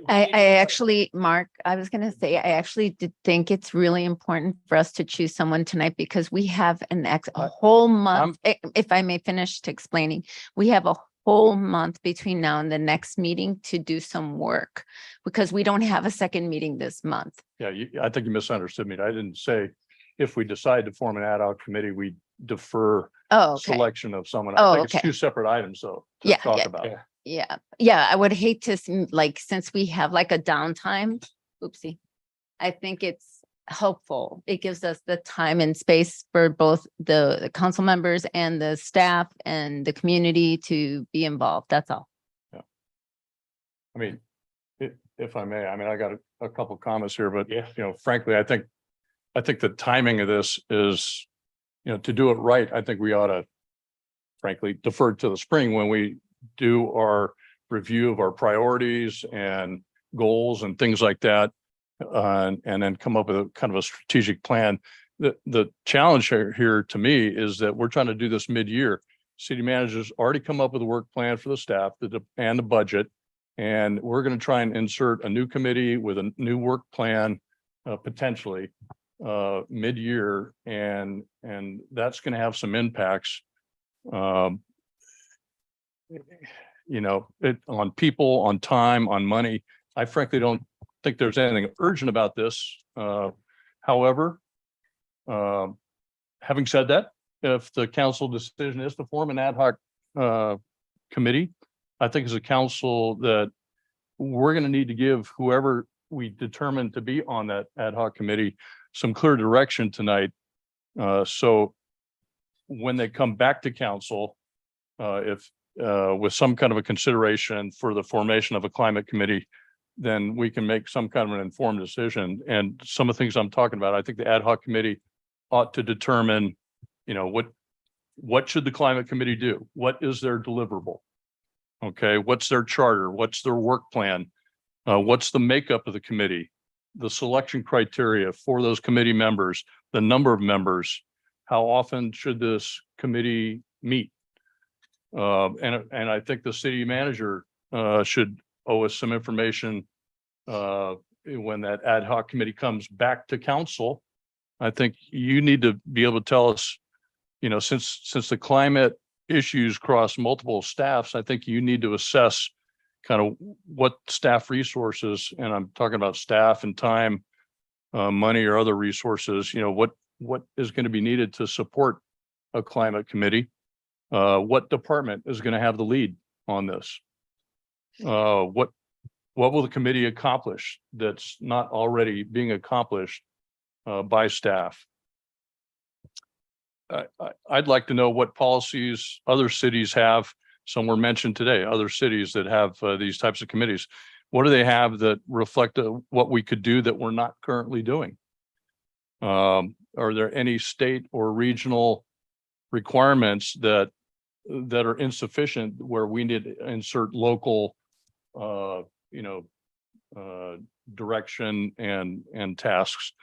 Speaker 18: I actually, Mark, I was gonna say, I actually did think it's really important for us to choose someone tonight because we have a whole month, if I may finish to explaining, we have a whole month between now and the next meeting to do some work because we don't have a second meeting this month.
Speaker 10: Yeah, I think you misunderstood me. I didn't say if we decide to form an ad hoc committee, we defer
Speaker 18: Oh, okay.
Speaker 10: selection of someone.
Speaker 18: Oh,
Speaker 10: I think it's
Speaker 18: okay.
Speaker 10: two separate items, though, to
Speaker 18: Yeah,
Speaker 10: talk
Speaker 18: yeah.
Speaker 10: about.
Speaker 18: Yeah, I would hate to, like, since we have like a downtime, oopsie. I think it's helpful. It gives us the time and space for both the council members and the staff and the community to be involved. That's all.
Speaker 10: I mean, if I may, I mean, I got a couple comments here, but frankly, I think the timing of this is, to do it right, I think we ought to frankly defer to the spring when we do our review of our priorities and goals and things like that. And then come up with a kind of a strategic plan. The challenge here to me is that we're trying to do this mid-year. City managers already come up with a work plan for the staff and the budget. And we're going to try and insert a new committee with a new work plan, potentially mid-year, and that's going to have some impacts. On people, on time, on money. I frankly don't think there's anything urgent about this. However, having said that, if the council decision is to form an ad hoc committee, I think as a council that we're going to need to give whoever we determine to be on that ad hoc committee some clear direction tonight. So when they come back to council, if with some kind of a consideration for the formation of a climate committee, then we can make some kind of an informed decision. And some of the things I'm talking about, I think the ad hoc committee ought to determine, what should the climate committee do? What is their deliverable? Okay, what's their charter? What's their work plan? What's the makeup of the committee? The selection criteria for those committee members, the number of members, how often should this committee meet? And I think the city manager should owe us some information when that ad hoc committee comes back to council. I think you need to be able to tell us, since the climate issues cross multiple staffs, I think you need to assess kind of what staff resources, and I'm talking about staff and time, money or other resources, what is going to be needed to support a climate committee. What department is going to have the lead on this? What will the committee accomplish that's not already being accomplished by staff? I'd like to know what policies other cities have. Some were mentioned today, other cities that have these types of committees. What do they have that reflect what we could do that we're not currently doing? Are there any state or regional requirements that are insufficient where we need to insert local direction and tasks?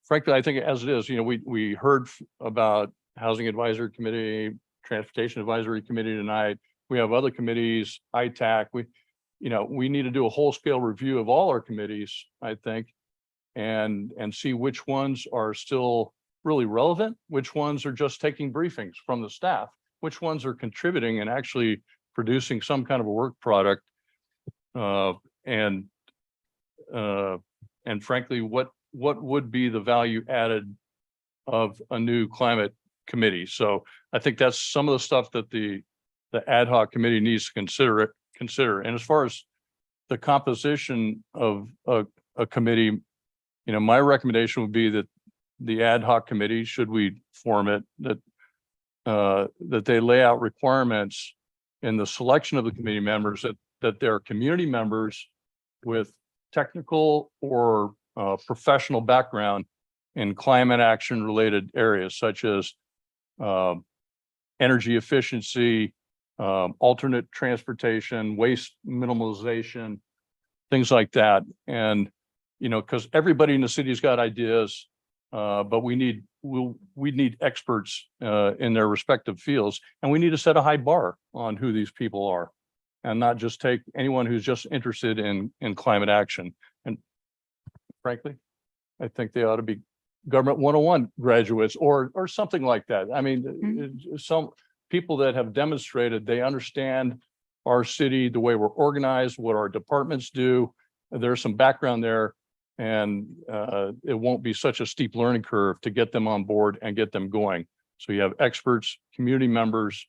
Speaker 10: Frankly, I think as it is, we heard about Housing Advisory Committee, Transportation Advisory Committee tonight. We have other committees, ITAC. We need to do a whole scale review of all our committees, I think, and see which ones are still really relevant, which ones are just taking briefings from the staff, which ones are contributing and actually producing some kind of a work product. And frankly, what would be the value added of a new climate committee? So I think that's some of the stuff that the ad hoc committee needs to consider. And as far as the composition of a committee, my recommendation would be that the ad hoc committee, should we form it, that they lay out requirements in the selection of the committee members that they're community members with technical or professional background in climate action related areas such as energy efficiency, alternate transportation, waste minimalization, things like that. And, because everybody in the city's got ideas. But we need experts in their respective fields, and we need to set a high bar on who these people are, and not just take anyone who's just interested in climate action. And frankly, I think they ought to be government 101 graduates or something like that. I mean, some people that have demonstrated they understand our city, the way we're organized, what our departments do. There's some background there, and it won't be such a steep learning curve to get them on board and get them going. So you have experts, community members,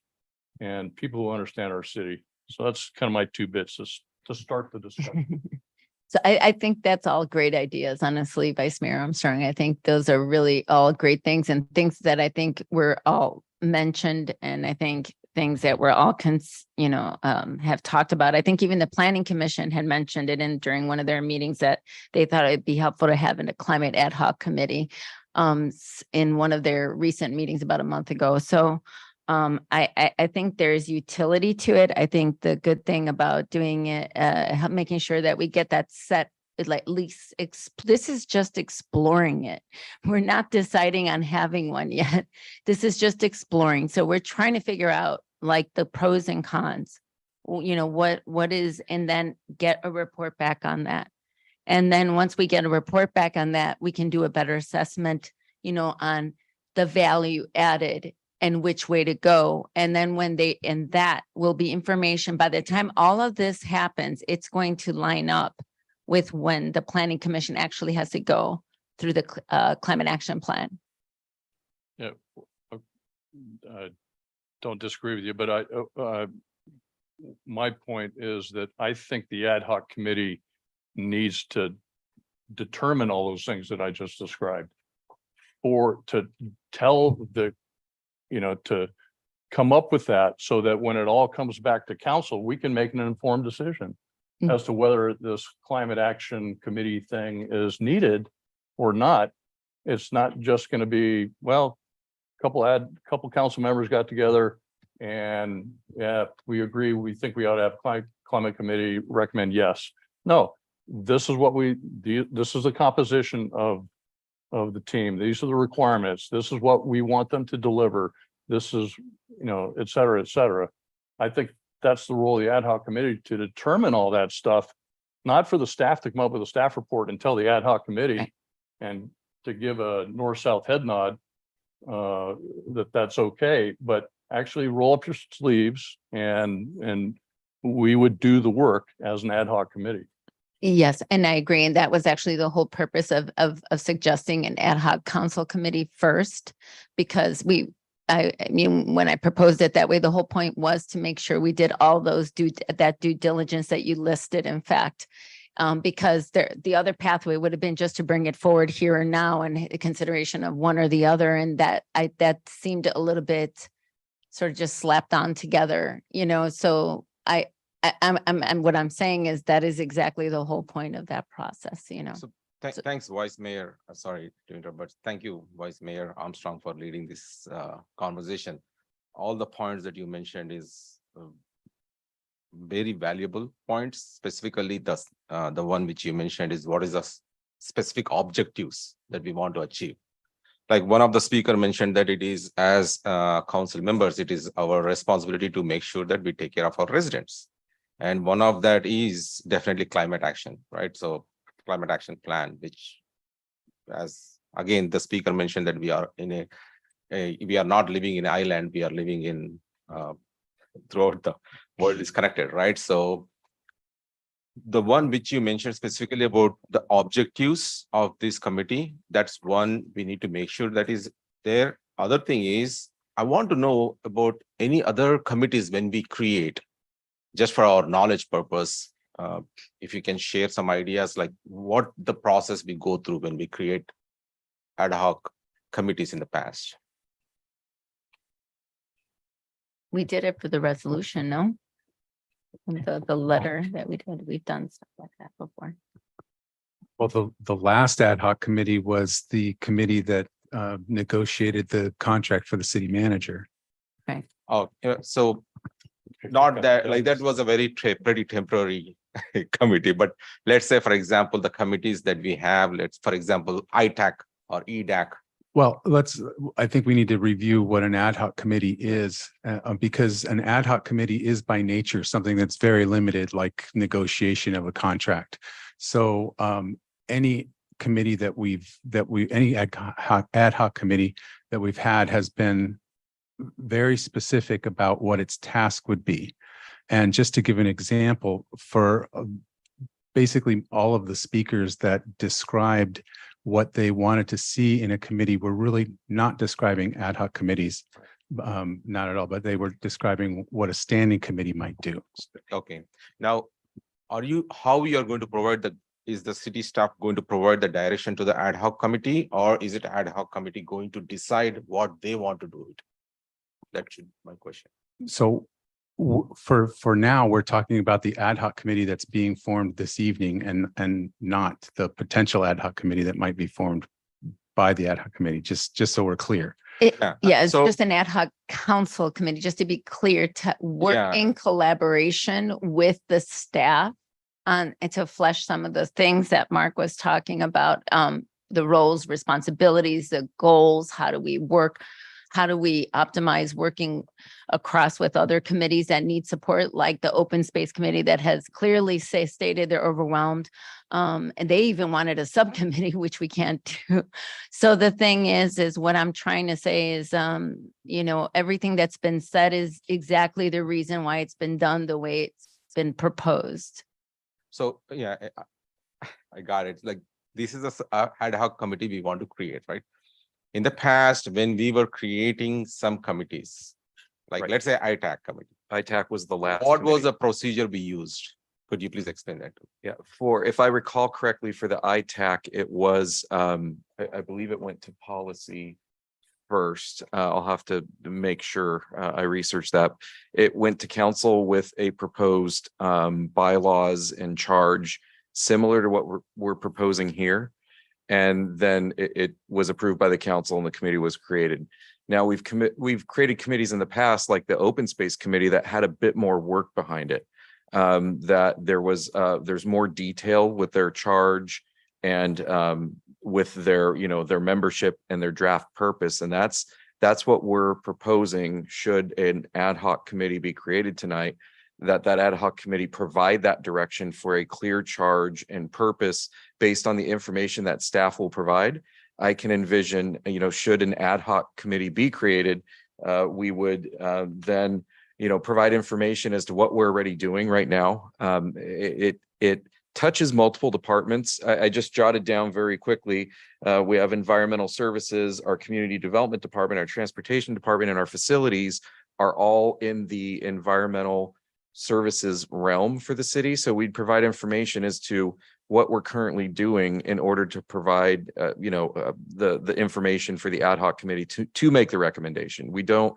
Speaker 10: and people who understand our city. So that's kind of my 2 bits to start the discussion.
Speaker 18: So I think that's all great ideas, honestly, Vice Mayor Armstrong. I think those are really all great things and things that I think were all mentioned. And I think things that we're all, have talked about. I think even the Planning Commission had mentioned it during one of their meetings that they thought it'd be helpful to have in a climate ad hoc committee in one of their recent meetings about a month ago. So I think there's utility to it. I think the good thing about doing it, making sure that we get that set, like at least this is just exploring it. We're not deciding on having one yet. This is just exploring. So we're trying to figure out like the pros and cons, what is, and then get a report back on that. And then once we get a report back on that, we can do a better assessment, on the value added and which way to go. And then and that will be information by the time all of this happens, it's going to line up with when the Planning Commission actually has to go through the climate action plan.
Speaker 10: Yeah, don't disagree with you, but my point is that I think the ad hoc committee needs to determine all those things that I just described, or to tell to come up with that so that when it all comes back to council, we can make an informed decision as to whether this climate action committee thing is needed or not. It's not just going to be, well, couple council members got together and yeah, we agree. We think we ought to have climate committee recommend yes. No, this is what this is the composition of the team. These are the requirements. This is what we want them to deliver. This is, et cetera, et cetera. I think that's the role of the ad hoc committee, to determine all that stuff, not for the staff to come up with a staff report and tell the ad hoc committee and to give a north-south head nod that's okay, but actually roll up your sleeves and we would do the work as an ad hoc committee.
Speaker 18: Yes, and I agree. And that was actually the whole purpose of suggesting an ad hoc council committee first, because I mean, when I proposed it that way, the whole point was to make sure we did all those due diligence that you listed, in fact, because the other pathway would have been just to bring it forward here and now and consideration of one or the other. And that seemed a little bit sort of just slapped on together, so I'm what I'm saying is that is exactly the whole point of that process,
Speaker 14: So thanks, Vice Mayor. Sorry to interrupt, but thank you, Vice Mayor Armstrong, for leading this conversation. All the points that you mentioned is very valuable points. Specifically, the one which you mentioned is what is the specific objectives that we want to achieve. Like one of the speaker mentioned that it is, as council members, it is our responsibility to make sure that we take care of our residents. And one of that is definitely climate action, right? So climate action plan, which, as again, the speaker mentioned that we are in we are not living in an island, we are living in throughout the world is connected, right? So the one which you mentioned specifically about the objectives of this committee, that's one we need to make sure that is there. Other thing is, I want to know about any other committees when we create, just for our knowledge purpose. If you can share some ideas, like what the process we go through when we create ad hoc committees in the past.
Speaker 18: We did it for the resolution, no? The letter that we did, we've done stuff like that before.
Speaker 11: Well, the last ad hoc committee was the committee that negotiated the contract for the city manager.
Speaker 18: Right.
Speaker 14: Oh, yeah, so not that, like that was a very pretty temporary committee, but let's say, for example, the committees that we have, for example, ITAC or EDAC?
Speaker 11: Well, I think we need to review what an ad hoc committee is, because an ad hoc committee is by nature something that's very limited, like negotiation of a contract. So any committee any ad hoc committee that we've had has been very specific about what its task would be. And just to give an example, for basically all of the speakers that described what they wanted to see in a committee were really not describing ad hoc committees, not at all, but they were describing what a standing committee might do.
Speaker 14: Okay, now, how you are going to provide is the city staff going to provide the direction to the ad hoc committee, or is it ad hoc committee going to decide what they want to do it? That should be my question.
Speaker 11: So for now, we're talking about the ad hoc committee that's being formed this evening and not the potential ad hoc committee that might be formed by the ad hoc committee, just so we're clear.
Speaker 18: Yeah, it's
Speaker 14: so-
Speaker 18: just an ad hoc council committee, just to be clear, to work
Speaker 14: Yeah.
Speaker 18: in collaboration with the staff and to flesh some of the things that Mark was talking about, the roles, responsibilities, the goals, how do we work? How do we optimize working across with other committees that need support, like the Open Space Committee that has clearly stated they're overwhelmed. And they even wanted a subcommittee, which we can't do. So the thing is what I'm trying to say is, everything that's been said is exactly the reason why it's been done the way it's been proposed.
Speaker 14: So, yeah, I got it. Like, this is a ad hoc committee we want to create, right? In the past, when we were creating some committees, like let's say ITAC committee.
Speaker 9: ITAC was the last.
Speaker 14: What was
Speaker 9: committee.
Speaker 14: the procedure we used? Could you please explain that?
Speaker 9: Yeah, if I recall correctly, for the ITAC, it was, I believe it went to policy first. I'll have to make sure I research that. It went to council with a proposed bylaws and charge similar to what we're proposing here. And then it was approved by the council and the committee was created. Now we've created committees in the past, like the Open Space Committee, that had a bit more work behind it. That there's more detail with their charge and with their membership and their draft purpose. And that's what we're proposing. Should an ad hoc committee be created tonight, that ad hoc committee provide that direction for a clear charge and purpose based on the information that staff will provide. I can envision, should an ad hoc committee be created, we would then, provide information as to what we're already doing right now. It touches multiple departments. I just jotted down very quickly. We have environmental services, our community development department, our transportation department, and our facilities are all in the environmental services realm for the city. So we'd provide information as to what we're currently doing in order to provide, the information for the ad hoc committee to make the recommendation. We don't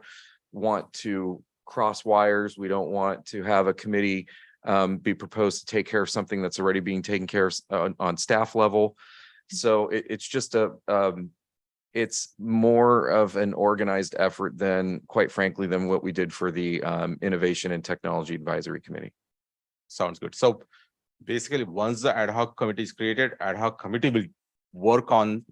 Speaker 9: want to cross wires. We don't want to have a committee be proposed to take care of something that's already being taken care of on staff level. So it's just it's more of an organized effort than, quite frankly, than what we did for the Innovation and Technology Advisory Committee.
Speaker 14: Sounds good. So basically, once the ad hoc committee is created, ad hoc committee will work on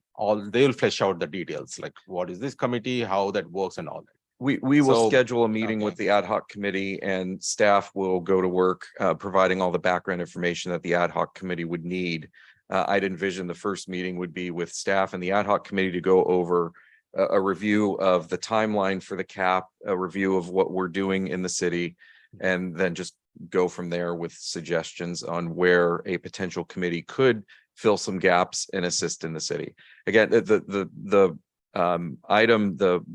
Speaker 14: they'll flesh out the details, like what is this committee, how that works and all that.
Speaker 9: We will
Speaker 14: So-
Speaker 9: schedule a meeting
Speaker 14: okay.
Speaker 9: with the ad hoc committee and staff will go to work, providing all the background information that the ad hoc committee would need. I'd envision the first meeting would be with staff and the ad hoc committee to go over a review of the timeline for the cap, a review of what we're doing in the city, and then just go from there with suggestions on where a potential committee could fill some gaps and assist in the city. Again, the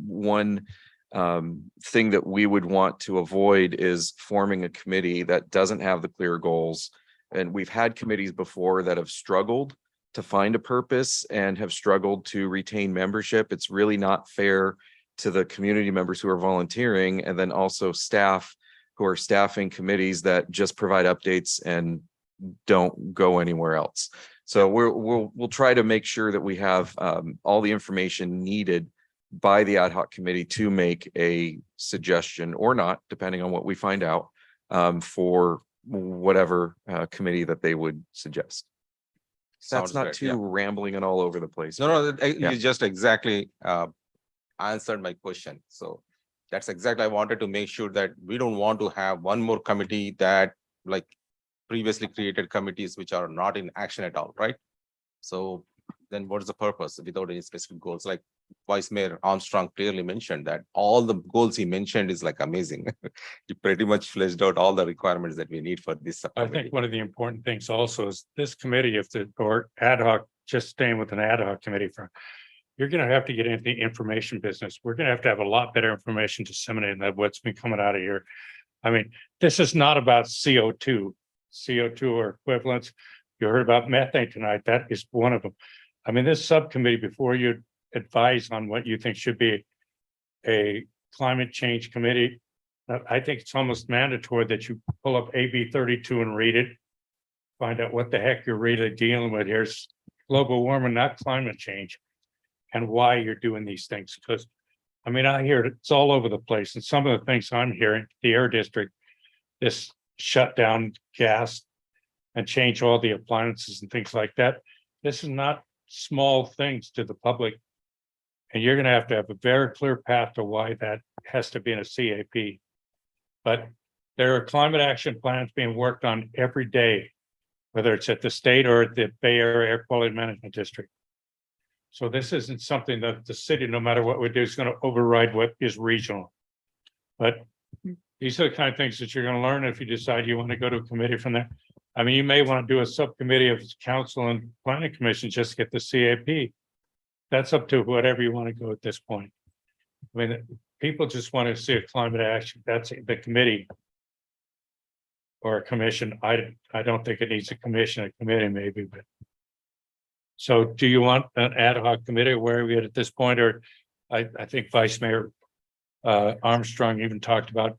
Speaker 9: one thing that we would want to avoid is forming a committee that doesn't have the clear goals. And we've had committees before that have struggled to find a purpose and have struggled to retain membership. It's really not fair to the community members who are volunteering, and then also staff who are staffing committees that just provide updates and don't go anywhere else. So we'll try to make sure that we have all the information needed by the ad hoc committee to make a suggestion or not, depending on what we find out, for whatever committee that they would suggest. That's
Speaker 14: Sounds
Speaker 9: not
Speaker 14: great, yeah.
Speaker 9: too rambling and all over the place.
Speaker 14: No,
Speaker 9: Yeah.
Speaker 14: you just exactly answered my question. So that's exactly, I wanted to make sure that we don't want to have one more committee that like previously created committees which are not in action at all, right? So then what is the purpose without any specific goals? Like Vice Mayor Armstrong clearly mentioned that all the goals he mentioned is like amazing. He pretty much fleshed out all the requirements that we need for this
Speaker 1: I
Speaker 14: subcommittee.
Speaker 1: think one of the important things also is this committee, if the, or ad hoc, just staying with an ad hoc committee for, you're gonna have to get into the information business. We're gonna have to have a lot better information disseminated than what's been coming out of here. I mean, this is not about CO2 or equivalents. You heard about methane tonight. That is one of them. I mean, this subcommittee, before you advise on what you think should be a climate change committee, I think it's almost mandatory that you pull up AB 32 and read it. Find out what the heck you're really dealing with. Here's global warming, not climate change, and why you're doing these things. Because, I mean, I hear it's all over the place. And some of the things I'm hearing, the air district, this shut down gas and change all the appliances and things like that. This is not small things to the public. And you're gonna have a very clear path to why that has to be in a CAP. But there are climate action plans being worked on every day, whether it's at the state or at the Bay Area Air Quality Management District. So this isn't something that the city, no matter what we do, is gonna override what is regional. But these are the kind of things that you're gonna learn if you decide you want to go to a committee from there. I mean, you may want to do a subcommittee of council and planning commission just to get the CAP. That's up to whatever you want to go at this point. I mean, people just want to see a climate action. That's the committee. Or a commission. I don't think it needs a commission, a committee maybe, but. So do you want an ad hoc committee? Where are we at this point? Or I think Vice Mayor Armstrong even talked about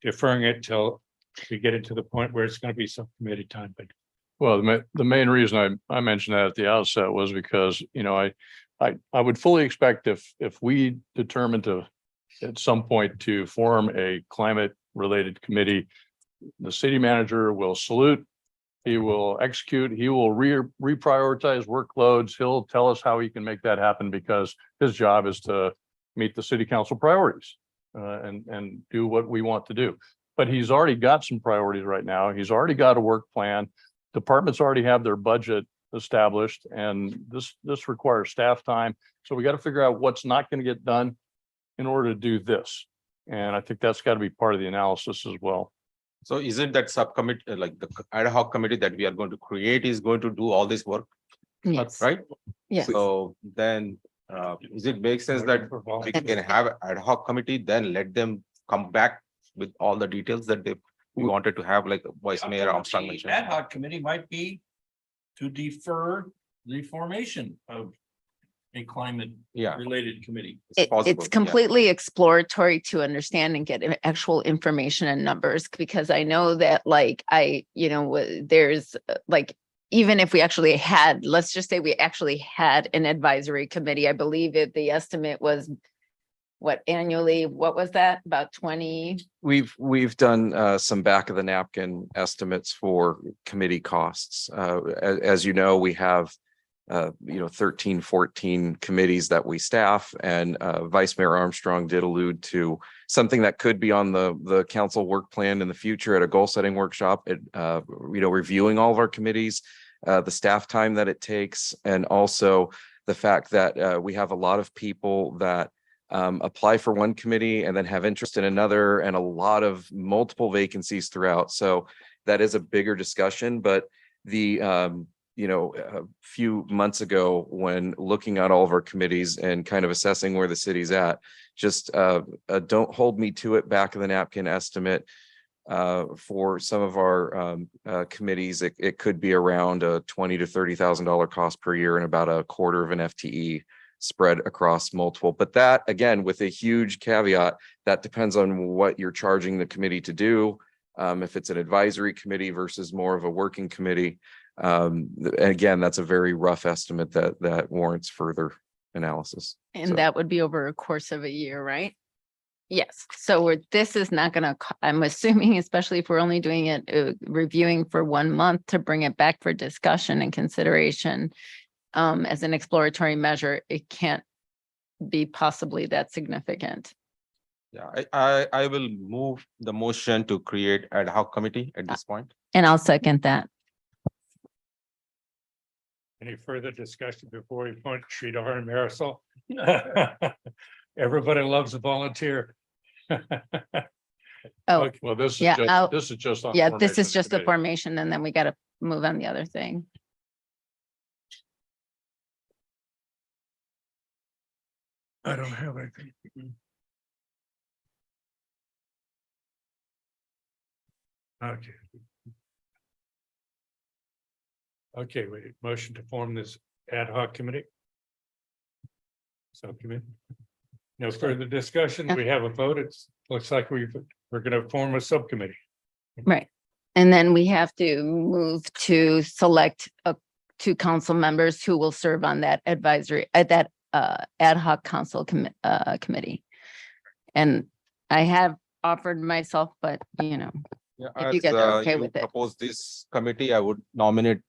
Speaker 1: deferring it till we get it to the point where it's going to be some committee time, but.
Speaker 10: Well, the main reason I mentioned that at the outset was because, you know, I would fully expect if we determined to at some point to form a climate related committee, the city manager will salute, he will execute, he will reprioritize workloads. He'll tell us how he can make that happen because his job is to meet the city council priorities and do what we want to do. But he's already got some priorities right now. He's already got a work plan. Departments already have their budget established, and this requires staff time. So we got to figure out what's not going to get done in order to do this. And I think that's got to be part of the analysis as well.
Speaker 14: So isn't that subcommittee, like the ad hoc committee that we are going to create is going to do all this work,
Speaker 18: Yes.
Speaker 14: right?
Speaker 18: Yes.
Speaker 14: So then, does it make sense that we can have ad hoc committee, then let them come back with all the details that we wanted to have, like Vice Mayor Armstrong
Speaker 16: The
Speaker 14: mentioned?
Speaker 16: ad hoc committee might be to defer the formation of a climate
Speaker 14: Yeah.
Speaker 16: related committee.
Speaker 18: It's completely exploratory to understand and get actual information and numbers, because I know that there's like, even if we actually had, let's just say we actually had an advisory committee, I believe the estimate was annually, what was that? About 20?
Speaker 9: We've done some back of the napkin estimates for committee costs. As you know, we have 13, 14 committees that we staff, and Vice Mayor Armstrong did allude to something that could be on the council work plan in the future at a goal setting workshop, reviewing all of our committees, the staff time that it takes, and also the fact that we have a lot of people that apply for one committee and then have interest in another, and a lot of multiple vacancies throughout. So that is a bigger discussion, but a few months ago, when looking at all of our committees and kind of assessing where the city's at, just don't hold me to it, back of the napkin estimate for some of our committees, it could be around a $20,000 to $30,000 cost per year and about a quarter of an FTE spread across multiple. But that, again, with a huge caveat, that depends on what you're charging the committee to do. If it's an advisory committee versus more of a working committee. Again, that's a very rough estimate that warrants further analysis.
Speaker 18: And that would be over a course of a year, right? Yes, so this is not gonna, I'm assuming, especially if we're only doing it, reviewing for 1 month to bring it back for discussion and consideration. As an exploratory measure, it can't be possibly that significant.
Speaker 14: Yeah, I will move the motion to create ad hoc committee at this point.
Speaker 18: And I'll second that.
Speaker 1: Any further discussion before we appoint Sridhar and Marisol? Everybody loves a volunteer.
Speaker 18: Oh,
Speaker 1: Okay,
Speaker 10: Well, this is
Speaker 18: Yeah,
Speaker 10: just,
Speaker 18: I'll-
Speaker 10: this is just. on
Speaker 18: yeah, this
Speaker 10: formation
Speaker 18: is
Speaker 10: of
Speaker 18: just the
Speaker 10: committee.
Speaker 18: formation, and then we gotta move on the other thing.
Speaker 1: I don't have anything. Okay. Okay, wait, motion to form this ad hoc committee. Subcommittee. No further discussion. We have a vote. It's, looks like we're gonna form a subcommittee.
Speaker 18: Right. And then we have to move to select 2 council members who will serve on that advisory, that ad hoc council committee. And I have offered myself, but
Speaker 14: Yeah,
Speaker 18: if you
Speaker 14: as
Speaker 18: guys are okay
Speaker 14: you
Speaker 18: with it.
Speaker 14: propose this committee, I would nominate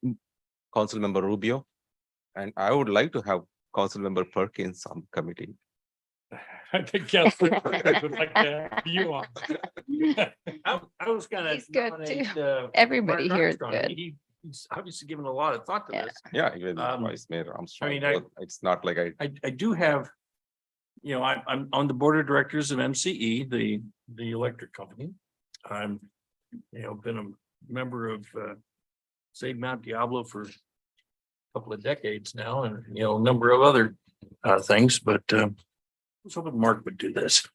Speaker 14: Councilmember Rubio. And I would like to have Councilmember Perkins on the committee.
Speaker 1: I think Councilor Perkins would like to have you on.
Speaker 16: I was gonna.
Speaker 18: He's good
Speaker 16: nominate,
Speaker 18: too. Everybody
Speaker 16: Mark
Speaker 18: here is
Speaker 16: Armstrong.
Speaker 18: good.
Speaker 16: He's obviously given a lot of thought to
Speaker 18: Yeah.
Speaker 16: this.
Speaker 14: Yeah, even
Speaker 16: Um,
Speaker 14: Vice Mayor Armstrong.
Speaker 16: mean, I-
Speaker 14: but it's not like
Speaker 16: I do have, I'm on the board of directors of MCE, the electric company. I'm, been a member of Save Mount Diablo for a couple of decades now, and, a number of other things, but I was hoping Mark would do this.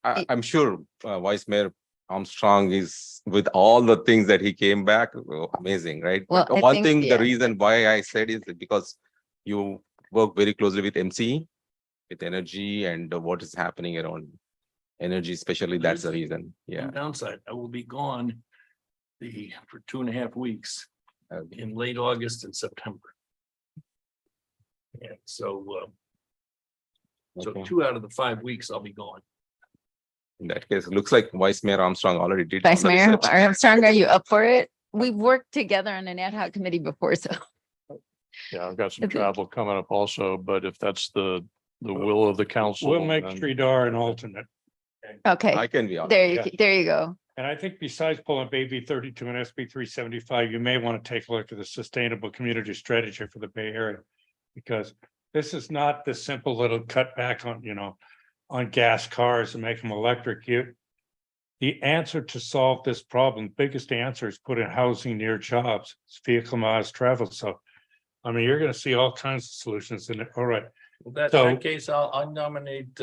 Speaker 14: I'm sure Vice Mayor Armstrong is, with all the things that he came back, amazing, right?
Speaker 18: Well,
Speaker 14: But
Speaker 18: I
Speaker 14: one
Speaker 18: think,
Speaker 14: thing,
Speaker 18: yeah.
Speaker 14: the reason why I said is because you work very closely with MCE, with energy and what is happening around energy, especially, that's the reason. Yeah.
Speaker 16: One downside, I will be gone for 2.5 weeks in late August and September. And so
Speaker 14: Okay.
Speaker 16: 2 out of the 5 weeks I'll be gone.
Speaker 14: In that case, it looks like Vice Mayor Armstrong already did.
Speaker 18: Vice
Speaker 14: all the
Speaker 18: Mayor
Speaker 14: research.
Speaker 18: Armstrong, are you up for it? We've worked together on an ad hoc committee before, so.
Speaker 10: Yeah, I've got some
Speaker 18: Okay.
Speaker 10: travel coming up also, but if that's the will of the council.
Speaker 1: We'll make
Speaker 10: then-
Speaker 1: Sridhar an alternate.
Speaker 18: Okay,
Speaker 14: I can be on.
Speaker 18: there you go.
Speaker 1: And I think besides pulling baby 32 and SB 375, you may want to take a look at the sustainable community strategy for the Bay Area. Because this is not the simple little cutback on, on gas cars and make them electric. The answer to solve this problem, biggest answer is put in housing near jobs, it's vehicle miles traveled. So, I mean, you're gonna see all kinds of solutions in it. All right.
Speaker 16: Well, in
Speaker 1: So-
Speaker 16: that case, I'll nominate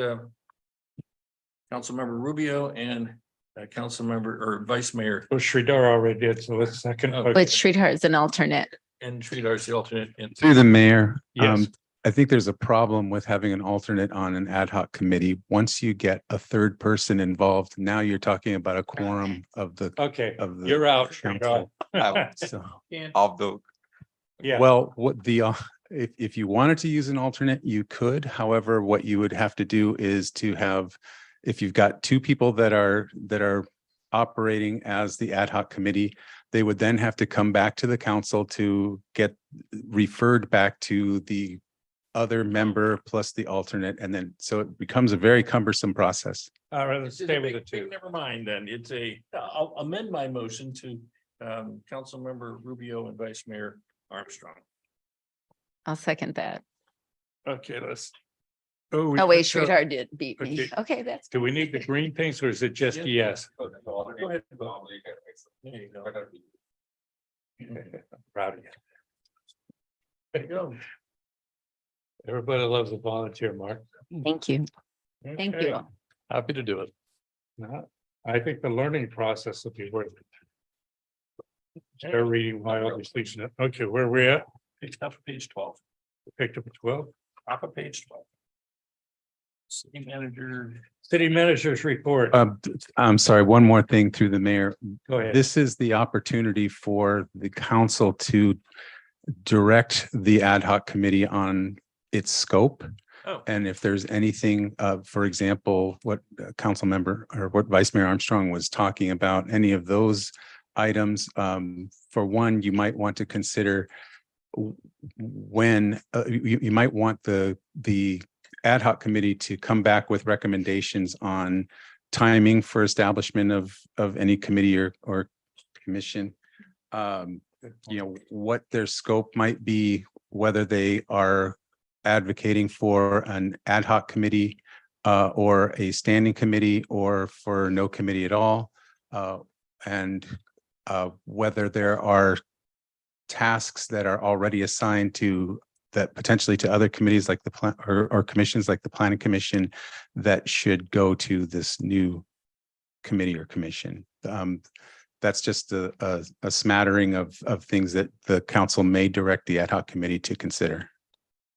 Speaker 16: Councilmember Rubio and Councilmember or Vice Mayor
Speaker 1: Well, Sridhar already did, so let's second.
Speaker 16: Oh.
Speaker 18: But Sridhar is an alternate.
Speaker 16: and Sridhar is the alternate. And
Speaker 11: Through the mayor.
Speaker 1: Yes.
Speaker 11: I think there's a problem with having an alternate on an ad hoc committee. Once you get a third person involved, now you're talking about a quorum of the,
Speaker 1: Okay,
Speaker 11: of the
Speaker 1: you're out, Sridhar.
Speaker 14: Out.
Speaker 11: so.
Speaker 14: Of the,
Speaker 1: Yeah.
Speaker 11: Well, what if you wanted to use an alternate, you could. However, what you would have to do is to have, if you've got 2 people that are operating as the ad hoc committee, they would then have to come back to the council to get referred back to the other member plus the alternate. And then, so it becomes a very cumbersome process.
Speaker 1: All right, let's stay with the 2.
Speaker 16: Never mind, then I'll amend my motion to Councilmember Rubio and Vice Mayor Armstrong.
Speaker 18: I'll second that.
Speaker 1: Okay, let's.
Speaker 18: Oh, wait, Sridhar did beat me.
Speaker 1: Okay.
Speaker 18: Okay, that's.
Speaker 1: Do we need the green things or is it just yes?
Speaker 16: Go ahead. There you go.
Speaker 1: Proud of you.
Speaker 16: There you go.
Speaker 1: Everybody loves a volunteer, Mark.
Speaker 18: Thank you. Thank
Speaker 1: Okay.
Speaker 18: you.
Speaker 10: Happy to do it.
Speaker 1: No, I think the learning process will be worth it. They're reading while obviously. Okay, where we at?
Speaker 16: Top of page 12.
Speaker 1: Picked up 12.
Speaker 16: Top of page 12. City manager.
Speaker 1: City manager's report.
Speaker 11: I'm sorry, one more thing through the mayor.
Speaker 1: Go ahead.
Speaker 11: This is the opportunity for the council to direct the ad hoc committee on its scope.
Speaker 16: Oh.
Speaker 11: And if there's anything, for example, what council member or what Vice Mayor Armstrong was talking about, any of those items, for one, you might want to consider when you might want the ad hoc committee to come back with recommendations on timing for establishment of any committee or commission. What their scope might be, whether they are advocating for an ad hoc committee or a standing committee or for no committee at all. And whether there are tasks that are already assigned to that potentially to other committees like the plan or commissions like the Planning Commission that should go to this new committee or commission. That's just a smattering of things that the council may direct the ad hoc committee to consider.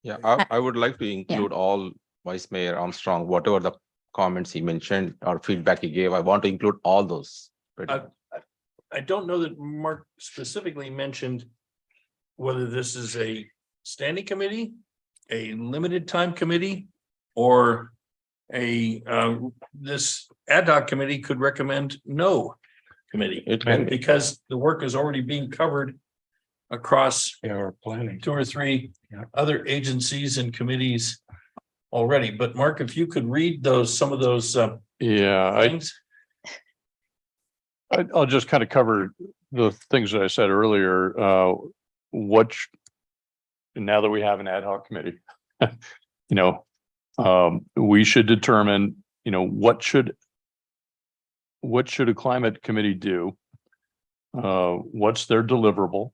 Speaker 14: Yeah, I would like to include all Vice Mayor Armstrong, whatever the comments he mentioned or feedback he gave, I want to include all those.
Speaker 16: I don't know that Mark specifically mentioned whether this is a standing committee, a limited time committee, or this ad hoc committee could recommend no committee. And because the work is already being covered across
Speaker 1: planning
Speaker 16: 2 or 3 other agencies and committees already. But Mark, if you could read some of those things.
Speaker 10: I'll just kind of cover the things that I said earlier. Now that we have an ad hoc committee, we should determine, what should a climate committee do? What's their deliverable?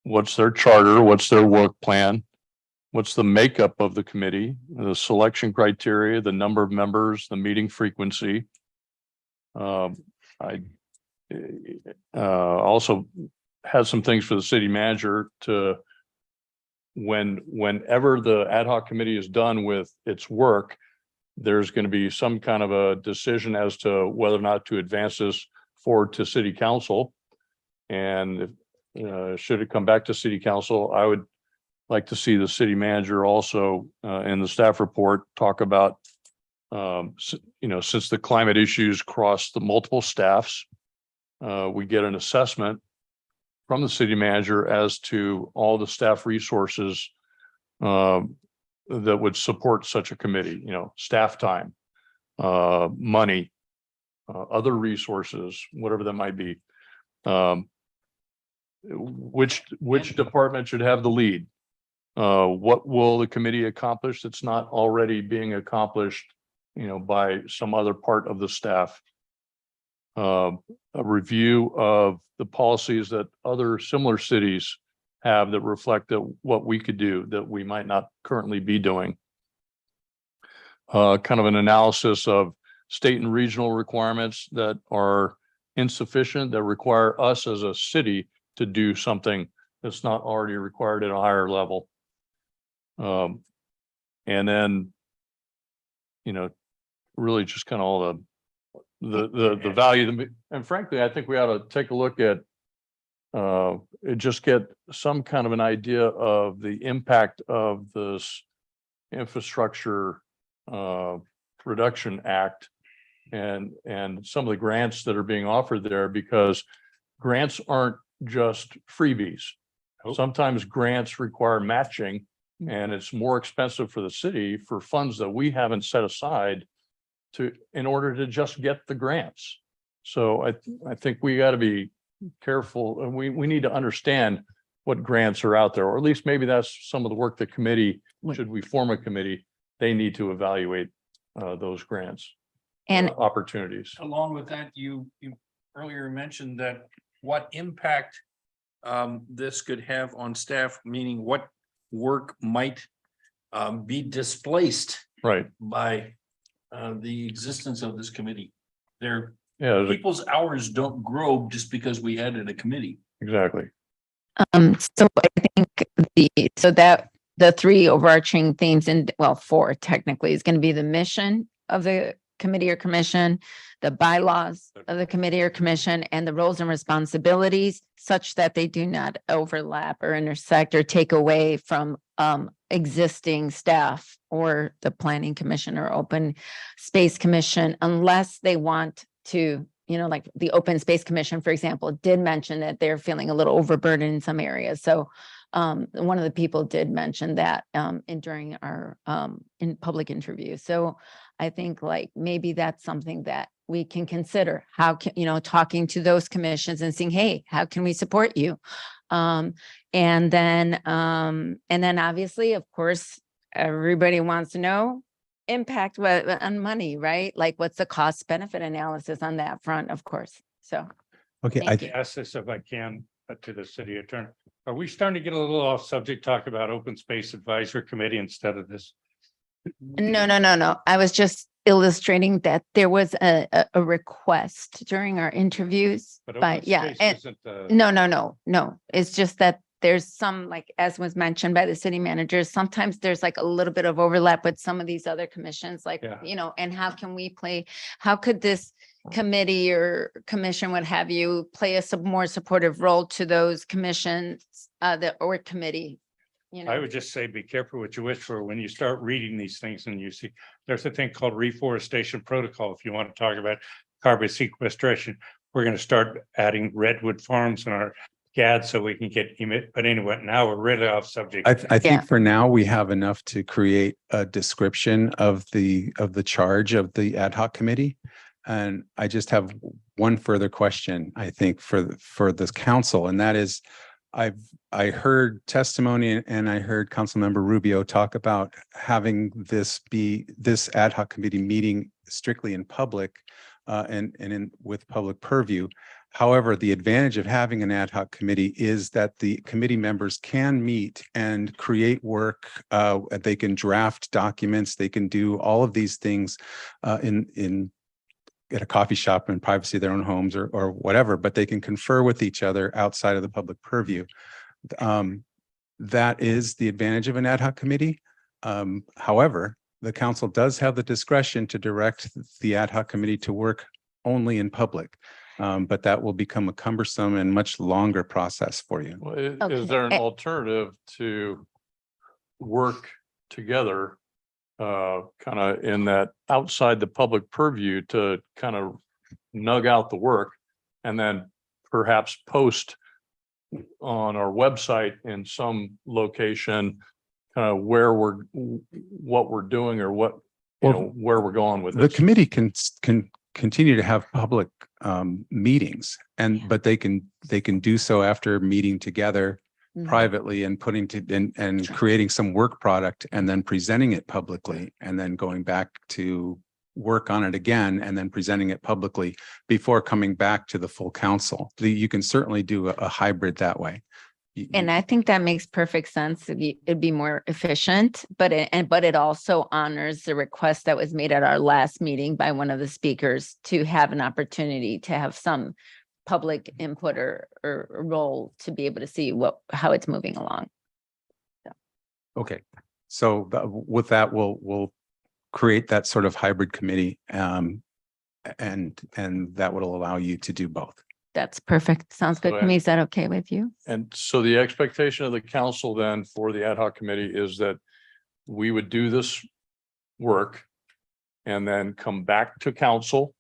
Speaker 10: What's their charter? What's their work plan? What's the makeup of the committee? The selection criteria, the number of members, the meeting frequency. I also had some things for the city manager to whenever the ad hoc committee is done with its work, there's going to be some kind of a decision as to whether or not to advance this forward to city council. And should it come back to city council, I would like to see the city manager also in the staff report talk about, since the climate issues cross the multiple staffs, we get an assessment from the city manager as to all the staff resources that would support such a committee, staff time, money, other resources, whatever that might be. Which department should have the lead? What will the committee accomplish that's not already being accomplished, by some other part of the staff? A review of the policies that other similar cities have that reflect what we could do that we might not currently be doing. Kind of an analysis of state and regional requirements that are insufficient, that require us as a city to do something that's not already required at a higher level. And then, really just kind of all the value, and frankly, I think we ought to take a look at just get some kind of an idea of the impact of this Infrastructure Reduction Act and some of the grants that are being offered there, because grants aren't just freebies. Sometimes grants require matching, and it's more expensive for the city for funds that we haven't set aside in order to just get the grants. So I think we got to be careful, and we need to understand what grants are out there, or at least maybe that's some of the work the committee, should we form a committee, they need to evaluate those grants
Speaker 18: and
Speaker 10: opportunities.
Speaker 16: Along with that, you earlier mentioned that what impact this could have on staff, meaning what work might be displaced by the existence of this committee. People's hours don't grow just because we added a committee.
Speaker 10: Exactly.
Speaker 18: So I think the 3 overarching themes, and 4 technically, is going to be the mission of the committee or commission, the bylaws of the committee or commission, and the roles and responsibilities such that they do not overlap or intersect or take away from existing staff or the planning commission or open space commission, unless they want to, you know, like the open space commission, for example, did mention that they're feeling a little overburdened in some areas. So one of the people did mention that during our in public interview. So I think like maybe that's something that we can consider. How can, you know, talking to those commissions and saying, hey, how can we support you? And then obviously, of course, everybody wants to know impact on money, right? Like what's the cost benefit analysis on that front, of course. So.
Speaker 11: Okay,
Speaker 18: Thank you.
Speaker 1: Ask this if I can to the city attorney. Are we starting to get a little off subject, talk about open space advisory committee instead of this?
Speaker 18: No. I was just illustrating that there was a request during our interviews,
Speaker 1: But
Speaker 18: but
Speaker 1: open
Speaker 18: yeah.
Speaker 1: space
Speaker 18: And
Speaker 1: isn't,
Speaker 18: no. It's just that there's some, like, as was mentioned by the city managers, sometimes there's like a little bit of overlap with some of these other commissions, like,
Speaker 1: Yeah.
Speaker 18: you know, and how can we play, how could this committee or commission, what have you, play a more supportive role to those commissions, or committee? You know.
Speaker 1: I would just say, be careful what you wish for when you start reading these things and you see, there's a thing called reforestation protocol. If you want to talk about carbon sequestration, we're going to start adding redwood farms in our GAD so we can get emit. But anyway, now we're really off subject.
Speaker 11: I
Speaker 18: Yeah.
Speaker 11: think for now, we have enough to create a description of the charge of the ad hoc committee. And I just have one further question, I think, for this council, and that is, I heard testimony and I heard Councilmember Rubio talk about having this ad hoc committee meeting strictly in public and with public purview. However, the advantage of having an ad hoc committee is that the committee members can meet and create work. They can draft documents. They can do all of these things at a coffee shop in privacy of their own homes or whatever, but they can confer with each other outside of the public purview. That is the advantage of an ad hoc committee. However, the council does have the discretion to direct the ad hoc committee to work only in public. But that will become a cumbersome and much longer process for you.
Speaker 10: Well,
Speaker 18: Okay.
Speaker 10: is there an alternative to work together? Kind of in that outside the public purview to kind of nug out the work and then perhaps post on our website in some location, kind of what we're doing or what, where we're going with
Speaker 11: The
Speaker 10: this.
Speaker 11: committee can continue to have public meetings but they can do so after meeting together privately and and creating some work product and then presenting it publicly and then going back to work on it again and then presenting it publicly before coming back to the full council. You can certainly do a hybrid that way.
Speaker 18: And I think that makes perfect sense. It'd be more efficient, but it also honors the request that was made at our last meeting by one of the speakers to have an opportunity to have some public input or role to be able to see how it's moving along.
Speaker 11: Okay, so with that, we'll create that sort of hybrid committee and that will allow you to do both.
Speaker 18: That's perfect. Sounds good to me. Is that okay with you?
Speaker 10: And so the expectation of the council then for the ad hoc committee is that we would do this work and then come back to council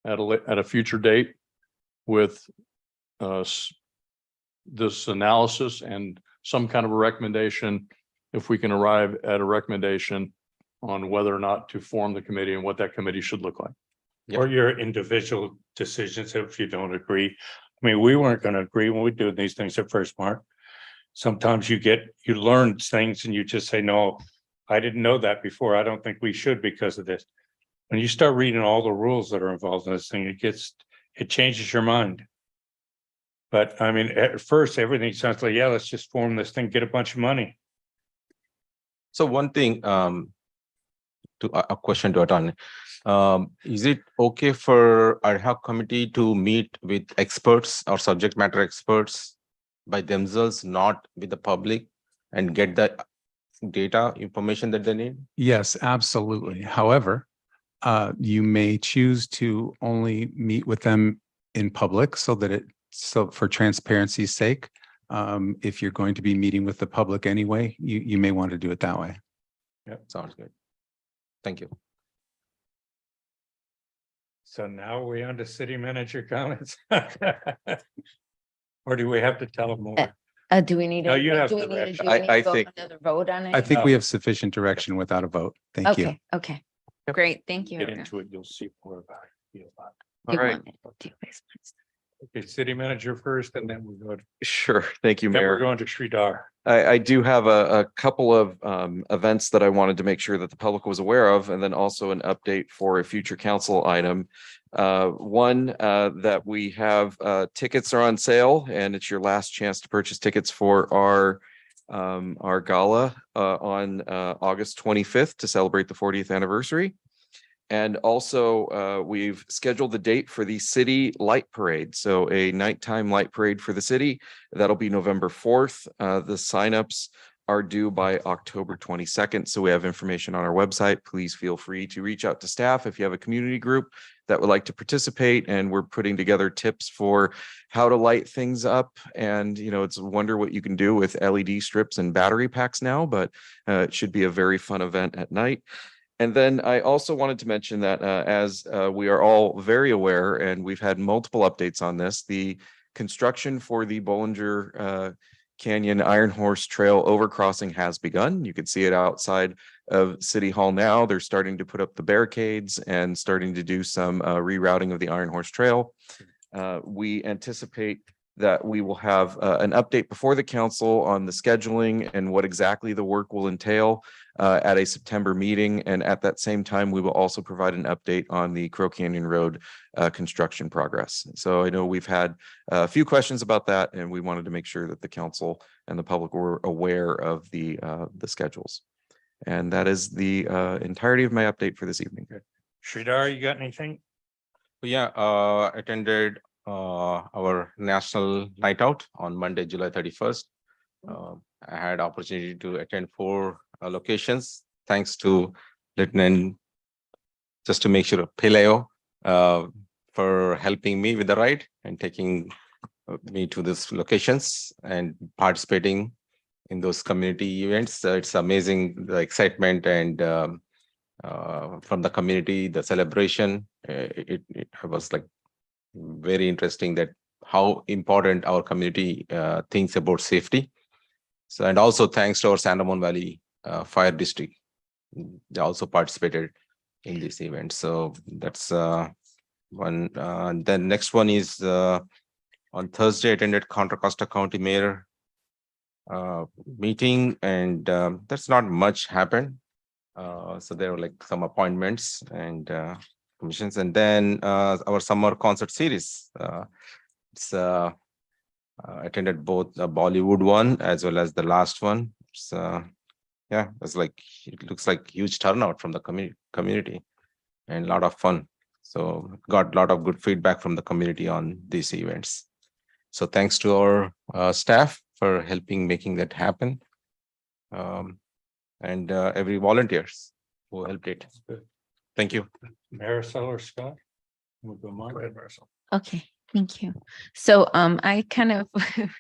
Speaker 10: at a future date with this analysis and some kind of a recommendation, if we can arrive at a recommendation on whether or not to form the committee and what that committee should look like.
Speaker 1: Or your individual decisions if you don't agree. I mean, we weren't going to agree when we do these things at first, Mark. Sometimes you learn things and you just say, no, I didn't know that before. I don't think we should because of this. When you start reading all the rules that are involved in this thing, it changes your mind. But I mean, at first, everything sounds like, yeah, let's just form this thing, get a bunch of money.
Speaker 14: So one thing, a question to attorney. Is it okay for ad hoc committee to meet with experts or subject matter experts by themselves, not with the public, and get the data information that they need?
Speaker 11: Yes, absolutely. However, You may choose to only meet with them in public so for transparency's sake. If you're going to be meeting with the public anyway, you may want to do it that way.
Speaker 14: Yep, sounds good. Thank you.
Speaker 1: So now we're on to city manager comments. Or do we have to tell them more?
Speaker 18: Do we need
Speaker 1: No, you have
Speaker 18: do we
Speaker 1: the
Speaker 18: need to,
Speaker 1: rest.
Speaker 18: do we need to
Speaker 9: I
Speaker 18: go
Speaker 9: think-
Speaker 18: another vote on it?
Speaker 11: I think we have sufficient direction without a vote. Thank you.
Speaker 18: Okay, okay, great, thank you.
Speaker 1: Get into it, you'll see more about it.
Speaker 9: All right.
Speaker 1: Okay, city manager first, and then we go to,
Speaker 9: Sure. Thank you,
Speaker 1: then we're
Speaker 9: Mayor.
Speaker 1: going to Sridhar.
Speaker 9: I do have a couple of events that I wanted to make sure that the public was aware of, and then also an update for a future council item. One, that we have tickets are on sale, and it's your last chance to purchase tickets for our gala on August 25th to celebrate the 40th anniversary. And also, we've scheduled the date for the city light parade. So a nighttime light parade for the city. That'll be November 4th. The signups are due by October 22nd. So we have information on our website. Please feel free to reach out to staff if you have a community group that would like to participate. And we're putting together tips for how to light things up. And, it's a wonder what you can do with LED strips and battery packs now, but it should be a very fun event at night. And then I also wanted to mention that as we are all very aware, and we've had multiple updates on this, the construction for the Bollinger Canyon Iron Horse Trail overcrossing has begun. You can see it outside of City Hall now. They're starting to put up the barricades and starting to do some rerouting of the Iron Horse Trail. We anticipate that we will have an update before the council on the scheduling and what exactly the work will entail at a September meeting. And at that same time, we will also provide an update on the Crow Canyon Road construction progress. So I know we've had a few questions about that, and we wanted to make sure that the council and the public were aware of the schedules. And that is the entirety of my update for this evening.
Speaker 1: Sridhar, you got anything?
Speaker 14: Yeah, attended our national night out on Monday, July 31st. I had opportunity to attend 4 locations, thanks to Lieutenant, just to make sure, Pileo, for helping me with the ride and taking me to these locations and participating in those community events. It's amazing, the excitement and from the community, the celebration. It was like very interesting that how important our community thinks about safety. So, and also thanks to our San Ramon Valley Fire District, they also participated in this event. So that's one. Then next one is on Thursday, attended Contra Costa County Mayor meeting, and that's not much happened. So there were like some appointments and commissions, and then our summer concert series. It's attended both the Bollywood one as well as the last one. It's yeah, it's like, it looks like huge turnout from the community and a lot of fun. So got a lot of good feedback from the community on these events. So thanks to our staff for helping making that happen. And every volunteers who helped it. Thank you.
Speaker 1: Marisol or Scott? We'll go Mark. Go ahead, Marisol.
Speaker 18: Okay, thank you. So I kind of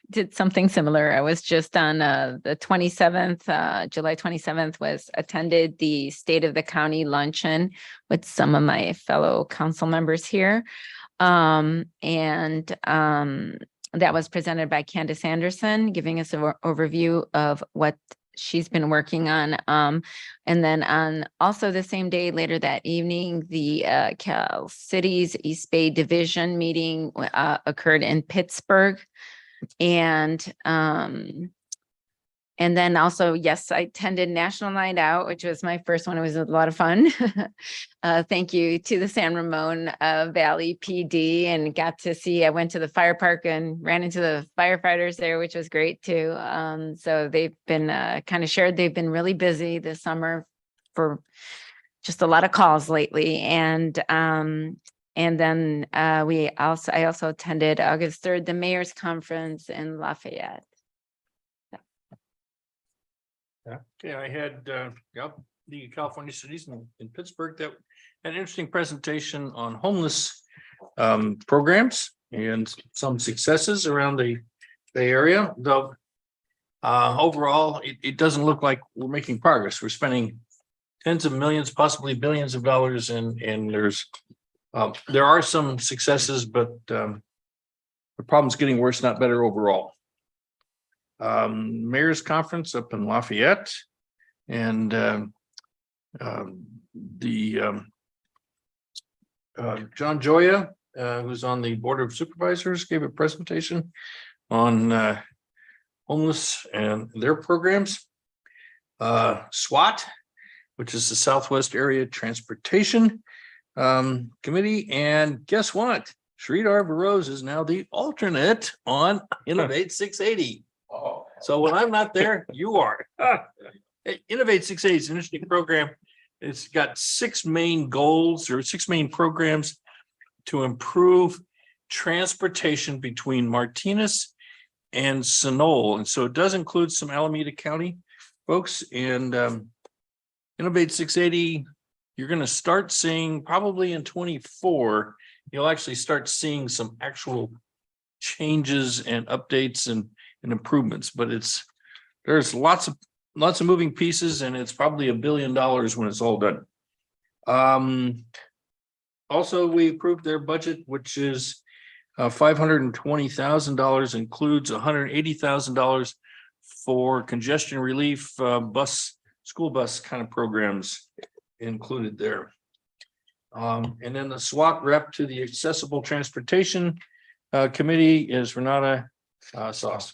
Speaker 18: did something similar. I was just on the 27th, July 27th, was attended the State of the County luncheon with some of my fellow council members here. That was presented by Candace Anderson, giving us an overview of what she's been working on. And then on also the same day, later that evening, the Cal Cities East Bay Division meeting occurred in Pittsburgh. And then also, yes, I attended National Night Out, which was my first one. It was a lot of fun. Thank you to the San Ramon Valley PD, and got to see, I went to the fire park and ran into the firefighters there, which was great too. So they've been kind of shared, they've been really busy this summer for just a lot of calls lately. And then I also attended August 3rd, the mayor's conference in Lafayette.
Speaker 16: Okay, I had, League of California Cities in Pittsburgh that had an interesting presentation on homeless programs and some successes around the Bay Area, though overall, it doesn't look like we're making progress. We're spending tens of millions, possibly billions of dollars, and there are some successes, but the problem's getting worse, not better overall. Mayor's Conference up in Lafayette, and John Joya, who's on the Board of Supervisors, gave a presentation on homeless and their programs. SWAT, which is the Southwest Area Transportation Committee, and guess what? Sridhar Barose is now the alternate on Innovate 680. So when I'm not there, you are. Innovate 680 is an interesting program. It's got 6 main goals or 6 main programs to improve transportation between Martinez and Sunol. And so it does include some Alameda County folks, and Innovate 680, you're going to start seeing probably in 24, you'll actually start seeing some actual changes and updates and improvements, but there's lots of moving pieces, and it's probably $1 billion when it's all done. Also, we approved their budget, which is $520,000, includes $180,000 for congestion relief, school bus kind of programs included there. And then the SWAT rep to the Accessible Transportation Committee is Renata Sauce.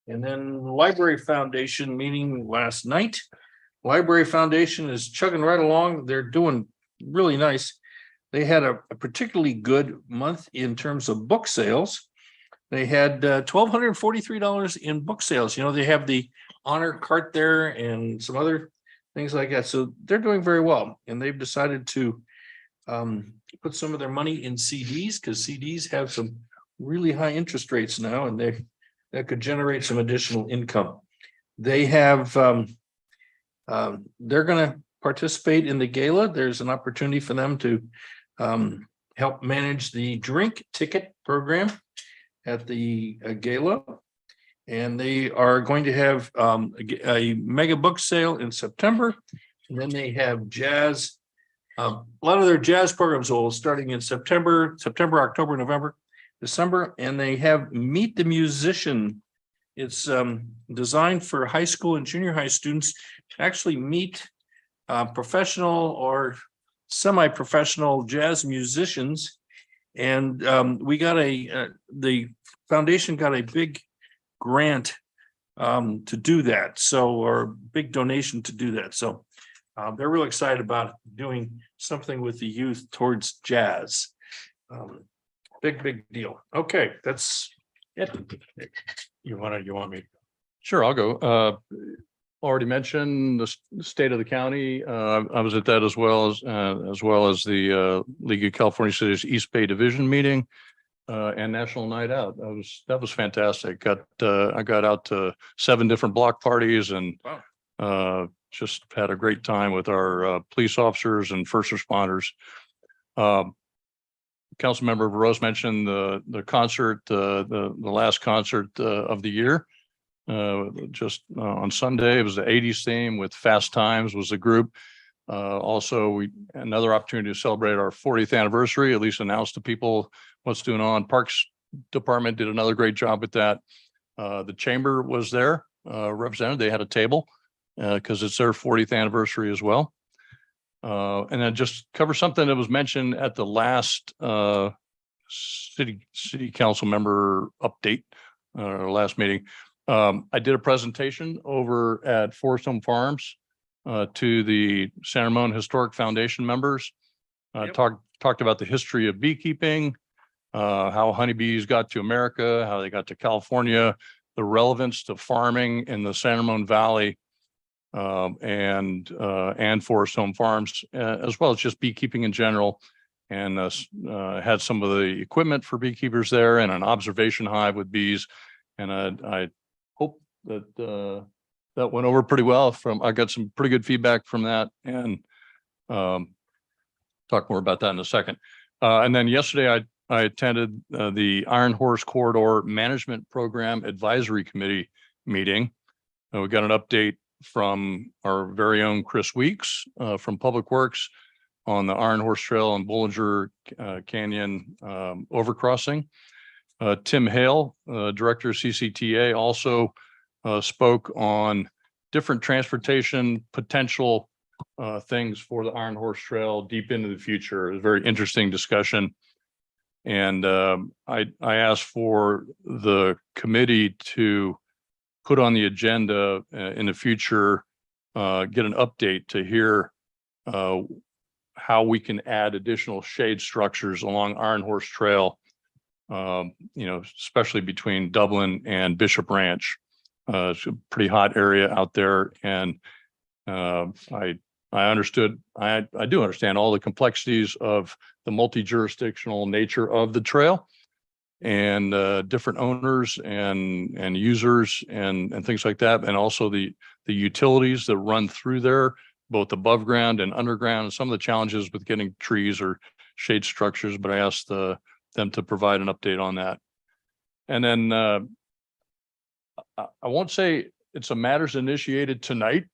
Speaker 16: And then Library Foundation meeting last night. Library Foundation is chugging right along. They're doing really nice. They had a particularly good month in terms of book sales. They had $1,243 in book sales. You know, they have the honor cart there and some other things like that. So they're doing very well. And they've decided to put some of their money in CDs, because CDs have some really high interest rates now, and that could generate some additional income. They have, they're going to participate in the gala. There's an opportunity for them to help manage the drink ticket program at the gala. And they are going to have a mega book sale in September. And then they have jazz. A lot of their jazz programs will starting in September, October, November, December, and they have Meet the Musician. It's designed for high school and junior high students to actually meet professional or semi-professional jazz musicians. And we got the foundation got a big grant to do that. So, or big donation to do that. So they're really excited about doing something with the youth towards jazz. Big deal. Okay, that's it.
Speaker 10: You want me? Sure, I'll go. Already mentioned the state of the county. I was at that as well as the League of California Cities East Bay Division meeting and National Night Out. That was fantastic. I got out to 7 different block parties and just had a great time with our police officers and first responders. Councilmember Rose mentioned the concert, the last concert of the year. Just on Sunday, it was the 80s theme with Fast Times was the group. Also, another opportunity to celebrate our 40th anniversary, at least announce to people what's going on. Parks Department did another great job with that. The chamber was there, represented. They had a table because it's their 40th anniversary as well. And then just cover something that was mentioned at the last city council member update, last meeting. I did a presentation over at Forest Home Farms to the San Ramon Historic Foundation members. Talked about the history of beekeeping, how honeybees got to America, how they got to California, the relevance to farming in the San Ramon Valley, and Forest Home Farms, as well as just beekeeping in general, and had some of the equipment for beekeepers there and an observation hive with bees. And I hope that that went over pretty well I got some pretty good feedback from that and talk more about that in a second. And then yesterday I attended the Iron Horse Corridor Management Program Advisory Committee meeting. We got an update from our very own Chris Weeks from Public Works on the Iron Horse Trail and Bollinger Canyon overcrossing. Tim Hale, Director of CCTA, also spoke on different transportation potential things for the Iron Horse Trail deep into the future. It was a very interesting discussion. And I asked for the committee to put on the agenda in the future, get an update to hear how we can add additional shade structures along Iron Horse Trail, especially between Dublin and Bishop Ranch. It's a pretty hot area out there. And I do understand all the complexities of the multi-jurisdictional nature of the trail and different owners and users and things like that. And also the utilities that run through there, both above ground and underground, and some of the challenges with getting trees or shade structures. But I asked them to provide an update on that. And then I won't say it's a matters initiated tonight,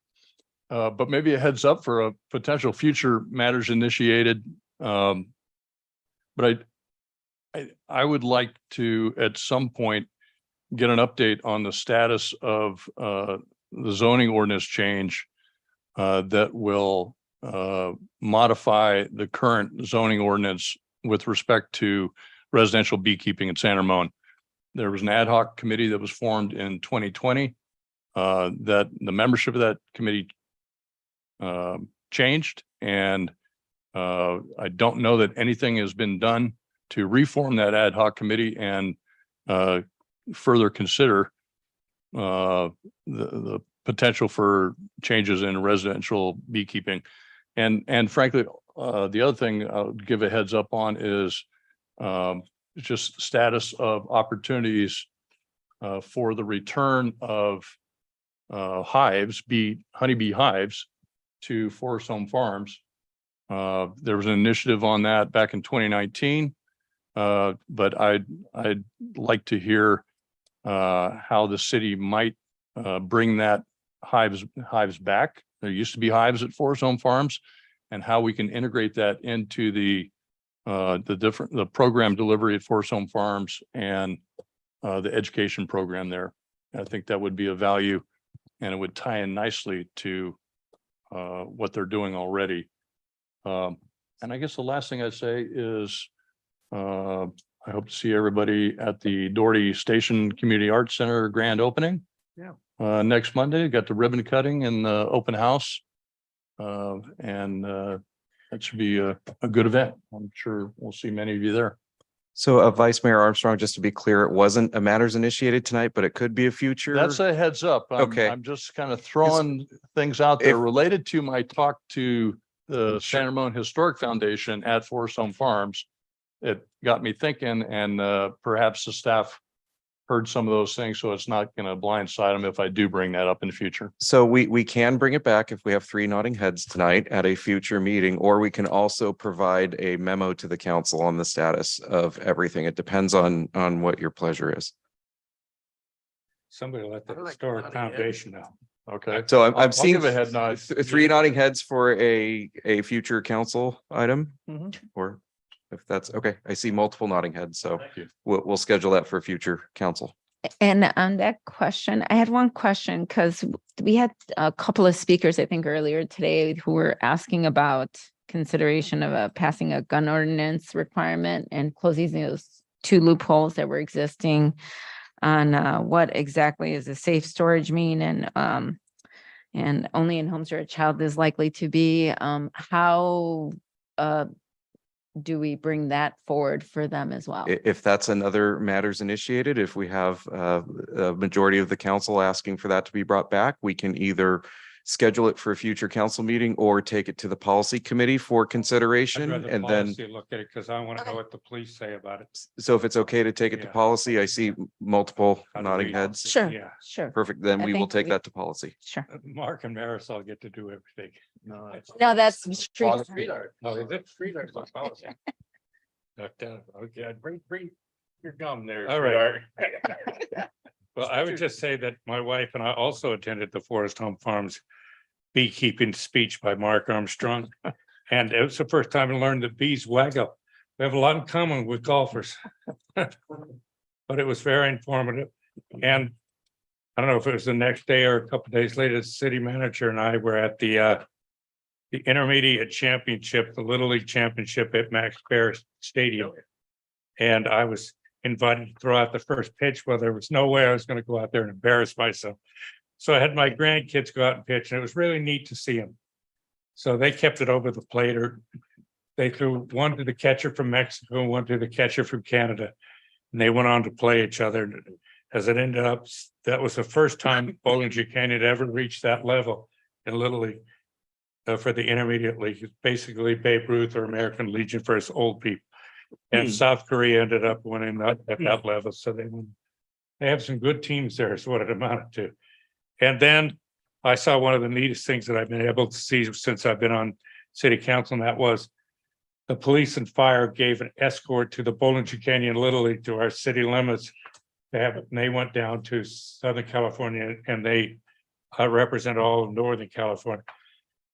Speaker 10: but maybe a heads up for a potential future matters initiated. But I would like to, at some point, get an update on the status of the zoning ordinance change that will modify the current zoning ordinance with respect to residential beekeeping in San Ramon. There was an ad hoc committee that was formed in 2020 that the membership of that committee changed, and I don't know that anything has been done to reform that ad hoc committee and further consider the potential for changes in residential beekeeping. And frankly, the other thing I'll give a heads up on is just status of opportunities for the return of hives, honeybee hives to Forest Home Farms. There was an initiative on that back in 2019, but I'd like to hear how the city might bring that hives back. There used to be hives at Forest Home Farms, and how we can integrate that into the program delivery at Forest Home Farms and the education program there. I think that would be a value, and it would tie in nicely to what they're doing already. And I guess the last thing I'd say is I hope to see everybody at the Doherty Station Community Arts Center grand opening. Yeah. Next Monday, got the ribbon cutting and the open house. And that should be a good event. I'm sure we'll see many of you there.
Speaker 9: So Vice Mayor Armstrong, just to be clear, it wasn't a matters initiated tonight, but it could be a future.
Speaker 10: That's a heads up.
Speaker 9: Okay.
Speaker 10: I'm just kind of throwing things out there related to my talk to the San Ramon Historic Foundation at Forest Home Farms. It got me thinking, and perhaps the staff heard some of those things, so it's not going to blindside them if I do bring that up in the future.
Speaker 9: So we can bring it back if we have 3 nodding heads tonight at a future meeting, or we can also provide a memo to the council on the status of everything. It depends on what your pleasure is.
Speaker 1: Somebody let the historic foundation know.
Speaker 10: Okay.
Speaker 9: So
Speaker 10: I'll
Speaker 9: I'm seeing
Speaker 10: give a head nod.
Speaker 9: 3 nodding heads for a future council item,
Speaker 10: Mhm.
Speaker 9: or if that's okay. I see multiple nodding heads, so
Speaker 10: Thank you.
Speaker 9: we'll schedule that for future council.
Speaker 18: And on that question, I had one question because we had a couple of speakers, I think earlier today, who were asking about consideration of passing a gun ordinance requirement and closing those 2 loopholes that were existing on what exactly is a safe storage mean and only in homes where a child is likely to be. How do we bring that forward for them as well?
Speaker 9: If that's another matters initiated, if we have a majority of the council asking for that to be brought back, we can either schedule it for a future council meeting or take it to the policy committee for
Speaker 1: I'd
Speaker 9: consideration.
Speaker 1: rather
Speaker 9: And then,
Speaker 1: policy look at it because I want to know what the police say about it.
Speaker 9: so if it's okay to take it to
Speaker 1: Yeah.
Speaker 9: policy, I see multiple
Speaker 1: How do
Speaker 9: nodding
Speaker 1: we-
Speaker 9: heads.
Speaker 6: Sure,
Speaker 1: Yeah.
Speaker 6: sure.
Speaker 9: Perfect. Then
Speaker 6: I
Speaker 9: we will
Speaker 6: think
Speaker 9: take
Speaker 6: we-
Speaker 9: that to policy.
Speaker 6: Sure.
Speaker 1: Mark and Marisol get to do everything.
Speaker 6: No, that's street.
Speaker 1: Oh, is it street art? It's policy. Okay, bring your gum there. All right. Well, I would just say that my wife and I also attended the Forest Home Farms beekeeping speech by Mark Armstrong. And it was the first time I learned that bees waggle. We have a lot in common with golfers. But it was very informative. And I don't know if it was the next day or a couple of days later, the city manager and I were at the intermediate championship, the Little League Championship at Max Bear Stadium. And I was invited to throw out the first pitch. Well, there was no way I was going to go out there and embarrass myself. So I had my grandkids go out and pitch, and it was really neat to see them. So they kept it over the plate, or they threw one to the catcher from Mexico and one to the catcher from Canada. And they went on to play each other. As it ended up, that was the first time Bollinger Canyon had ever reached that level in Little League. For the intermediate league, it's basically Babe Ruth or American Legion for us old people. And South Korea ended up winning that at that level, so they have some good teams there, is what it amounted to. And then I saw one of the neatest things that I've been able to see since I've been on city council, and that was the police and fire gave an escort to the Bollinger Canyon Little League to our city limits. And they went down to Southern California, and they represent all of Northern California.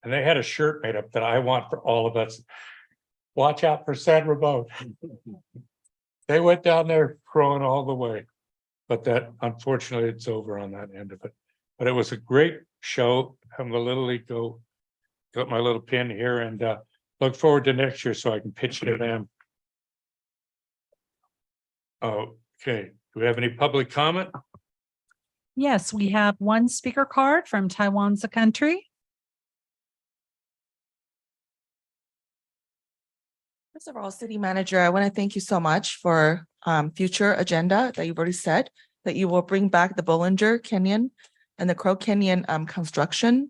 Speaker 1: And they had a shirt made up that I want for all of us. Watch out for San Ramon. They went down there crowing all the way. But that, unfortunately, it's over on that end of it. But it was a great show. I'm the Little League got my little pin here, and look forward to next year so I can pitch to them. Okay, do we have any public comment?
Speaker 2: Yes, we have one speaker card from Taiwan's a country.
Speaker 8: First of all, City Manager, I want to thank you so much for future agenda that you've already said, that you will bring back the Bollinger Canyon and the Crow Canyon construction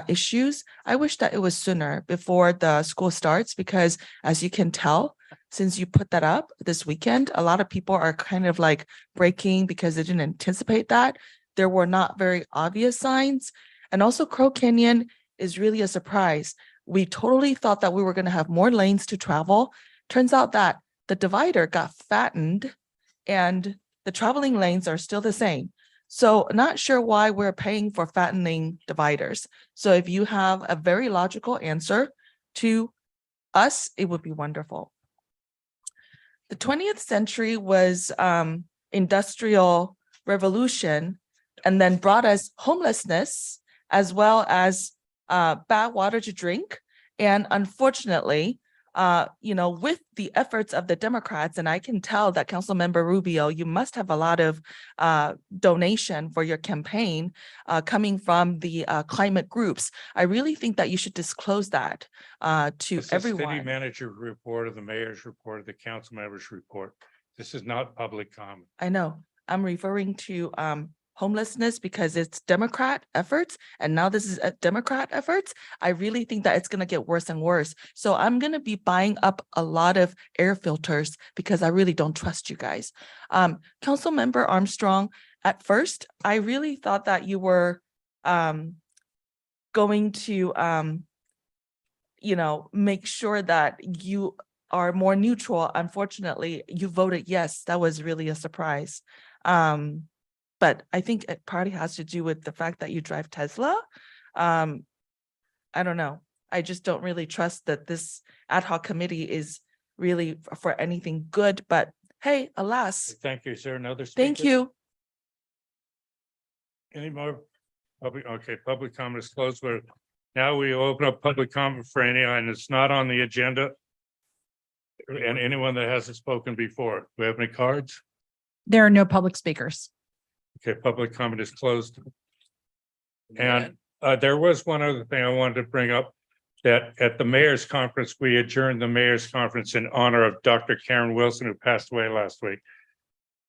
Speaker 8: issues. I wish that it was sooner before the school starts, because as you can tell, since you put that up this weekend, a lot of people are kind of like breaking because they didn't anticipate that. There were not very obvious signs. And also Crow Canyon is really a surprise. We totally thought that we were going to have more lanes to travel. Turns out that the divider got fattened and the traveling lanes are still the same. So not sure why we're paying for fattening dividers. So if you have a very logical answer to us, it would be wonderful. The 20th century was industrial revolution, and then brought us homelessness as well as bad water to drink. And unfortunately, with the efforts of the Democrats, and I can tell that Councilmember Rubio, you must have a lot of donation for your campaign coming from the climate groups. I really think that you should disclose that to
Speaker 1: This is
Speaker 8: everyone.
Speaker 1: City manager report, or the mayor's report, or the council members report. This is not public comment.
Speaker 8: I know, I'm referring to homelessness because it's Democrat efforts, and now this is a Democrat efforts. I really think that it's going to get worse and worse. So I'm going to be buying up a lot of air filters because I really don't trust you guys. Councilmember Armstrong, at first, I really thought that you were going to make sure that you are more neutral. Unfortunately, you voted yes. That was really a surprise. But I think it partly has to do with the fact that you drive Tesla. I don't know. I just don't really trust that this ad hoc committee is really for anything good, but hey, alas.
Speaker 1: Thank you. Is there another?
Speaker 8: Thank
Speaker 1: speaker?
Speaker 8: you.
Speaker 1: Any more? Public comment is closed, but now we open up public comment for any, and it's not on the agenda. And anyone that hasn't spoken before. Do we have any cards?
Speaker 2: There are no public speakers.
Speaker 1: Okay, public comment is closed. And there was one other thing I wanted to bring up, that at the mayor's conference, we adjourned the mayor's conference in honor of Dr. Karen Wilson, who passed away last week.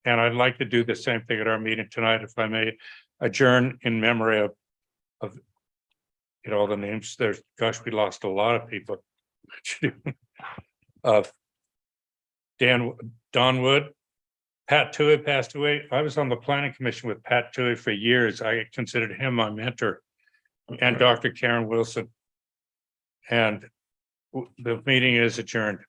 Speaker 1: And I'd like to do the same thing at our meeting tonight, if I may, adjourn in memory of get all the names. There's, gosh, we lost a lot of people. Uh, Don Wood, Pat Tui passed away. I was on the planning commission with Pat Tui for years. I considered him my mentor, and Dr. Karen Wilson. And the meeting is adjourned.